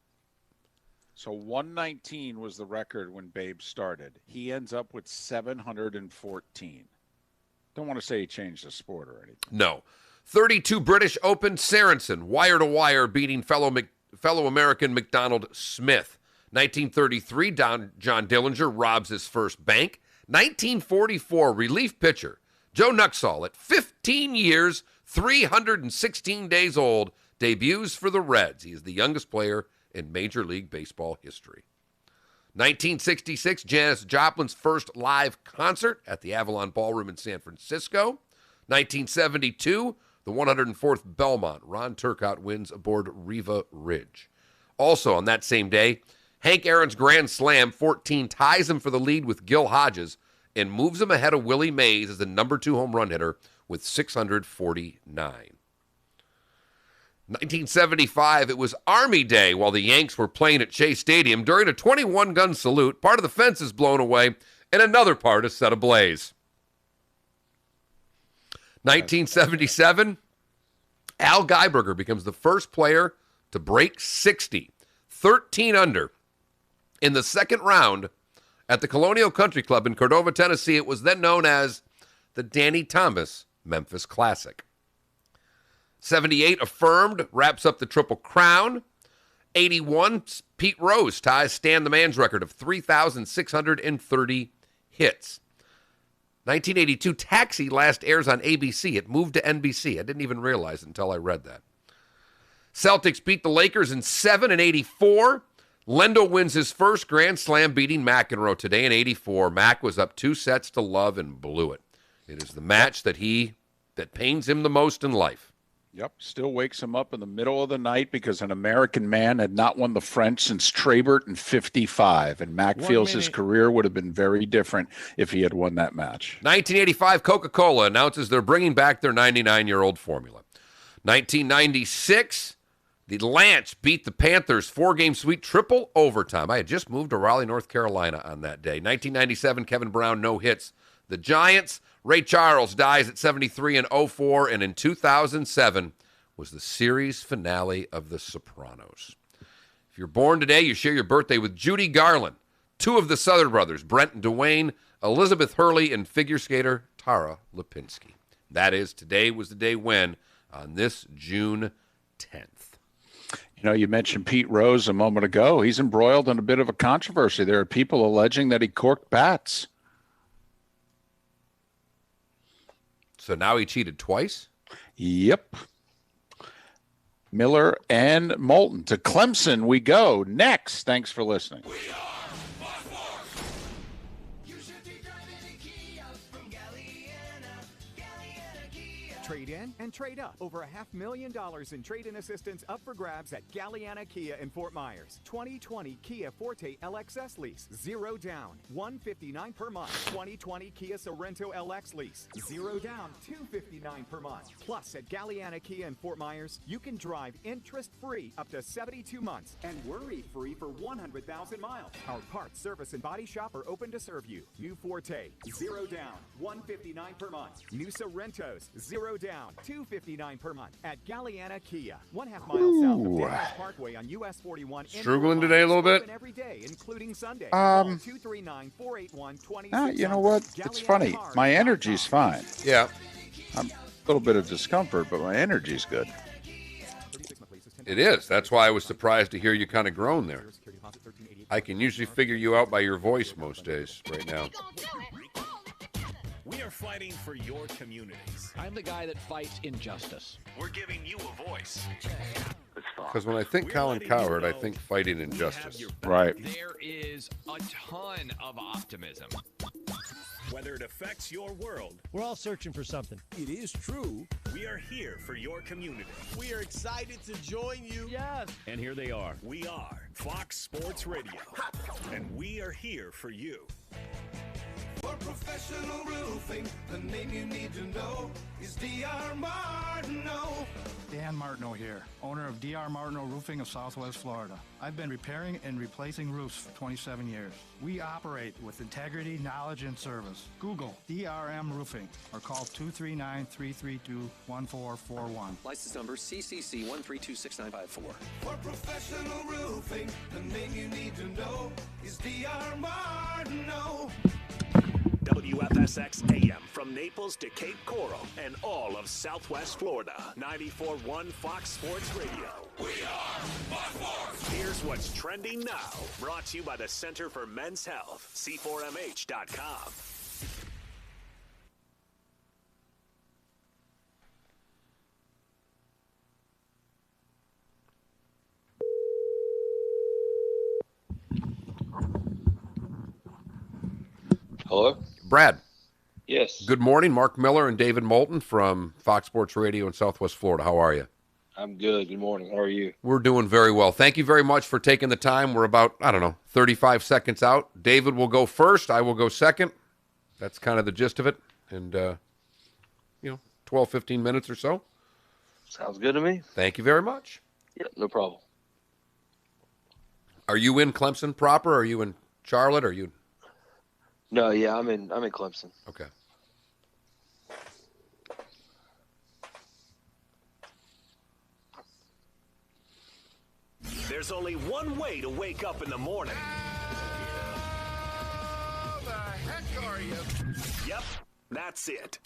So 119 was the record when Babe started. He ends up with 714. Don't want to say he changed the sport or anything. No. 32 British Open, Sorensen, wire-to-wire, beating fellow American McDonald Smith. 1933, John Dillinger robs his first bank. 1944, relief pitcher Joe Nuxall, at 15 years, 316 days old, debuts for the Reds. He is the youngest player in Major League Baseball history. 1966, Janis Joplin's first live concert at the Avalon Ballroom in San Francisco. 1972, the 104th Belmont. Ron Turcotte wins aboard Riva Ridge. Also on that same day, Hank Aaron's Grand Slam 14 ties him for the lead with Gil Hodges and moves him ahead of Willie Mays as the number 2 home run hitter with 649. 1975, it was Army Day while the Yanks were playing at Shea Stadium. During a 21-gun salute, part of the fence is blown away and another part is set ablaze. 1977, Al Geiberger becomes the first player to break 60, 13 under, in the second round at the Colonial Country Club in Cordova, Tennessee. It was then known as the Danny Thomas Memphis Classic. 78, Affirmed wraps up the Triple Crown. 81, Pete Rose ties Stan the Man's record of 3,630 hits. 1982, Taxi last airs on ABC. It moved to NBC. I didn't even realize it until I read that. Celtics beat the Lakers in 7 in 84. Lendo wins his first Grand Slam, beating McEnroe today in 84. Mac was up 2-0 and blew it. It is the match that pains him the most in life. Yep, still wakes him up in the middle of the night because an American man had not won the French since Trabert in 55, and Mac feels his career would have been very different if he had won that match. 1985, Coca-Cola announces they're bringing back their 99-year-old formula. 1996, the Lance beat the Panthers 4-game sweep, triple overtime. I had just moved to Raleigh, North Carolina on that day. 1997, Kevin Brown no hits the Giants. Ray Charles dies at 73 in 04, and in 2007 was the series finale of The Sopranos. If you're born today, you share your birthday with Judy Garland, 2 of the Southern brothers, Brent and Dwayne, Elizabeth Hurley, and figure skater Tara Lipinski. That is, today was the day when, on this June 10th. You know, you mentioned Pete Rose a moment ago. He's embroiled in a bit of a controversy. There are people alleging that he corked bats. So now he cheated twice? Yep. Miller and Moulton. To Clemson we go next. Thanks for listening. Trade in and trade up. Over $500,000 in trade-in assistance up for grabs at Galliana Kia in Fort Myers. 2020 Kia Forte LXS lease, 0 down, $159 per month. 2020 Kia Sorento LX lease, 0 down, $259 per month. Plus, at Galliana Kia in Fort Myers, you can drive interest-free up to 72 months and worry-free for 100,000 miles. Our parts, service, and body shop are open to serve you. New Forte, 0 down, $159 per month. New Sorrentos, 0 down, $259 per month at Galliana Kia, 1/2 mile south of Dallas Parkway on US 41. Struggling today a little bit. Every day, including Sunday. You know what? It's funny. My energy's fine. Yeah. A little bit of discomfort, but my energy's good. It is. That's why I was surprised to hear you kind of groan there. I can usually figure you out by your voice most days right now. We are fighting for your communities. I'm the guy that fights injustice. We're giving you a voice. Because when I think Colin Cowherd, I think fighting injustice. Right. There is a ton of optimism. Whether it affects your world, We're all searching for something. it is true. We are here for your community. We are excited to join you. Yes. And here they are. We are Fox Sports Radio. And we are here for you. For professional roofing, the name you need to know is D.R. Martineau. Dan Martineau here, owner of D.R. Martineau Roofing of Southwest Florida. I've been repairing and replacing roofs for 27 years. We operate with integrity, knowledge, and service. Google DRM Roofing or call 239-332-1441. License number CCC 1326954. For professional roofing, the name you need to know is D.R. Martineau. WFSX AM from Naples to Cape Coral and all of Southwest Florida. 94.1 Fox Sports Radio. We are Fox Sports. Here's what's trending now. Brought to you by the Center for Men's Health. C4MH.com. Hello? Brad. Yes. Good morning. Mark Miller and David Moulton from Fox Sports Radio in Southwest Florida. How are you? I'm good. Good morning. How are you? We're doing very well. Thank you very much for taking the time. We're about, 35 seconds out. David will go first. I will go second. That's kind of the gist of it. And, 12, 15 minutes or so. Sounds good to me. Thank you very much. Yeah, no problem. Are you in Clemson proper? Are you in Charlotte? Are you? No, yeah, I'm in Clemson. Okay. There's only one way to wake up in the morning. How the heck are you? Yep, that's it.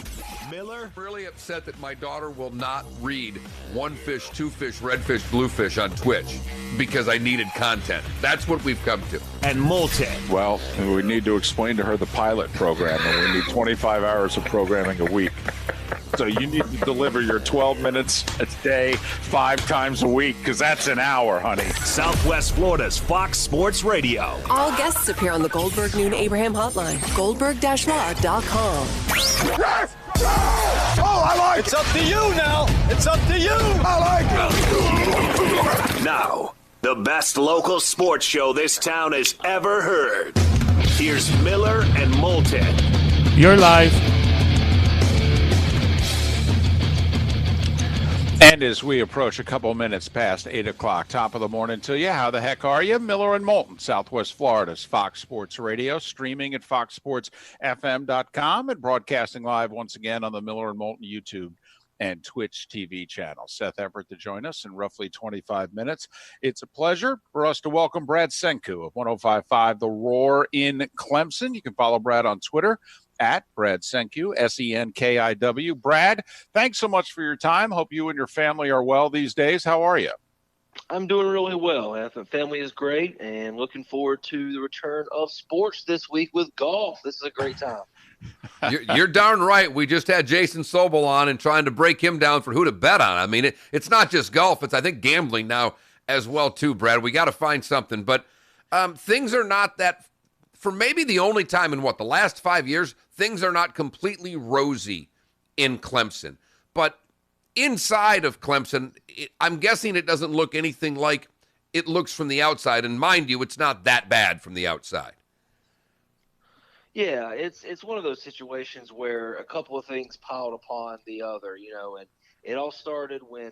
Miller. Really upset that my daughter will not read one fish, two fish, red fish, blue fish on Twitch because I needed content. That's what we've come to. And Moulton. Well, we need to explain to her the pilot program, and we need 25 hours of programming a week. So you need to deliver your 12 minutes a day, 5 times a week, because that's an hour, honey. Southwest Florida's Fox Sports Radio. All guests appear on the Goldberg Noon Abraham hotline. Goldberg-law.com. Yes! Oh, I like It's up to you now. It's up to you. I like it. Now, the best local sports show this town has ever heard. Here's Miller and Moulton. You're live. And as we approach a couple minutes past 8 o'clock, top of the morning to you, how the heck are you? Miller and Moulton, Southwest Florida's Fox Sports Radio, streaming at foxsportsfm.com and broadcasting live once again on the Miller and Moulton YouTube and Twitch TV channel. Seth Everett to join us in roughly 25 minutes. It's a pleasure for us to welcome Brad Senku of 105.5 The Roar in Clemson. You can follow Brad on Twitter at Brad Senku, Senkiw. Brad, thanks so much for your time. Hope you and your family are well these days. How are you? I'm doing really well. The family is great, and looking forward to the return of sports this week with golf. This is a great time. You're darn right. We just had Jason Sobel on and trying to break him down for who to bet on. I mean, it's not just golf. It's, I think, gambling now as well, too, Brad. We got to find something. But things are not that, for maybe the only time in the last 5 years, things are not completely rosy in Clemson. But inside of Clemson, I'm guessing it doesn't look anything like it looks from the outside. And mind you, it's not that bad from the outside. Yeah, it's one of those situations where a couple of things piled upon the other, and it all started when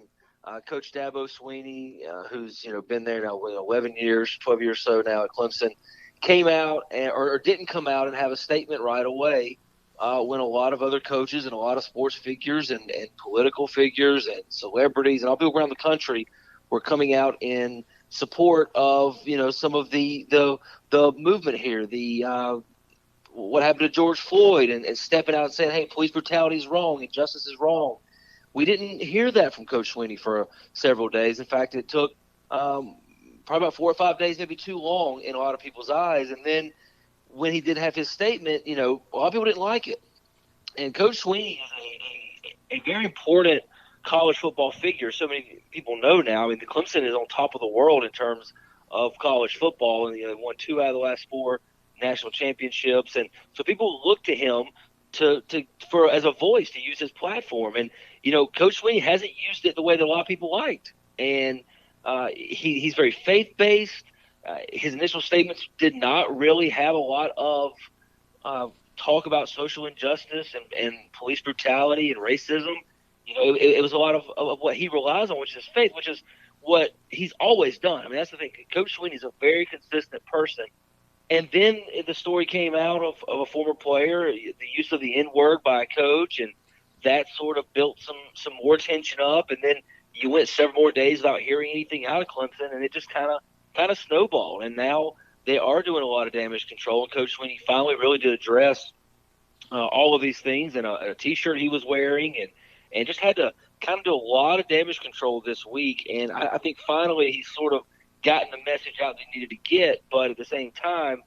Coach Dabo Sweeney, who's, been there now 11 years, 12 years so now at Clemson, came out or didn't come out and have a statement right away when a lot of other coaches and a lot of sports figures and political figures and celebrities and all people around the country were coming out in support of, some of the movement here, what happened to George Floyd and stepping out and saying, hey, police brutality is wrong and justice is wrong. We didn't hear that from Coach Sweeney for several days. In fact, it took probably about 4 or 5 days, maybe too long in a lot of people's eyes. And then when he did have his statement, a lot of people didn't like it. And Coach Sweeney is a very important college football figure. So many people know now. I mean, the Clemson is on top of the world in terms of college football, and they won 2 out of the last 4 national championships, and so people look to him for as a voice to use his platform. And Coach Sweeney hasn't used it the way that a lot of people liked, and he's very faith-based. His initial statements did not really have a lot of talk about social injustice and police brutality and racism. It was a lot of what he relies on, which is faith, which is what he's always done. I mean, that's the thing. Coach Sweeney is a very consistent person. And then the story came out of a former player, the use of the N-word by a coach, and that sort of built some more tension up. And then you went several more days without hearing anything out of Clemson, and it just kind of snowballed. And now they are doing a lot of damage control. And Coach Sweeney finally really did address all of these things in a T-shirt he was wearing, and just had to kind of do a lot of damage control this week. And I think finally he's sort of gotten the message out they needed to get, but at the same time,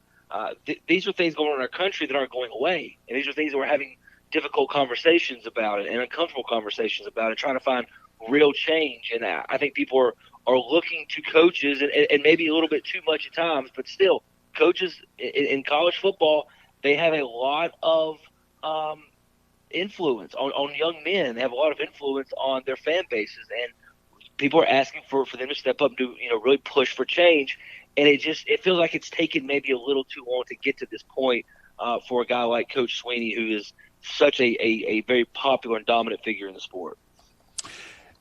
these are things going on in our country that aren't going away, and these are things that we're having difficult conversations about it and uncomfortable conversations about it, trying to find real change. And I think people are looking to coaches, and maybe a little bit too much at times, but still, coaches in college football, they have a lot of influence on young men. They have a lot of influence on their fan bases, and people are asking for them to step up, to really push for change. And it feels like it's taken maybe a little too long to get to this point for a guy like Coach Sweeney, who is such a very popular and dominant figure in the sport.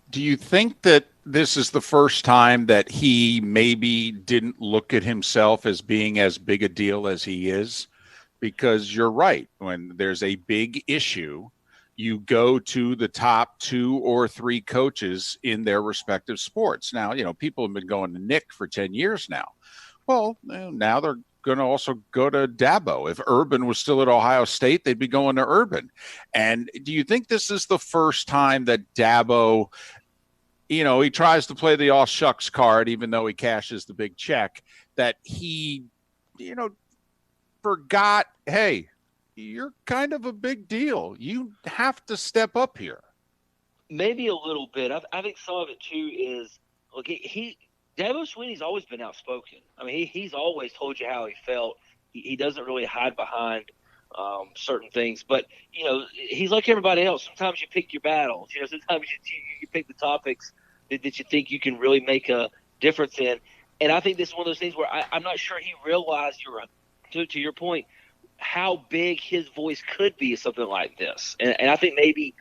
Do you think that this is the first time that he maybe didn't look at himself as being as big a deal as he is? Because you're right. When there's a big issue, you go to the top 2 or 3 coaches in their respective sports. Now, people have been going to Nick for 10 years now. Well, now they're going to also go to Dabo. If Urban was still at Ohio State, they'd be going to Urban. And do you think this is the first time that Dabo, he tries to play the all shucks card, even though he cashes the big check, that he, forgot, hey, you're kind of a big deal. You have to step up here. Maybe a little bit. I think some of it too is, look, Dabo Sweeney's always been outspoken. I mean, he's always told you how he felt. He doesn't really hide behind certain things. But, he's like everybody else. Sometimes you pick your battles. Sometimes you pick the topics that you think you can really make a difference in. And I think this is one of those things where I'm not sure he realized, to your point, how big his voice could be in something like this. And I think maybe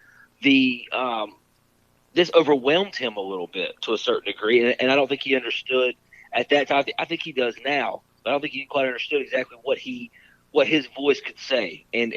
this overwhelmed him a little bit to a certain degree. And I don't think he understood at that time. I think he does now, but I don't think he quite understood exactly what his voice could say and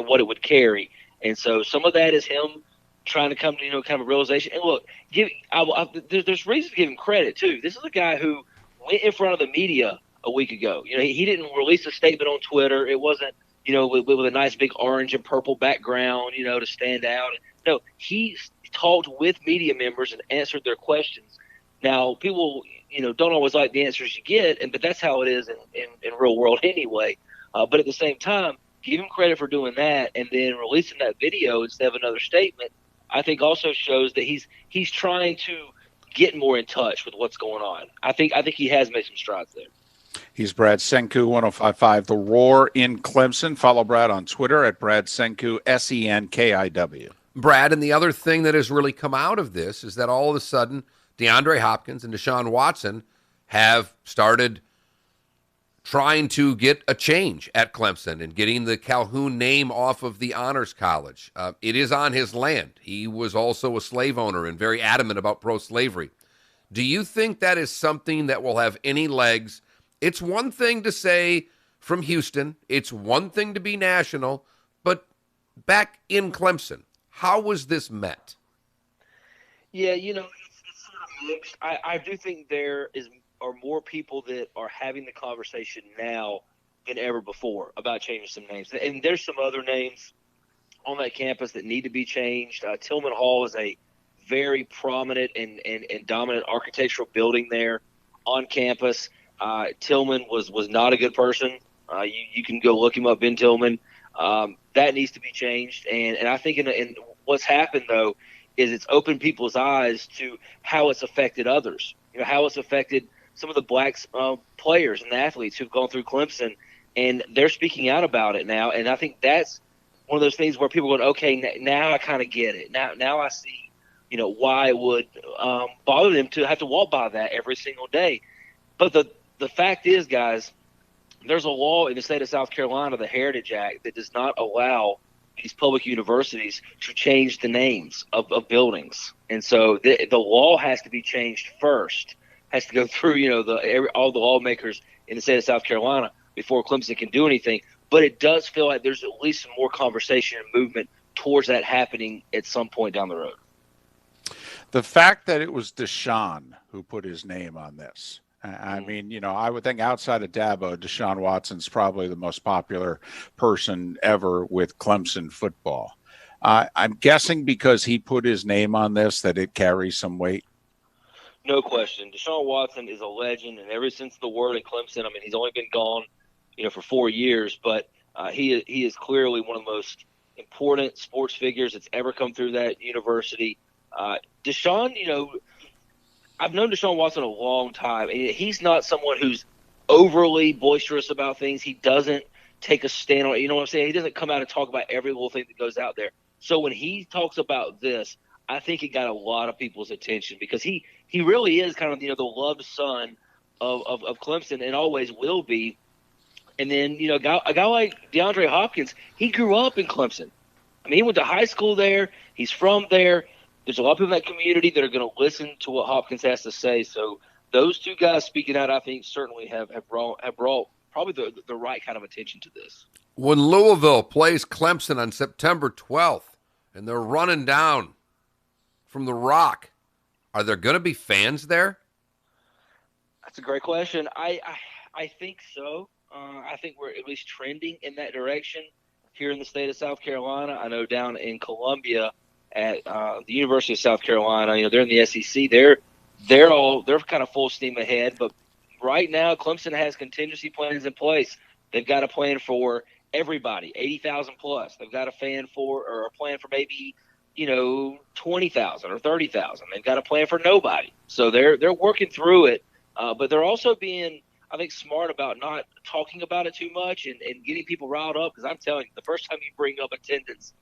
what it would carry. And so some of that is him trying to come to, kind of a realization. And look, there's reason to give him credit too. This is a guy who went in front of the media a week ago. He didn't release a statement on Twitter. It wasn't, with a nice big orange and purple background, to stand out. No, he talked with media members and answered their questions. Now, people, don't always like the answers you get, but that's how it is in real world anyway. But at the same time, give him credit for doing that, and then releasing that video instead of another statement, I think also shows that he's trying to get more in touch with what's going on. I think he has made some strides there. He's Brad Senku, 105.5 The Roar in Clemson. Follow Brad on Twitter at Brad Senku, SENKIW. Brad, and the other thing that has really come out of this is that all of a sudden DeAndre Hopkins and Deshaun Watson have started trying to get a change at Clemson and getting the Calhoun name off of the Honors College. It is on his land. He was also a slave owner and very adamant about pro-slavery. Do you think that is something that will have any legs? It's one thing to say from Houston. It's one thing to be national. But back in Clemson, how was this met? Yeah, it's sort of mixed. I do think there are more people that are having the conversation now than ever before about changing some names. And there's some other names on that campus that need to be changed. Tillman Hall is a very prominent and dominant architectural building there on campus. Tillman was not a good person. You can go look him up, Ben Tillman. That needs to be changed. And I think in what's happened, though, is it's opened people's eyes to how it's affected others, how it's affected some of the black players and athletes who've gone through Clemson, and they're speaking out about it now. And I think that's one of those things where people are going, okay, now I kind of get it. Now I see, why it would bother them to have to walk by that every single day. But the fact is, guys, there's a law in the state of South Carolina, the Heritage Act, that does not allow these public universities to change the names of buildings. And so the law has to be changed first, has to go through, all the lawmakers in the state of South Carolina before Clemson can do anything. But it does feel like there's at least some more conversation and movement towards that happening at some point down the road. The fact that it was Deshaun who put his name on this, I mean, I would think outside of Dabo, Deshaun Watson's probably the most popular person ever with Clemson football. I'm guessing because he put his name on this that it carries some weight. No question. Deshaun Watson is a legend, and ever since the word in Clemson, I mean, he's only been gone, for 4 years, but he is clearly one of the most important sports figures that's ever come through that university. Deshaun, I've known Deshaun Watson a long time, and he's not someone who's overly boisterous about things. He doesn't take a stand on it. You know what I'm saying? He doesn't come out and talk about every little thing that goes out there. So when he talks about this, I think it got a lot of people's attention because he really is kind of, the loved son of Clemson and always will be. And then, a guy like DeAndre Hopkins, he grew up in Clemson. I mean, he went to high school there. He's from there. There's a lot of people in that community that are going to listen to what Hopkins has to say. So those two guys speaking out, I think, certainly have brought probably the right kind of attention to this. When Louisville plays Clemson on September 12th and they're running down from the Rock, are there going to be fans there? That's a great question. I think so. I think we're at least trending in that direction here in the state of South Carolina. I know down in Columbia at the University of South Carolina, they're in the SEC. They're kind of full steam ahead. But right now, Clemson has contingency plans in place. They've got a plan for everybody, 80,000 plus. They've got a plan for maybe 20,000 or 30,000. They've got a plan for nobody. So they're working through it, but they're also being, I think, smart about not talking about it too much and getting people riled up. Because I'm telling you, the first time you bring up attendance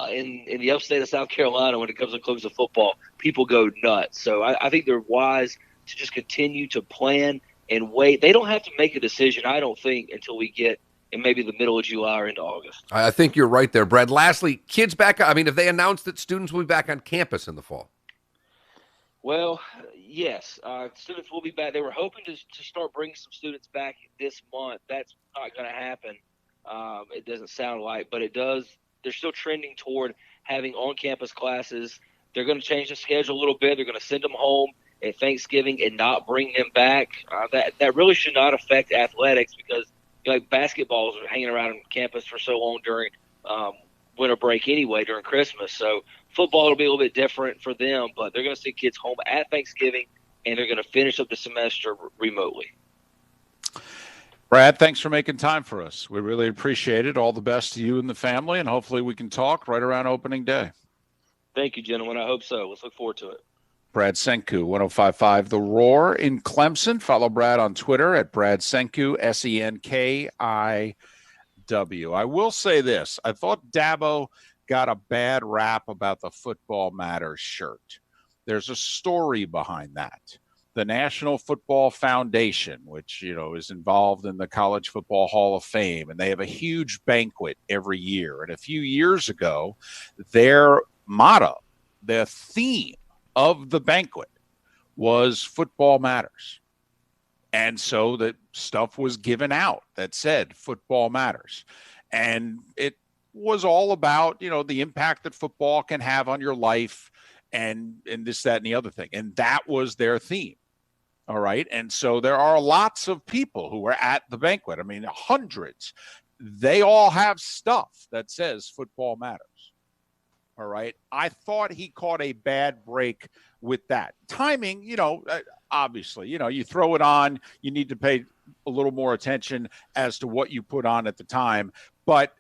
in the upstate of South Carolina when it comes to Clemson football, people go nuts. So I think they're wise to just continue to plan and wait. They don't have to make a decision, I don't think, until we get in maybe the middle of July or into August. I think you're right there, Brad. Lastly, kids back. I mean, have they announced that students will be back on campus in the fall? Well, yes. Students will be back. They were hoping to start bringing some students back this month. That's not going to happen. It doesn't sound like, but it does. They're still trending toward having on-campus classes. They're going to change the schedule a little bit. They're going to send them home at Thanksgiving and not bring them back. That really should not affect athletics because basketballs are hanging around on campus for so long during winter break anyway, during Christmas. So football will be a little bit different for them, but they're going to send kids home at Thanksgiving, and they're going to finish up the semester remotely. Brad, thanks for making time for us. We really appreciate it. All the best to you and the family, and hopefully we can talk right around opening day. Thank you, gentlemen. I hope so. Let's look forward to it. Brad Senku, 105.5 The Roar in Clemson. Follow Brad on Twitter at Brad Senku, Senkiw. I will say this. I thought Dabo got a bad rap about the Football Matters shirt. There's a story behind that. The National Football Foundation, which, is involved in the College Football Hall of Fame, and they have a huge banquet every year. And a few years ago, their motto, their theme of the banquet was Football Matters. And so that stuff was given out that said Football Matters. And it was all about, the impact that football can have on your life and this, that, and the other thing. And that was their theme. All right. And so there are lots of people who are at the banquet. I mean, hundreds. They all have stuff that says Football Matters. All right. I thought he caught a bad break with that. Timing, obviously, you throw it on, you need to pay a little more attention as to what you put on at the time. But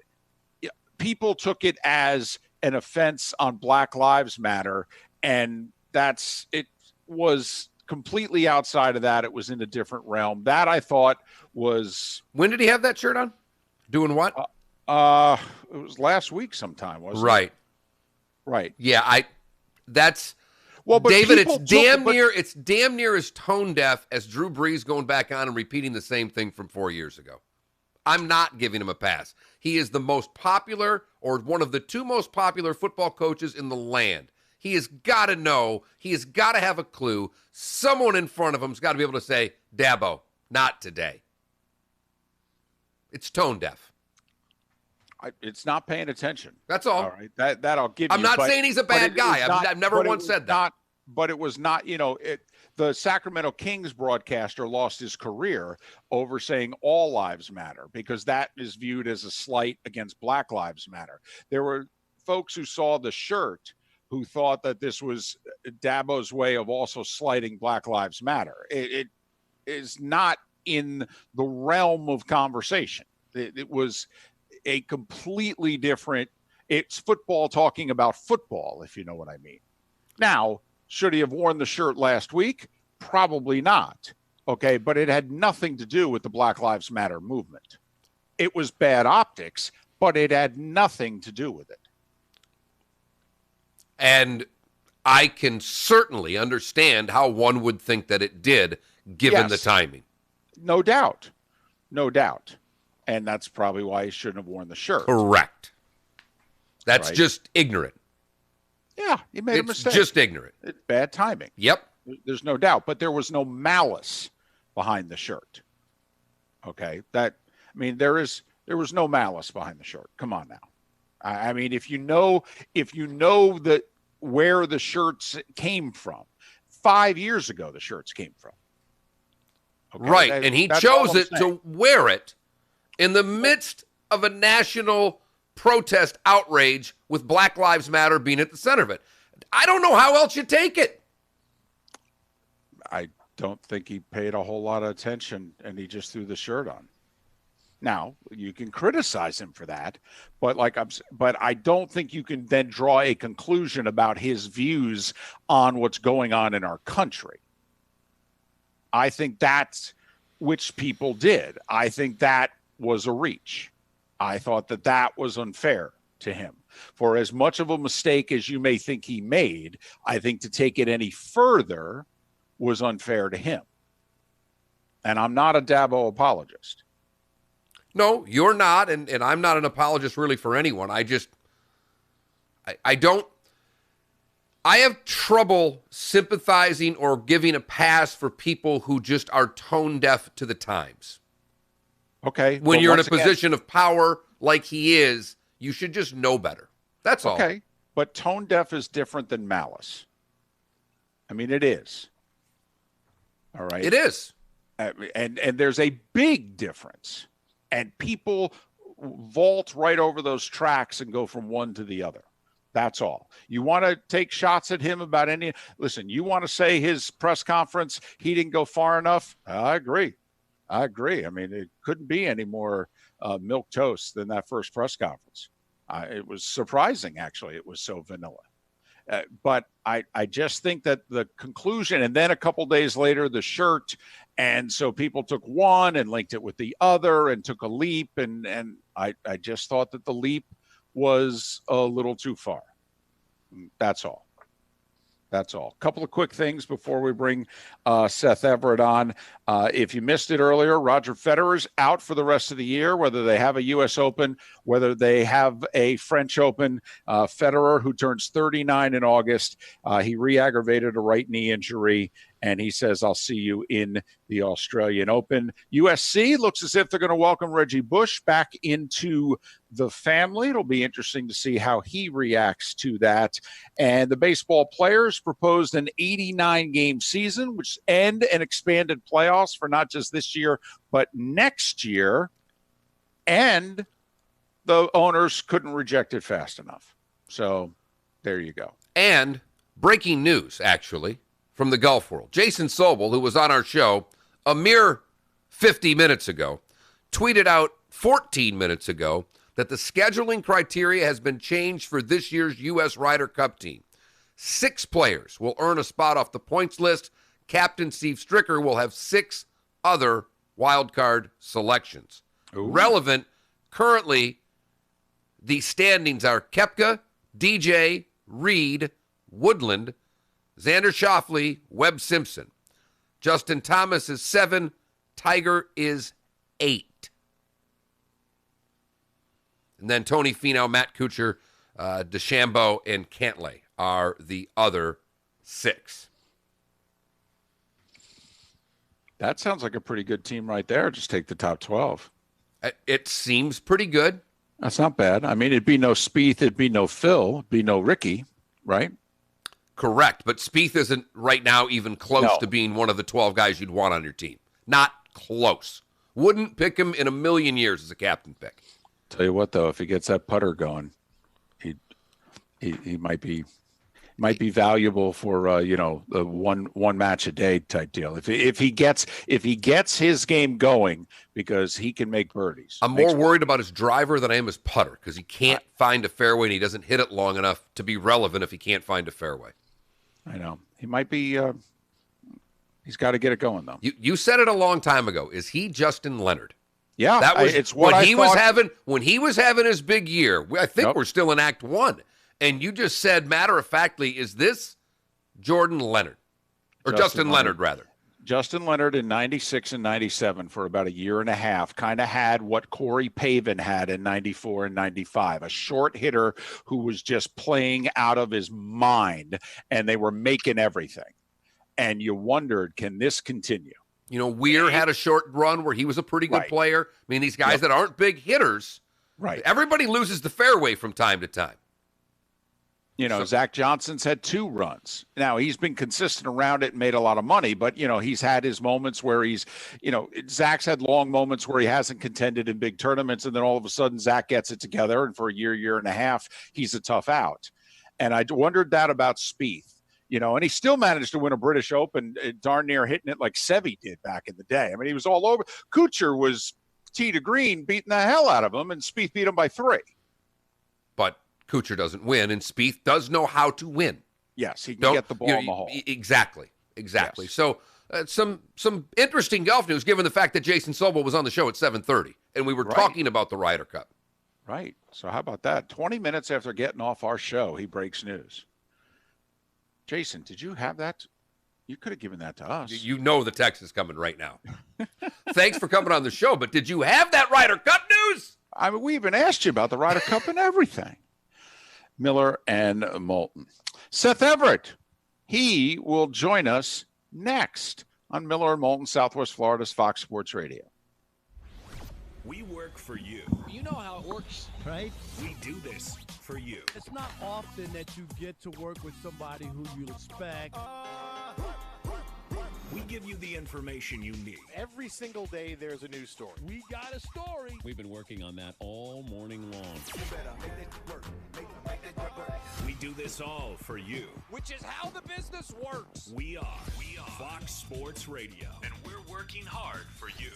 people took it as an offense on Black Lives Matter. And it was completely outside of that. It was in a different realm. That I thought was. When did he have that shirt on? Doing what? It was last week sometime, wasn't it? Right. Yeah, but David, it's damn near as tone deaf as Drew Brees going back on and repeating the same thing from 4 years ago. I'm not giving him a pass. He is the most popular or one of the two most popular football coaches in the land. He has got to know. He has got to have a clue. Someone in front of him has got to be able to say, Dabo, not today. It's tone deaf. It's not paying attention. That's all. All right. That I'll give you. I'm not saying he's a bad guy. I've never once said that. But it was not, the Sacramento Kings broadcaster lost his career over saying all lives matter because that is viewed as a slight against Black Lives Matter. There were folks who saw the shirt who thought that this was Dabo's way of also slighting Black Lives Matter. It is not in the realm of conversation. It was a completely different, it's football talking about football, if you know what I mean. Now, should he have worn the shirt last week? Probably not. Okay, but it had nothing to do with the Black Lives Matter movement. it was bad optics, but it had nothing to do with it. And I can certainly understand how one would think that it did, given the timing. No doubt. No doubt. And that's probably why he shouldn't have worn the shirt. Correct. That's Right. just ignorant. Yeah, he made a It's mistake. just ignorant. It's bad timing. Yep. There's no doubt. But there was no malice behind the shirt. Okay? There was no malice behind the shirt. Come on now. I mean, if you know that where the shirts came from, 5 years ago the shirts came from. Okay? Right, and he That's all chose I'm it saying. to wear it in the midst of a national protest outrage with Black Lives Matter being at the center of it. I don't know how else you take it. I don't think he paid a whole lot of attention, and he just threw the shirt on. Now, you can criticize him for that, but I don't think you can then draw a conclusion about his views on what's going on in our country. I think that's which people did. I think that was a reach. I thought that was unfair to him. For as much of a mistake as you may think he made, I think to take it any further was unfair to him. And I'm not a Dabo apologist. No, you're not, and I'm not an apologist really for anyone. I have trouble sympathizing or giving a pass for people who just are tone deaf to the times. Okay. When you're in a position of power like he is, you should just know better. That's all. Okay. But tone deaf is different than malice. I mean, it is. All right. It is. And there's a big difference. And people vault right over those tracks and go from one to the other. That's all. You want to take shots at him about listen, you want to say his press conference, he didn't go far enough? I agree. I mean, it couldn't be any more milquetoast than that first press conference. It was surprising, actually. It was so vanilla. But I just think that the conclusion, and then a couple days later, the shirt, and so people took one and linked it with the other and took a leap, and I just thought that the leap was a little too far. That's all. That's all. A couple of quick things before we bring Seth Everett on. If you missed it earlier, Roger Federer's out for the rest of the year, whether they have a U.S. Open, whether they have a French Open. Federer, who turns 39 in August, he re-aggravated a right knee injury, and he says, I'll see you in the Australian Open. USC looks as if they're going to welcome Reggie Bush back into the family. It'll be interesting to see how he reacts to that. And the baseball players proposed an 89-game season, which end an expanded playoffs for not just this year, but next year. And the owners couldn't reject it fast enough. So there you go. And breaking news, actually, from the golf world. Jason Sobel, who was on our show a mere 50 minutes ago, tweeted out 14 minutes ago that the scheduling criteria has been changed for this year's U.S. Ryder Cup team. 6 players will earn a spot off the points list. Captain Steve Stricker will have 6 other wildcard selections. Ooh. Relevant, currently, the standings are Koepka, DJ, Reed, Woodland, Xander Schauffele, Webb Simpson. Justin Thomas is 7. Tiger is 8. And then Tony Finau, Matt Kuchar, DeChambeau, and Cantlay are the other 6. That sounds like a pretty good team right there. Just take the top 12. It seems pretty good. That's not bad. I mean, it'd be no Spieth, it'd be no Phil, it'd be no Ricky, right? Correct, but Spieth isn't right now even close to being one of the 12 guys you'd want on your team. Not close. Wouldn't pick him in a million years as a captain pick. Tell you what, though, if he gets that putter going, he might be valuable for the one match a day type deal. If he gets his game going, because he can make birdies. I'm more worried about his driver than I am his putter, because he can't find a fairway and he doesn't hit it long enough to be relevant if he can't find a fairway. I know. He might be he's got to get it going, though. You said it a long time ago. Is he Justin Leonard? Yeah, that was it's what when I he thought. was having his big year. I think Yep. we're still in Act 1, and you just said matter of factly, is this Jordan Leonard or Justin Leonard rather? Justin Leonard in 96 and 97 for about a year and a half kind of had what Corey Pavin had in 94 and 95, a short hitter who was just playing out of his mind, and they were making everything. And you wondered, can this continue? You know, Weir had a short run where he was a pretty good player. I mean, these guys that aren't big hitters, everybody loses the fairway from time to time. You know, Zach Johnson's had 2 runs. Now, he's been consistent around it and made a lot of money, but, you know, he's had his moments where he's, you know, Zach's had long moments where he hasn't contended in big tournaments, and then all of a sudden Zach gets it together, and for a year and a half, he's a tough out. And I wondered that about Spieth. You know, and he still managed to win a British Open, darn near hitting it like Seve did back in the day. I mean, he was all over. Kuchar was tee to green, beating the hell out of him, and Spieth beat him by 3. But Kuchar doesn't win, and Spieth does know how to win. Yes, he can get the ball in the hole. Exactly. Yes. So some interesting golf news, given the fact that Jason Sobel was on the show at 7:30, and we were talking about the Ryder Cup. Right. So how about that? 20 minutes after getting off our show, he breaks news. Jason, did you have that? You could have given that to us. You know the text is coming right now. Thanks for coming on the show, but did you have that Ryder Cup news? I mean, we even asked you about the Ryder Cup and everything. Miller and Moulton. Seth Everett, he will join us next on Miller and Moulton, Southwest Florida's Fox Sports Radio. We work for you. You know how it works, right? We do this for you. It's not often that you get to work with somebody who you respect. We give you the information you need. Every single day there's a news story. We got a story. We've been working on that all morning long. We do this all for you. Which is how the business works. We are Fox Sports Radio, and we're working hard for you.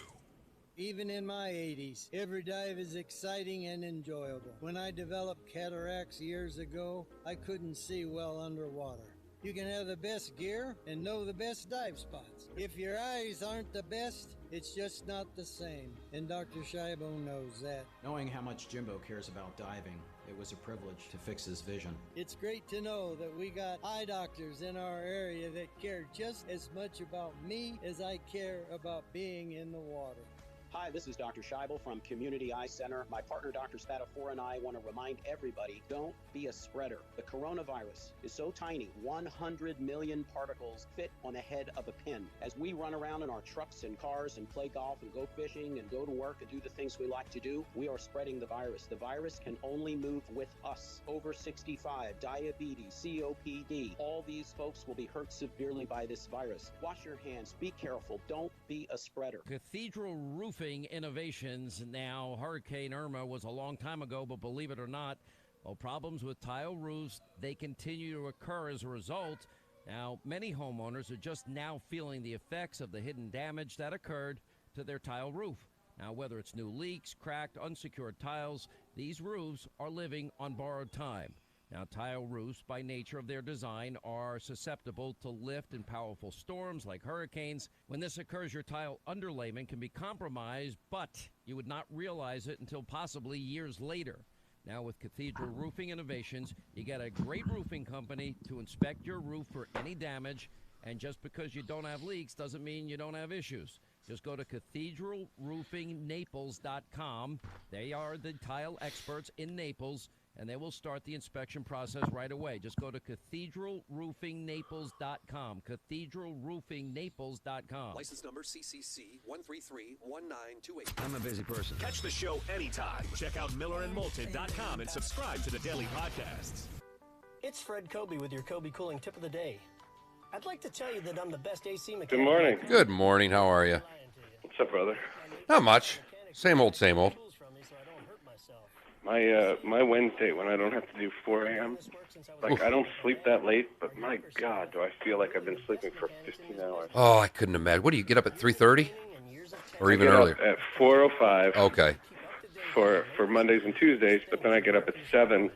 Even in my 80s, every dive is exciting and enjoyable. When I developed cataracts years ago, I couldn't see well underwater. You can have the best gear and know the best dive spots. If your eyes aren't the best, it's just not the same. And Dr. Scheibo knows that. Knowing how much Jimbo cares about diving, it was a privilege to fix his vision. It's great to know that we got eye doctors in our area that care just as much about me as I care about being in the water. Hi, this is Dr. Scheibel from Community Eye Center. My partner, Dr. Spatafora, and I want to remind everybody, don't be a spreader. The coronavirus is so tiny, 100 million particles fit on the head of a pin. As we run around in our trucks and cars and play golf and go fishing and go to work and do the things we like to do, we are spreading the virus. The virus can only move with us. Over 65, diabetes, COPD, all these folks will be hurt severely by this virus. Wash your hands, be careful, don't be a spreader. Cathedral Roofing Innovations. Now, Hurricane Irma was a long time ago, but believe it or not, problems with tile roofs, they continue to occur as a result. Now, many homeowners are just now feeling the effects of the hidden damage that occurred to their tile roof. Now, whether it's new leaks, cracked, unsecured tiles, these roofs are living on borrowed time. Now, tile roofs, by nature of their design, are susceptible to lift and powerful storms like hurricanes. When this occurs, your tile underlayment can be compromised, but you would not realize it until possibly years later. Now, with Cathedral Roofing Innovations, you get a great roofing company to inspect your roof for any damage, and just because you don't have leaks doesn't mean you don't have issues. Just go to cathedralroofingnaples.com. They are the tile experts in Naples, and they will start the inspection process right away. Just go to cathedralroofingnaples.com. cathedralroofingnaples.com. License number CCC 1331928. I'm a busy person. Catch the show anytime. Check out millerandmoulton.com and subscribe to the daily podcasts. It's Fred Kobe with your Kobe Cooling Tip of the Day. I'd like to tell you that I'm the best AC mechanic. Good morning. Good morning. How are you? What's up, brother? Not much. Same old, same old. My Wednesday when I don't have to do 4 a.m. Like, I don't sleep that late, but my God, do I feel like I've been sleeping for 15 hours. Oh, I couldn't imagine. What do you get up at 3:30? Or even I get earlier? Up at 4:05. Okay. For Mondays and Tuesdays, but then I get up at 7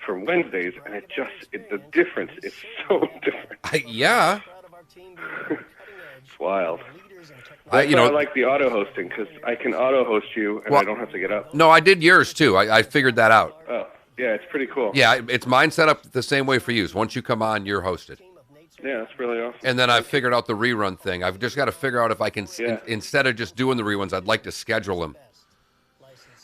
for Wednesdays, and the difference is so different. Yeah. It's wild. That's why I like the auto hosting, because I can auto host you and I don't have to get up. No, I did yours too. I figured that out. Oh, yeah, it's pretty cool. Yeah, it's mine set up the same way for you. So once you come on, you're hosted. Yeah, that's really awesome. And then I figured out the rerun thing. I've just got to figure out if I can, instead of just doing the reruns, I'd like to schedule them.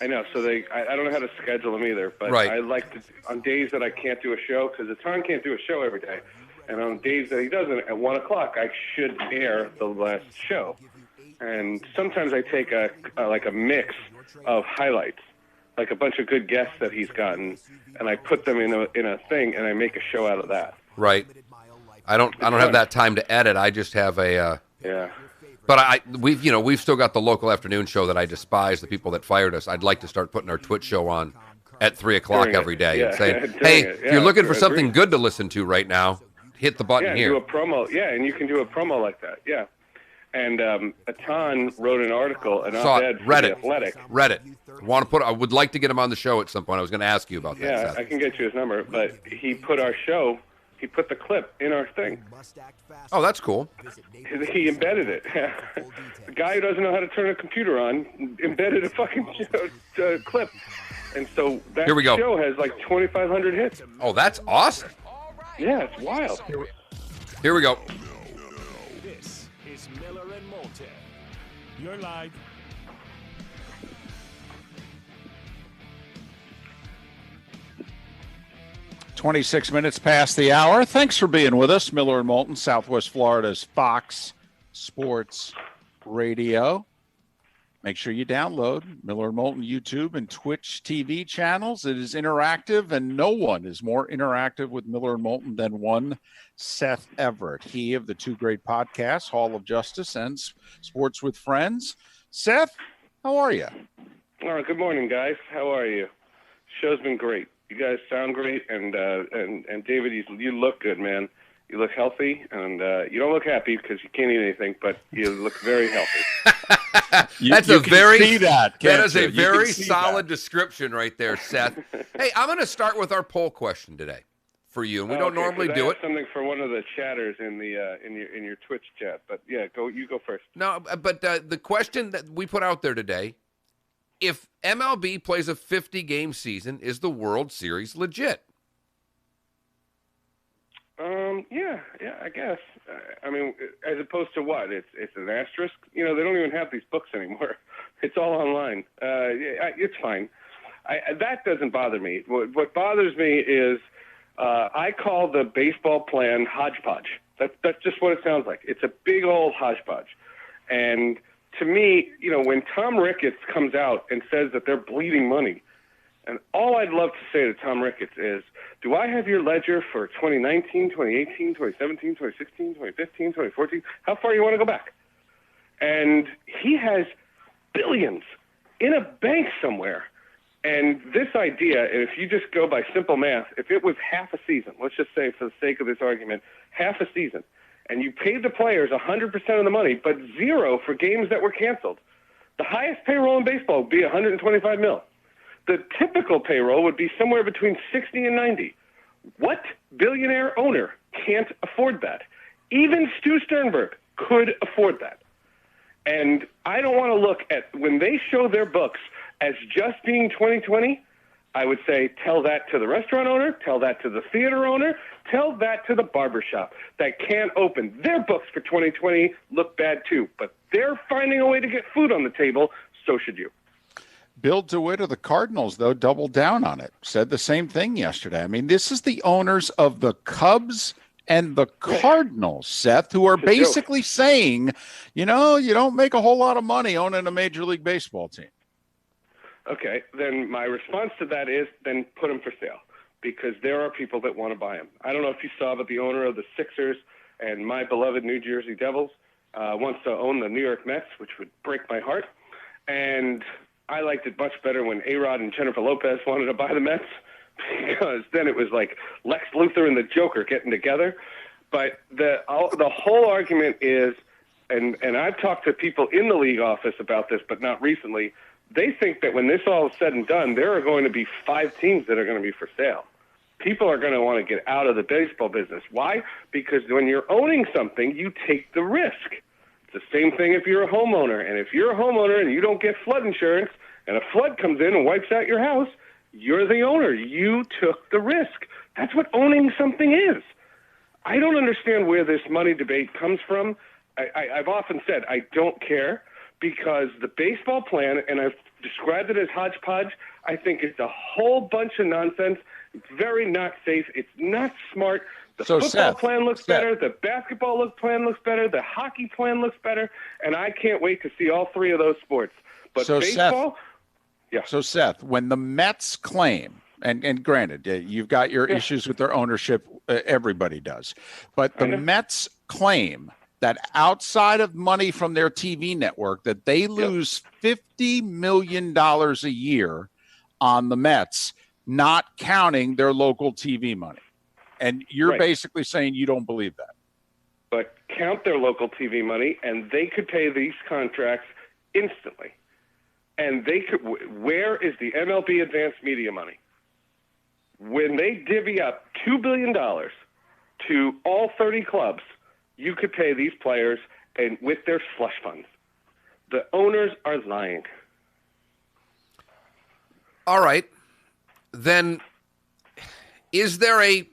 I know. So I don't know how to schedule them either, but Right. I like to, on days that I can't do a show, because Tom can't do a show every day. And on days that he doesn't, at 1 o'clock, I should air the last show. And sometimes I take a mix of highlights, like a bunch of good guests that he's gotten, and I put them in a thing, and I make a show out of that. Right. I don't have that time to edit. I just have a yeah. But we've still got the local afternoon show that I despise. The people that fired us. I'd like to start putting our Twitch show on at 3 o'clock every day and saying, "Hey, if you're looking for something good to listen to right now, hit the button here." Do a promo. Yeah, and you can do a promo like that. Yeah. And Atan wrote an article, an op-ed for The Athletic. Read it. I would like to get him on the show at some point. I was going to ask you about that. Yeah, Seth. I can get you his number. But he put our show, he put the clip in our thing. Oh, that's cool. He embedded it. The guy who doesn't know how to turn a computer on embedded a fucking clip. And so that Here we go. show has like 2,500 hits. Oh, that's awesome. Yeah, it's wild. Here we go. This is Miller and Moulton. You're live. "26 minutes past the hour. Thanks for being with us. Miller and Moulton, Southwest Florida's Fox Sports Radio. Make sure you download Miller and Moulton YouTube and Twitch TV channels. It is interactive, and no one is more interactive with Miller and Moulton than one Seth Everett. He of the two great podcasts, Hall of Justice and Sports with Friends. Seth, how are you? All right, good morning, guys. How are you? Show's been great. You guys sound great, and David, you look good, man. You look healthy, and you don't look happy because you can't eat anything, but you look very healthy. That's a very that is a very solid description right there, Seth. Hey, I'm going to start with our poll question today for you, and we don't normally do it. Something for one of the chatters in the in your Twitch chat, but yeah, you go first. No, but the question that we put out there today: if MLB plays a 50-game season, is the World Series legit? Yeah, I guess. I mean, as opposed to what? It's an asterisk. You know, they don't even have these books anymore. It's all online. It's fine. That doesn't bother me. What bothers me is I call the baseball plan hodgepodge. That's just what it sounds like. It's a big old hodgepodge. And to me, you know, when Tom Ricketts comes out and says that they're bleeding money, and all I'd love to say to Tom Ricketts is, do I have your ledger for 2019, 2018, 2017, 2016, 2015, 2014? How far you want to go back? And he has billions in a bank somewhere. And this idea, if you just go by simple math, if it was half a season, let's just say for the sake of this argument, half a season, and you paid the players 100% of the money, but zero for games that were canceled, the highest payroll in baseball would be $125 million. The typical payroll would be somewhere between 60 and 90. What billionaire owner can't afford that? Even Stu Sternberg could afford that. And I don't want to look at, when they show their books as just being 2020, I would say tell that to the restaurant owner, tell that to the theater owner, tell that to the barbershop that can't open. Their books for 2020 look bad too, but they're finding a way to get food on the table, so should you. Bill DeWitt of the Cardinals, though, doubled down on it. Said the same thing yesterday. I mean, this is the owners of the Cubs and the Cardinals, Seth, who are basically saying, you know, you don't make a whole lot of money owning a Major League Baseball team. Okay, then my response to that is then put them for sale, because there are people that want to buy them. I don't know if you saw, but the owner of the Sixers and my beloved New Jersey Devils wants to own the New York Mets, which would break my heart. And I liked it much better when A-Rod and Jennifer Lopez wanted to buy the Mets, because then it was like Lex Luthor and the Joker getting together. But the whole argument is, and I've talked to people in the league office about this, but not recently, they think that when this all is said and done, there are going to be 5 teams that are going to be for sale. People are going to want to get out of the baseball business. Why? Because when you're owning something, you take the risk. It's the same thing if you're a homeowner. And if you're a homeowner and you don't get flood insurance and a flood comes in and wipes out your house, you're the owner. You took the risk. That's what owning something is. I don't understand where this money debate comes from. I've often said I don't care, because the baseball plan, and I've described it as hodgepodge, I think it's a whole bunch of nonsense. It's very not safe. It's not smart. The football plan looks better. The basketball plan looks better. The hockey plan looks better. And I can't wait to see all three of those sports. But baseball, So, Seth, when the Mets claim, and granted, you've got your issues with their ownership, everybody does, but the Mets claim that outside of money from their TV network, that they lose $50 million a year on the Mets, not counting their local TV money. And you're basically saying you don't believe that. But count their local TV money, and they could pay these contracts instantly. And they could. Where is the MLB advanced media money? When they divvy up $2 billion to all 30 clubs, you could pay these players and with their slush funds. The owners are lying. All right. Then is there a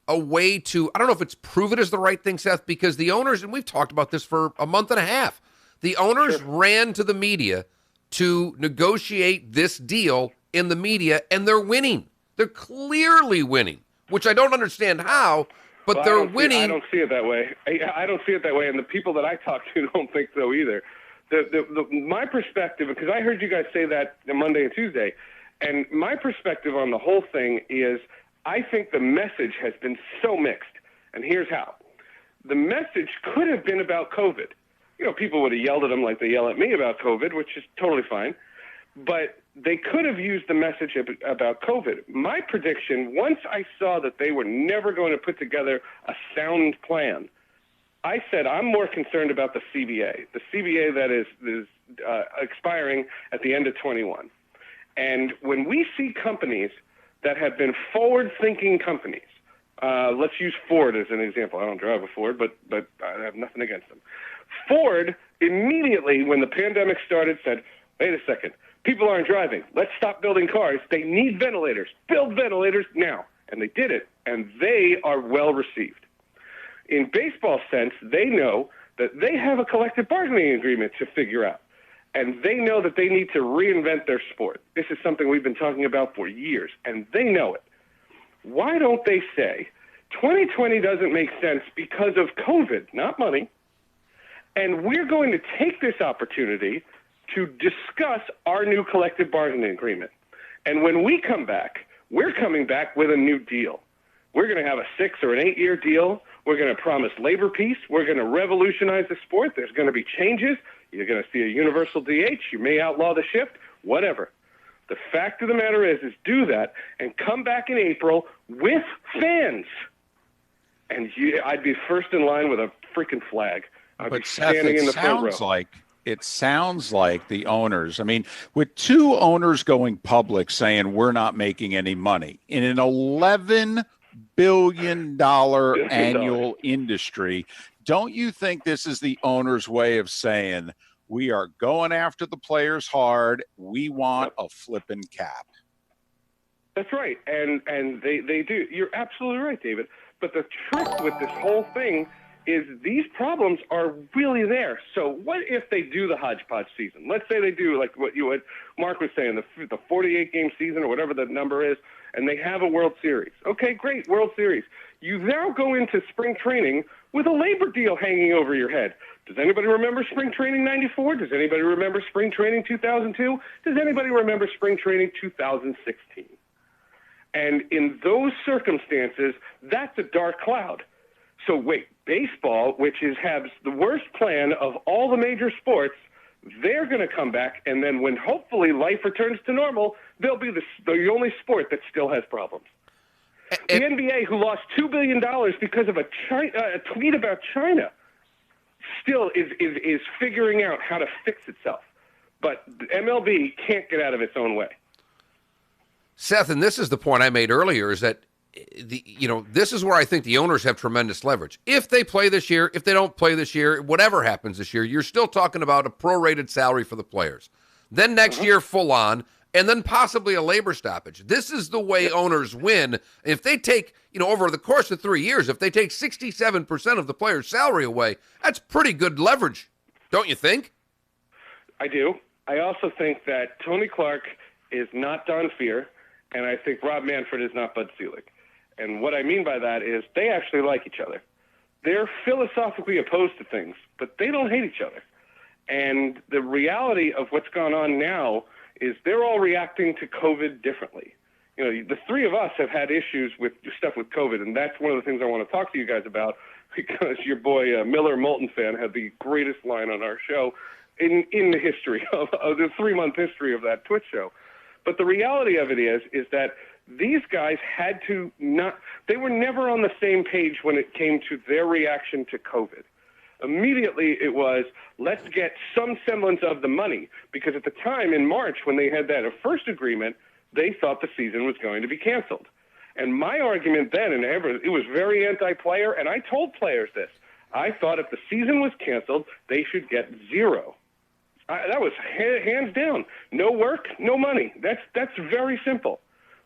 way to, I don't know if it's prove it is the right thing, Seth, because the owners, and we've talked about this for a month and a half, the owners ran to the media to negotiate this deal in the media, and they're winning. They're clearly winning, which I don't understand how, but they're winning. I don't see it that way. I don't see it that way, and the people that I talk to don't think so either. My perspective, because I heard you guys say that Monday and Tuesday, and my perspective on the whole thing is I think the message has been so mixed, and here's how. The message could have been about COVID. You know, people would have yelled at them like they yell at me about COVID, which is totally fine, but they could have used the message about COVID. My prediction, once I saw that they were never going to put together a sound plan, I said I'm more concerned about the CBA that is expiring at the end of 21. And when we see companies that have been forward-thinking companies, let's use Ford as an example. I don't drive a Ford, but I have nothing against them. Ford immediately, when the pandemic started, said, wait a second, people aren't driving. Let's stop building cars. They need ventilators. Build ventilators now. And they did it, and they are well received. In baseball sense, they know that they have a collective bargaining agreement to figure out, and they know that they need to reinvent their sport. This is something we've been talking about for years, and they know it. Why don't they say 2020 doesn't make sense because of COVID, not money, and we're going to take this opportunity to discuss our new collective bargaining agreement. And when we come back, we're coming back with a new deal. We're going to have a 6 or an 8-year deal. We're going to promise labor peace. We're going to revolutionize the sport. There's going to be changes. You're going to see a universal DH. You may outlaw the shift, whatever. The fact of the matter is do that and come back in April with fans. And I'd be first in line with a freaking flag. I'd be standing in the front row. It sounds like the owners, I mean, with two owners going public saying we're not making any money in an $11 billion annual industry, don't you think this is the owner's way of saying we are going after the players hard, we want a flipping cap? That's right, and they do. You're absolutely right, David. But the trick with this whole thing is these problems are really there. So what if they do the hodgepodge season? Let's say they do like what Mark was saying, the 48-game season or whatever the number is, and they have a World Series. Okay, great, World Series. You now go into spring training with a labor deal hanging over your head. Does anybody remember spring training 94? Does anybody remember spring training 2002? Does anybody remember spring training 2016? And in those circumstances, that's a dark cloud. So wait, baseball, which has the worst plan of all the major sports, they're going to come back, and then when hopefully life returns to normal, they'll be the only sport that still has problems. The NBA, who lost $2 billion because of a tweet about China, still is figuring out how to fix itself. But the MLB can't get out of its own way. Seth, and this is the point I made earlier, is that this is where I think the owners have tremendous leverage. If they play this year, if they don't play this year, whatever happens this year, you're still talking about a prorated salary for the players. Then next year, full on, and then possibly a labor stoppage. This is the way owners win. If they take, over the course of 3 years, if they take 67% of the player's salary away, that's pretty good leverage, don't you think? I do. I also think that Tony Clark is not Don Fear, and I think Rob Manfred is not Bud Selig. And what I mean by that is they actually like each other. They're philosophically opposed to things, but they don't hate each other. And the reality of what's gone on now is they're all reacting to COVID differently. The three of us have had issues with stuff with COVID, and that's one of the things I want to talk to you guys about, because your boy Miller Moulton fan had the greatest line on our show in the history of the 3-month history of that Twitch show. But the reality of it is that these guys they were never on the same page when it came to their reaction to COVID. Immediately it was, let's get some semblance of the money, because at the time in March when they had that first agreement, they thought the season was going to be canceled. And my argument then, it was very anti-player, and I told players this. I thought if the season was canceled, they should get zero. That was hands down. No work, no money. That's very simple.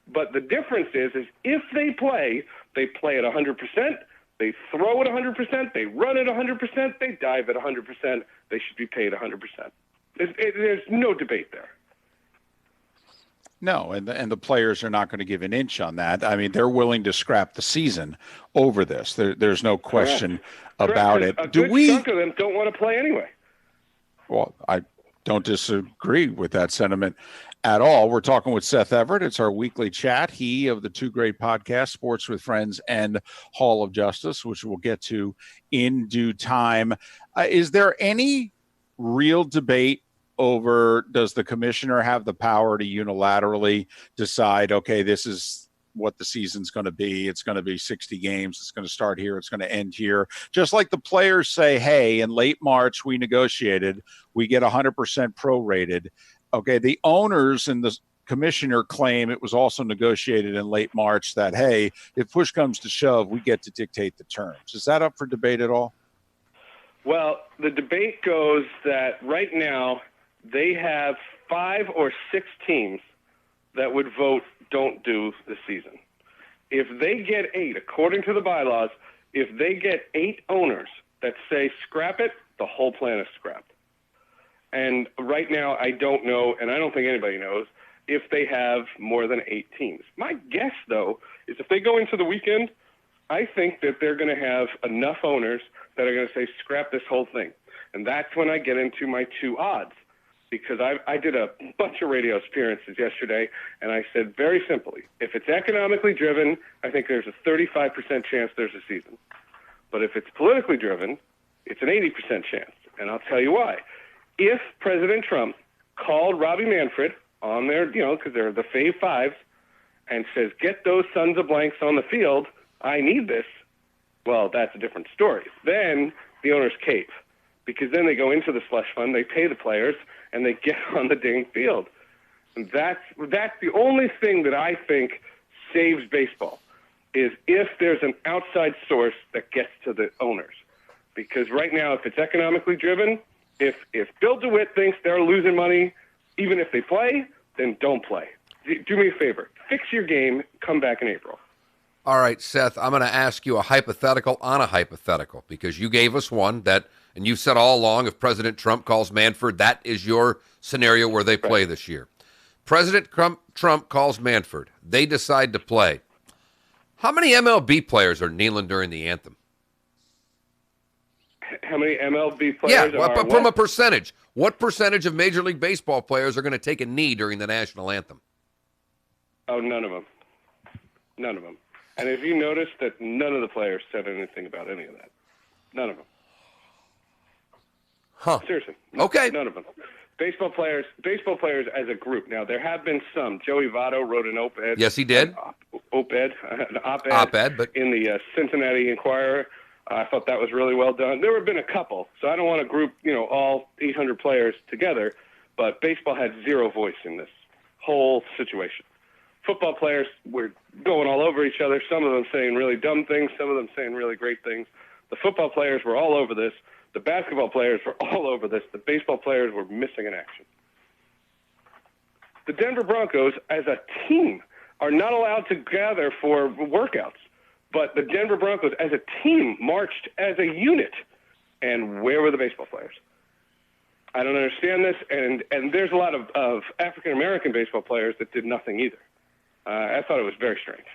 But the difference is if they play at 100%, they throw at 100%, they run at 100%, they dive at 100%, they should be paid 100%. There's no debate there. No, and the players are not going to give an inch on that. I mean, they're willing to scrap the season over this. There's no question about it. A good chunk of them don't want to play anyway. Well, I don't disagree with that sentiment at all. We're talking with Seth Everett. It's our weekly chat. He of the two great podcasts, Sports with Friends and Hall of Justice, which we'll get to in due time. Is there any real debate over, does the commissioner have the power to unilaterally decide, okay, this is what the season's going to be. It's going to be 60 games. It's going to start here. It's going to end here. Just like the players say, hey, in late March, we negotiated, we get 100% prorated. Okay, the owners and the commissioner claim it was also negotiated in late March that, hey, if push comes to shove, we get to dictate the terms. Is that up for debate at all? Well, the debate goes that right now they have 5 or 6 teams that would vote don't do the season. If they get 8, according to the bylaws, if they get 8 owners that say scrap it, the whole plan is scrapped. And right now, I don't know, and I don't think anybody knows, if they have more than 8 teams. My guess, though, is if they go into the weekend, I think that they're going to have enough owners that are going to say scrap this whole thing. And that's when I get into my 2 odds. Because I did a bunch of radio appearances yesterday, and I said very simply, if it's economically driven, I think there's a 35% chance there's a season. But if it's politically driven, it's an 80% chance. And I'll tell you why. If President Trump called Robbie Manfred on their, because they're the Fave Fives, and says, get those sons of blanks on the field, I need this, well, that's a different story. Then the owners cave. Because then they go into the slush fund, they pay the players, and they get on the dang field. And that's the only thing that I think saves baseball, is if there's an outside source that gets to the owners. Because right now, if it's economically driven, if Bill DeWitt thinks they're losing money, even if they play, then don't play. Do me a favor. Fix your game. Come back in April. All right, Seth, I'm going to ask you a hypothetical on a hypothetical, because you gave us one that, and you've said all along, if President Trump calls Manfred, that is your scenario where they play this year. President Trump calls Manfred. They decide to play. How many MLB players are kneeling during the anthem? How many MLB players are from a percentage. What percentage of Major League Baseball players are going to take a knee during the national anthem? Oh, none of them. None of them. And if you notice that none of the players said anything about any of that. None of them. Huh. Seriously. Okay. None of them. Baseball players as a group. Now, there have been some. Joey Votto wrote an op-ed. Yes, he did. An op-ed but in the Cincinnati Enquirer. I thought that was really well done. There have been a couple, so I don't want to group, all 800 players together, but baseball had zero voice in this whole situation. Football players were going all over each other, some of them saying really dumb things, some of them saying really great things. The football players were all over this. The basketball players were all over this. The baseball players were missing in action. The Denver Broncos, as a team, are not allowed to gather for workouts. But the Denver Broncos, as a team, marched as a unit. And where were the baseball players? I don't understand this. And there's a lot of African-American baseball players that did nothing either. I thought it was very strange.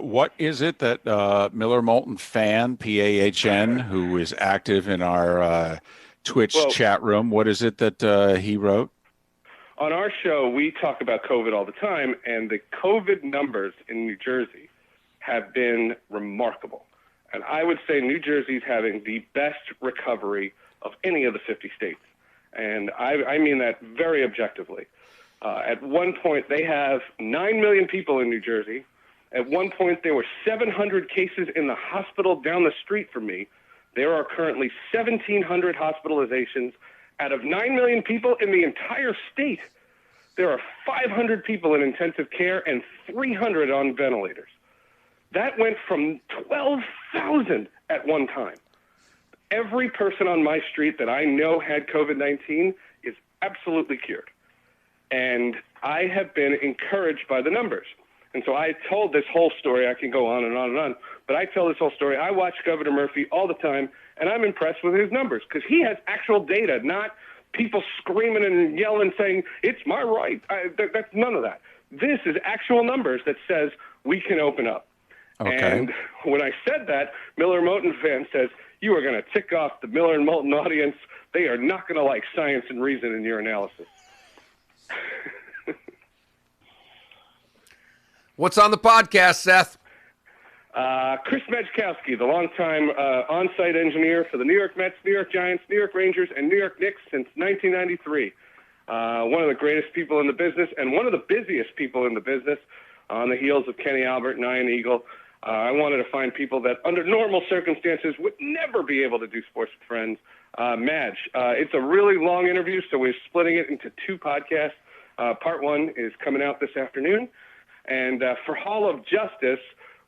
What is it that Miller Moulton fan, PAHN, who is active in our Twitch chat room, what is it that he wrote? On our show, we talk about COVID all the time, and the COVID numbers in New Jersey have been remarkable. And I would say New Jersey's having the best recovery of any of the 50 states. And I mean that very objectively. At one point, they have 9 million people in New Jersey. At one point, there were 700 cases in the hospital down the street from me. There are currently 1,700 hospitalizations. Out of 9 million people in the entire state, there are 500 people in intensive care and 300 on ventilators. That went from 12,000 at one time. Every person on my street that I know had COVID-19 is absolutely cured. And I have been encouraged by the numbers. And so I told this whole story. I can go on and on and on, but I tell this whole story. I watch Governor Murphy all the time, and I'm impressed with his numbers because he has actual data, not people screaming and yelling saying, it's my right. That's none of that. This is actual numbers that says we can open up. Okay. And when I said that, Miller Moulton fan says, you are going to tick off the Miller and Moulton audience. They are not going to like science and reason in your analysis. What's on the podcast, Seth? Chris Medzkowski, the longtime on-site engineer for the New York Mets, New York Giants, New York Rangers, and New York Knicks since 1993. One of the greatest people in the business and one of the busiest people in the business on the heels of Kenny Albert and Ian Eagle. I wanted to find people that under normal circumstances would never be able to do Sports with Friends. Madge, it's a really long interview, so we're splitting it into 2 podcasts. Part 1 is coming out this afternoon. And for Hall of Justice,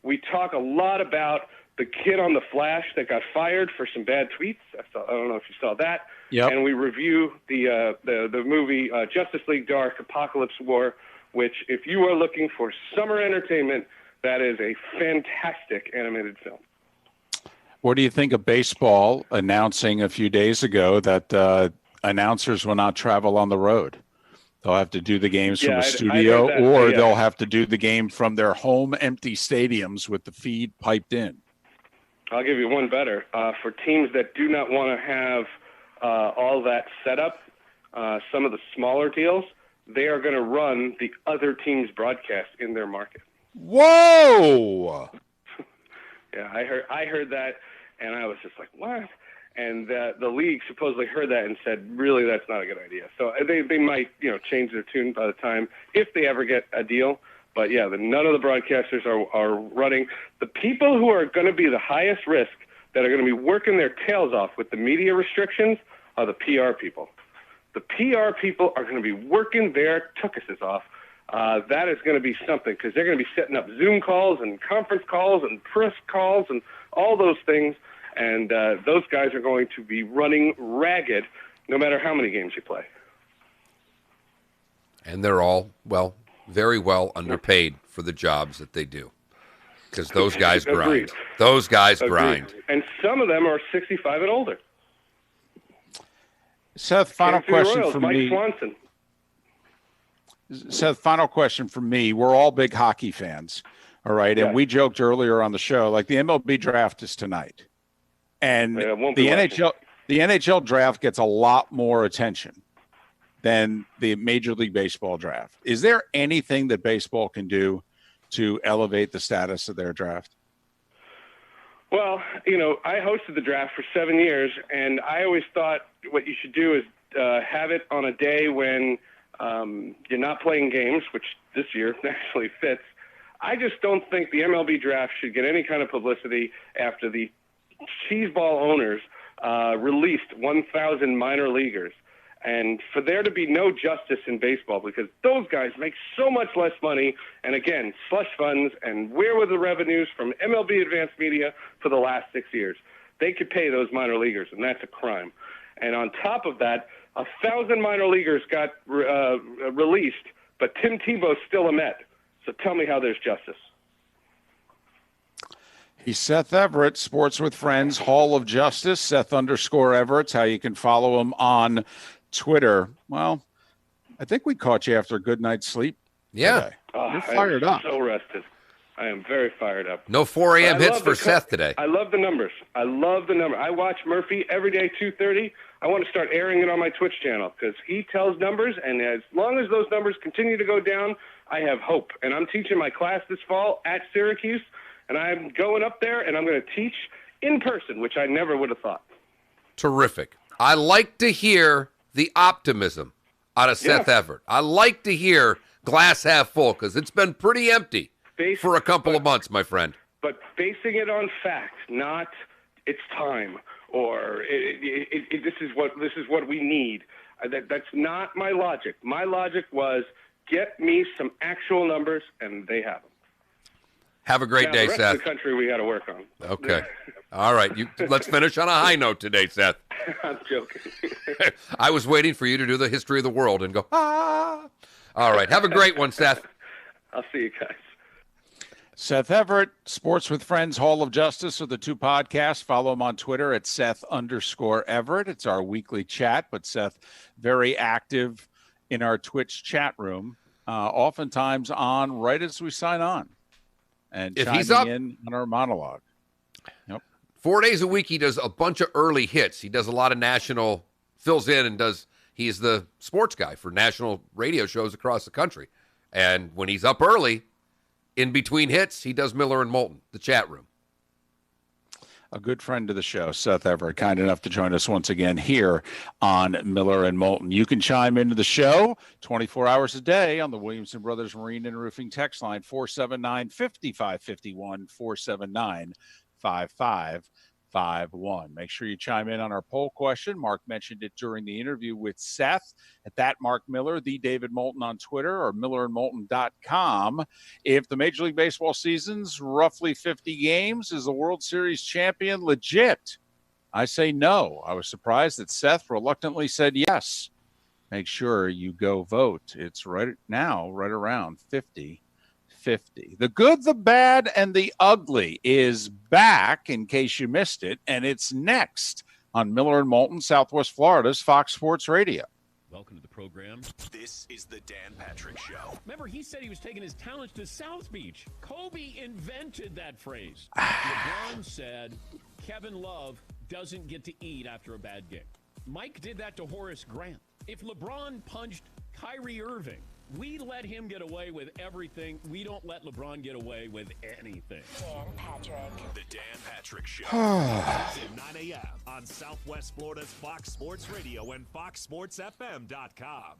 we talk a lot about the kid on The Flash that got fired for some bad tweets. I don't know if you saw that. Yep. And we review the movie Justice League Dark, Apocalypse War, which if you are looking for summer entertainment, that is a fantastic animated film. What do you think of baseball announcing a few days ago that announcers will not travel on the road? They'll have to do the games from a studio, or they'll have to do the game from their home empty stadiums with the feed piped in. I'll give you one better. For teams that do not want to have all that set up, some of the smaller deals, they are going to run the other team's broadcast in their market. Whoa! Yeah, I heard that, and I was just like, what? And the league supposedly heard that and said, really, that's not a good idea. So they might, change their tune by the time, if they ever get a deal. But, yeah, none of the broadcasters are running. The people who are going to be the highest risk that are going to be working their tails off with the media restrictions are the PR people. The PR people are going to be working their tuchuses off. That is going to be something because they're going to be setting up Zoom calls and conference calls and press calls and all those things. And those guys are going to be running ragged no matter how many games you play. And they're all, very well underpaid for the jobs that they do. Because those guys grind. Those guys grind. And some of them are 65 and older. Seth, final question for me. Mike Swanson. Seth, final question for me. We're all big hockey fans, all right? And we joked earlier on the show, like the MLB draft is tonight. And the NHL draft gets a lot more attention than the Major League Baseball draft. Is there anything that baseball can do to elevate the status of their draft? Well, I hosted the draft for 7 years, and I always thought what you should do is have it on a day when you're not playing games, which this year actually fits. I just don't think the MLB draft should get any kind of publicity after the cheeseball owners released 1,000 minor leaguers And for there to be no justice in baseball, because those guys make so much less money, and again, slush funds, and where were the revenues from MLB Advanced Media for the last 6 years? They could pay those minor leaguers, and that's a crime. And on top of that, 1,000 minor leaguers got released, but Tim Tebow's still a Met. So tell me how there's justice. He's Seth Everett, Sports with Friends, Hall of Justice, Seth_Everett's how you can follow him on Twitter. Well, I think we caught you after a good night's sleep. Yeah. Today. You're fired up. So rested. I am very fired up. No 4 a.m. hits for Seth today. I love the numbers. I watch Murphy every day, 2:30. I want to start airing it on my Twitch channel because he tells numbers, and as long as those numbers continue to go down, I have hope. And I'm teaching my class this fall at Syracuse, and I'm going up there, and I'm going to teach in person, which I never would have thought. Terrific. I like to hear the optimism out of Seth Everett. I like to hear glass half full because it's been pretty empty for a couple of months, my friend. But basing it on fact, not it's time or this is what we need. That's not my logic. My logic was get me some actual numbers, and they have them. Have a great day, the rest Seth. Of the country we got to work on. Okay. All right. Let's finish on a high note today, Seth. I'm joking. I was waiting for you to do the history of the world and go, ah. All right. Have a great one, Seth. I'll see you guys. Seth Everett, Sports with Friends, Hall of Justice are the two podcasts. Follow him on Twitter at Seth_Everett. It's our weekly chat, but Seth, very active in our Twitch chat room, oftentimes on right as we sign on and if chiming he's up in on our monologue. Yep. 4 days a week, he does a bunch of early hits. He does a lot of national, fills in and he's the sports guy for national radio shows across the country. And when he's up early, in between hits, he does Miller and Moulton, the chat room. A good friend of the show, Seth Everett, kind enough to join us once again here on Miller and Moulton. You can chime into the show 24 hours a day on the Williamson Brothers Marine and Roofing text line 479-5551, 479-5551. Make sure you chime in on our poll question. Mark mentioned it during the interview with Seth at that Mark Miller, the David Moulton on Twitter, or millerandmoulton.com. If the Major League Baseball season's roughly 50 games, is the World Series champion legit? I say no. I was surprised that Seth reluctantly said yes. Make sure you go vote. It's right now, right around 50-50. The good, the bad, and the ugly is back, in case you missed it, and it's next on Miller and Moulton, Southwest Florida's Fox Sports Radio. Welcome to the program. This is the Dan Patrick Show. Remember, he said he was taking his talents to South Beach. Kobe invented that phrase. LeBron said Kevin Love doesn't get to eat after a bad game. Mike did that to Horace Grant. If LeBron punched Kyrie Irving, we let him get away with everything. We don't let LeBron get away with anything. Dan Patrick. The Dan Patrick Show. At 9 a.m. on Southwest Florida's Fox Sports Radio and FoxSportsFM.com.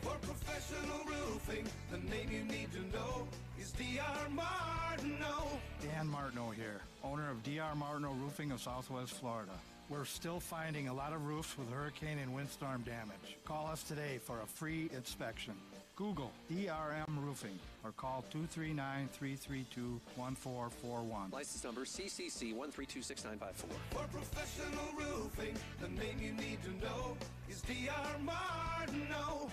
For professional roofing, the name you need to know is D.R. Martineau. Dan Martineau here, owner of D.R. Martineau Roofing of Southwest Florida. We're still finding a lot of roofs with hurricane and windstorm damage. Call us today for a free inspection. Google DRM Roofing or call 239-332-1441. License number CCC 1326954. For professional roofing, the name you need to know is D.R. Martineau.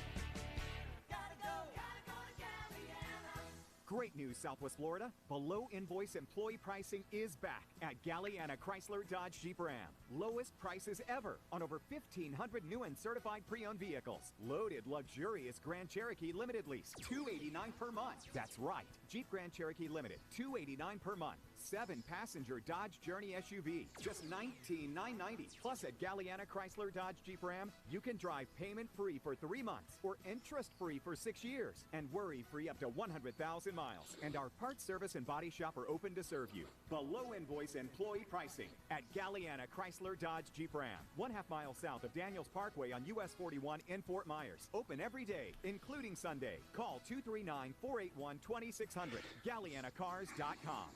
Great news, Southwest Florida. Below invoice employee pricing is back at Galliana Chrysler Dodge Jeep Ram. Lowest prices ever on over 1,500 new and certified pre-owned vehicles. Loaded, luxurious Grand Cherokee Limited lease, $289 per month. That's right, Jeep Grand Cherokee Limited, $289 per month. 7-passenger Dodge Journey SUV, just $19,990. Plus at Galliana Chrysler Dodge Jeep Ram, you can drive payment-free for 3 months or interest-free for 6 years and worry-free up to 100,000 miles. And our parts service and body shop are open to serve you. Below invoice employee pricing at Galliana Chrysler Dodge Jeep Ram, 1/2 mile south of Daniels Parkway on US 41 in Fort Myers. Open every day, including Sunday. Call 239-481-2600. GallianaCars.com.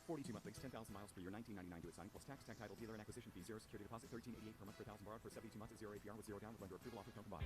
42 72 month lease, 10,000 miles per year, $19.99 to signing plus tax, tag title, dealer and acquisition fee, 0 security deposit, $13.88 per month per thousand borrowed for 72 months at 0 APR with 0 down with lender approval. Offer combined.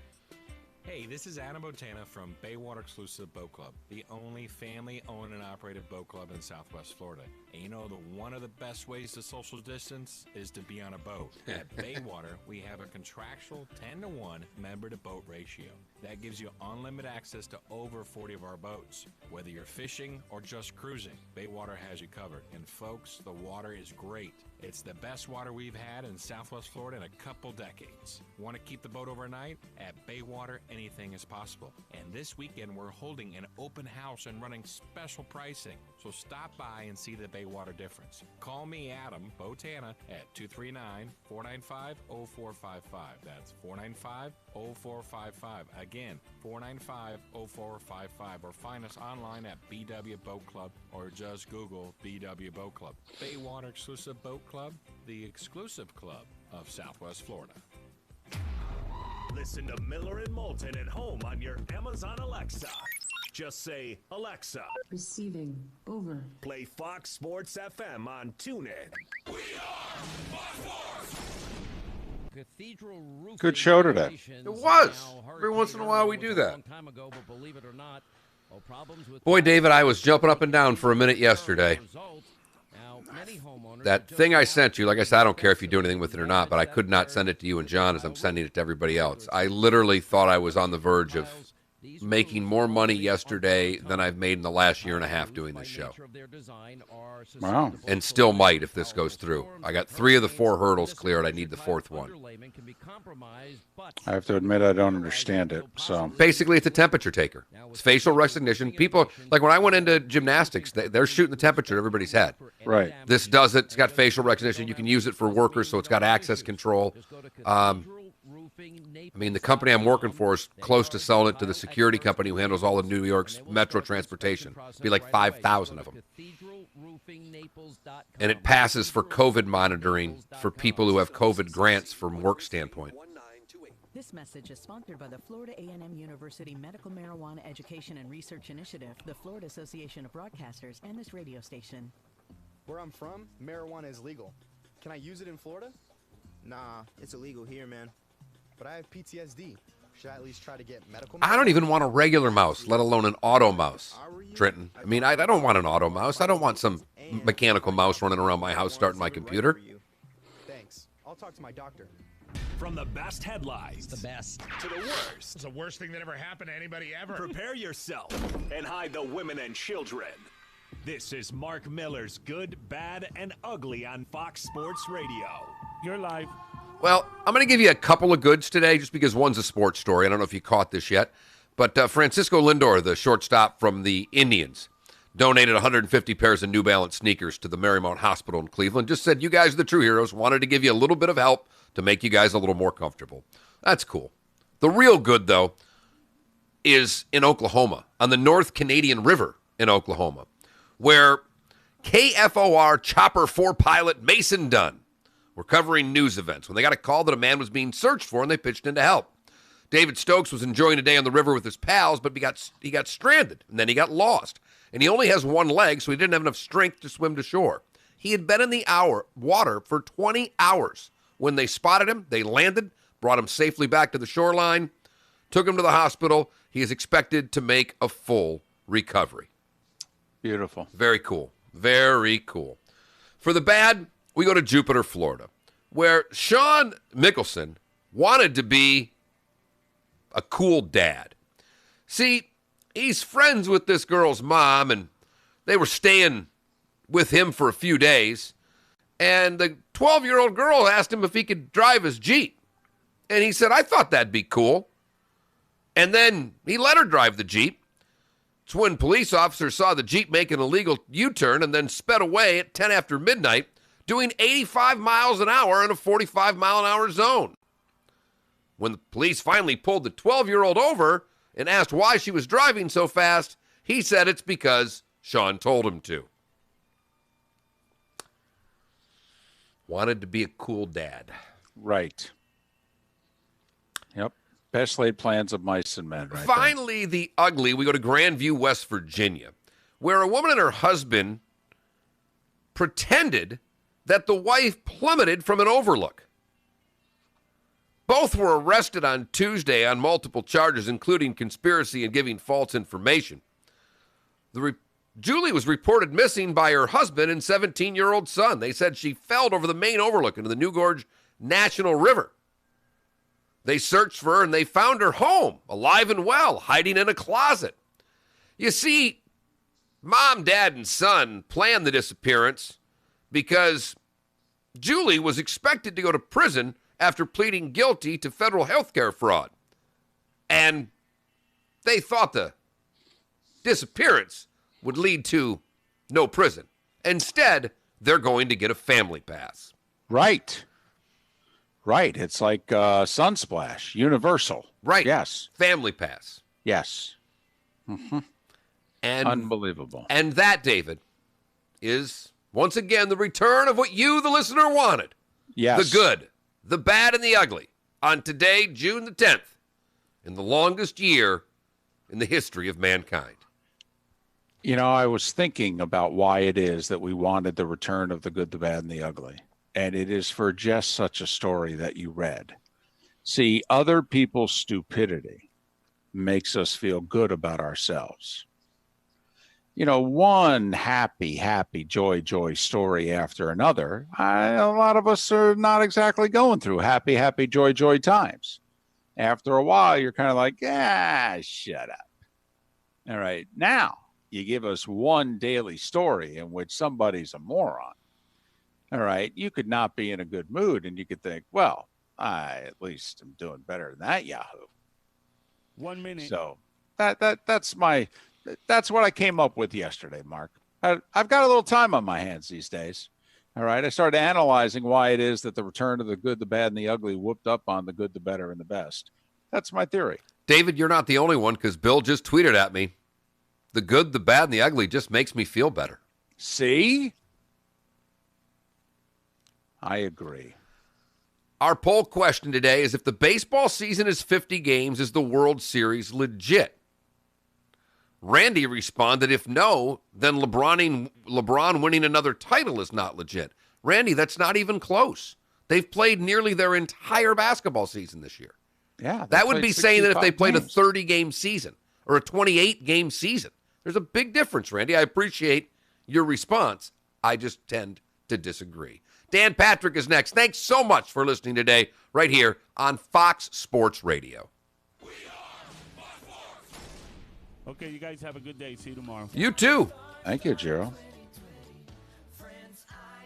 Hey, this is Adam Botana from Baywater Exclusive Boat Club, the only family-owned and operated boat club in Southwest Florida. And you know, one of the best ways to social distance is to be on a boat. At Baywater, we have a contractual 10-to-1 member-to-boat ratio. That gives you unlimited access to over 40 of our boats. Whether you're fishing or just cruising, Baywater has you covered. And folks, the water is great. It's the best water we've had in Southwest Florida in a couple decades. Want to keep the boat overnight? At Baywater, anything is possible. And this weekend, we're holding an open house and running special pricing. So stop by and see the Baywater difference. Call me, Adam Botana, at 239-495-0455. That's 495-0455. Again, 495-0455. Or find us online at BW Boat Club or just Google BW Boat Club. Baywater Exclusive Boat Club, the exclusive club of Southwest Florida. Listen to Miller and Moulton at home on your Amazon Alexa. Just say, Alexa. Receiving. Over. Play Fox Sports FM on TuneIn. We are Fox Cathedral Roofing. Good show today. It was. Every once in a while we do that. Boy, David, I was jumping up and down for a minute yesterday. That thing I sent you, like I said, I don't care if you do anything with it or not, but I could not send it to you and John as I'm sending it to everybody else. I literally thought I was on the verge of making more money yesterday than I've made in the last year and a half doing this show. Wow. And still might if this goes through. I got 3 of the 4 hurdles cleared. I need the 4th one. I have to admit I don't understand it. So basically, it's a temperature taker. It's facial recognition. People, like when I went into gymnastics, they're shooting the temperature at everybody's head. Right. This does it. It's got facial recognition. You can use it for workers, so it's got access control. I mean, the company I'm working for is close to selling it to the security company who handles all of New York's metro transportation. It'd be like 5,000 of them. And it passes for COVID monitoring for people who have COVID grants from work standpoint. This message is sponsored by the Florida A&M University Medical Marijuana Education and Research Initiative, the Florida Association of Broadcasters, and this radio station. Where I'm from, marijuana is legal. Can I use it in Florida? Nah, it's illegal here, man. But I have PTSD. Should I at least try to get medical? I don't even want a regular mouse, let alone an auto mouse, Trenton. I mean, I don't want an auto mouse. I don't want some mechanical mouse running around my house starting my computer. Thanks. I'll talk to my doctor. From the best headlines. The best. To the worst. It's the worst thing that ever happened to anybody ever. Prepare yourself and hide the women and children. This is Mark Miller's Good, Bad, and Ugly on Fox Sports Radio. You're live. Well, I'm going to give you a couple of goods today just because one's a sports story. I don't know if you caught this yet. But Francisco Lindor, the shortstop from the Indians, donated 150 pairs of New Balance sneakers to the Marymount Hospital in Cleveland. Just said, you guys are the true heroes. Wanted to give you a little bit of help to make you guys a little more comfortable. That's cool. The real good, though, is in Oklahoma, on the North Canadian River in Oklahoma, where KFOR Chopper 4 pilot Mason Dunn were covering news events when they got a call that a man was being searched for, and they pitched in to help. David Stokes was enjoying a day on the river with his pals, but he got stranded, and then he got lost. And he only has one leg, so he didn't have enough strength to swim to shore. He had been in the water for 20 hours. When they spotted him, they landed, brought him safely back to the shoreline, took him to the hospital. He is expected to make a full recovery. Beautiful. Very cool. Very cool. For the bad, we go to Jupiter, Florida, where Sean Mickelson wanted to be a cool dad. See, he's friends with this girl's mom, and they were staying with him for a few days, and the 12-year-old girl asked him if he could drive his Jeep, and he said, I thought that'd be cool. And then he let her drive the Jeep. It's when police officers saw the Jeep make an illegal U-turn and then sped away at 10 after midnight, doing 85 miles an hour in a 45-mile-an-hour zone. When the police finally pulled the 12-year-old over and asked why she was driving so fast, he said it's because Sean told him to. Wanted to be a cool dad. Right. Yep. Best laid plans of mice and men. Right. Finally, the ugly. We go to Grandview, West Virginia, where a woman and her husband pretended that the wife plummeted from an overlook. Both were arrested on Tuesday on multiple charges, including conspiracy and giving false information. Julie was reported missing by her husband and 17-year-old son. They said she fell over the main overlook into the New Gorge National River. They searched for her and they found her home, alive and well, hiding in a closet. You see, Mom, Dad, and son planned the disappearance because Julie was expected to go to prison after pleading guilty to federal health care fraud. And they thought the disappearance would lead to no prison. Instead, they're going to get a family pass. Right. Right. It's like Sunsplash, universal. Right. Yes. Family pass. Yes. Mm-hmm. And unbelievable. And that, David, is once again the return of what you, the listener, wanted. Yes. The good, the bad, and the ugly on today, June the 10th, in the longest year in the history of mankind. You know, I was thinking about why it is that we wanted the return of the good, the bad, and the ugly. And it is for just such a story that you read. See, other people's stupidity makes us feel good about ourselves. You know, one happy, joy story after another. A lot of us are not exactly going through happy, joy times. After a while, you're kind of like, shut up. All right, now you give us one daily story in which somebody's a moron. All right, you could not be in a good mood, and you could think, well, I at least am doing better than that Yahoo. 1 minute. So that's what I came up with yesterday, Mark. I've got a little time on my hands these days. All right, I started analyzing why it is that the return of the good, the bad, and the ugly whooped up on the good, the better, and the best. That's my theory. David, you're not the only one because Bill just tweeted at me. The good, the bad, and the ugly just makes me feel better. See? I agree. Our poll question today is if the baseball season is 50 games, is the World Series legit? Randy responded, if no, then LeBron winning another title is not legit. Randy, that's not even close. They've played nearly their entire basketball season this year. Yeah. That would be saying that if they played games. a 30-game season or a 28-game season. There's a big difference, Randy. I appreciate your response. I just tend to disagree. Dan Patrick is next. Thanks so much for listening today right here on Fox Sports Radio. Okay, you guys have a good day. See you tomorrow. You too. Thank you, Jero.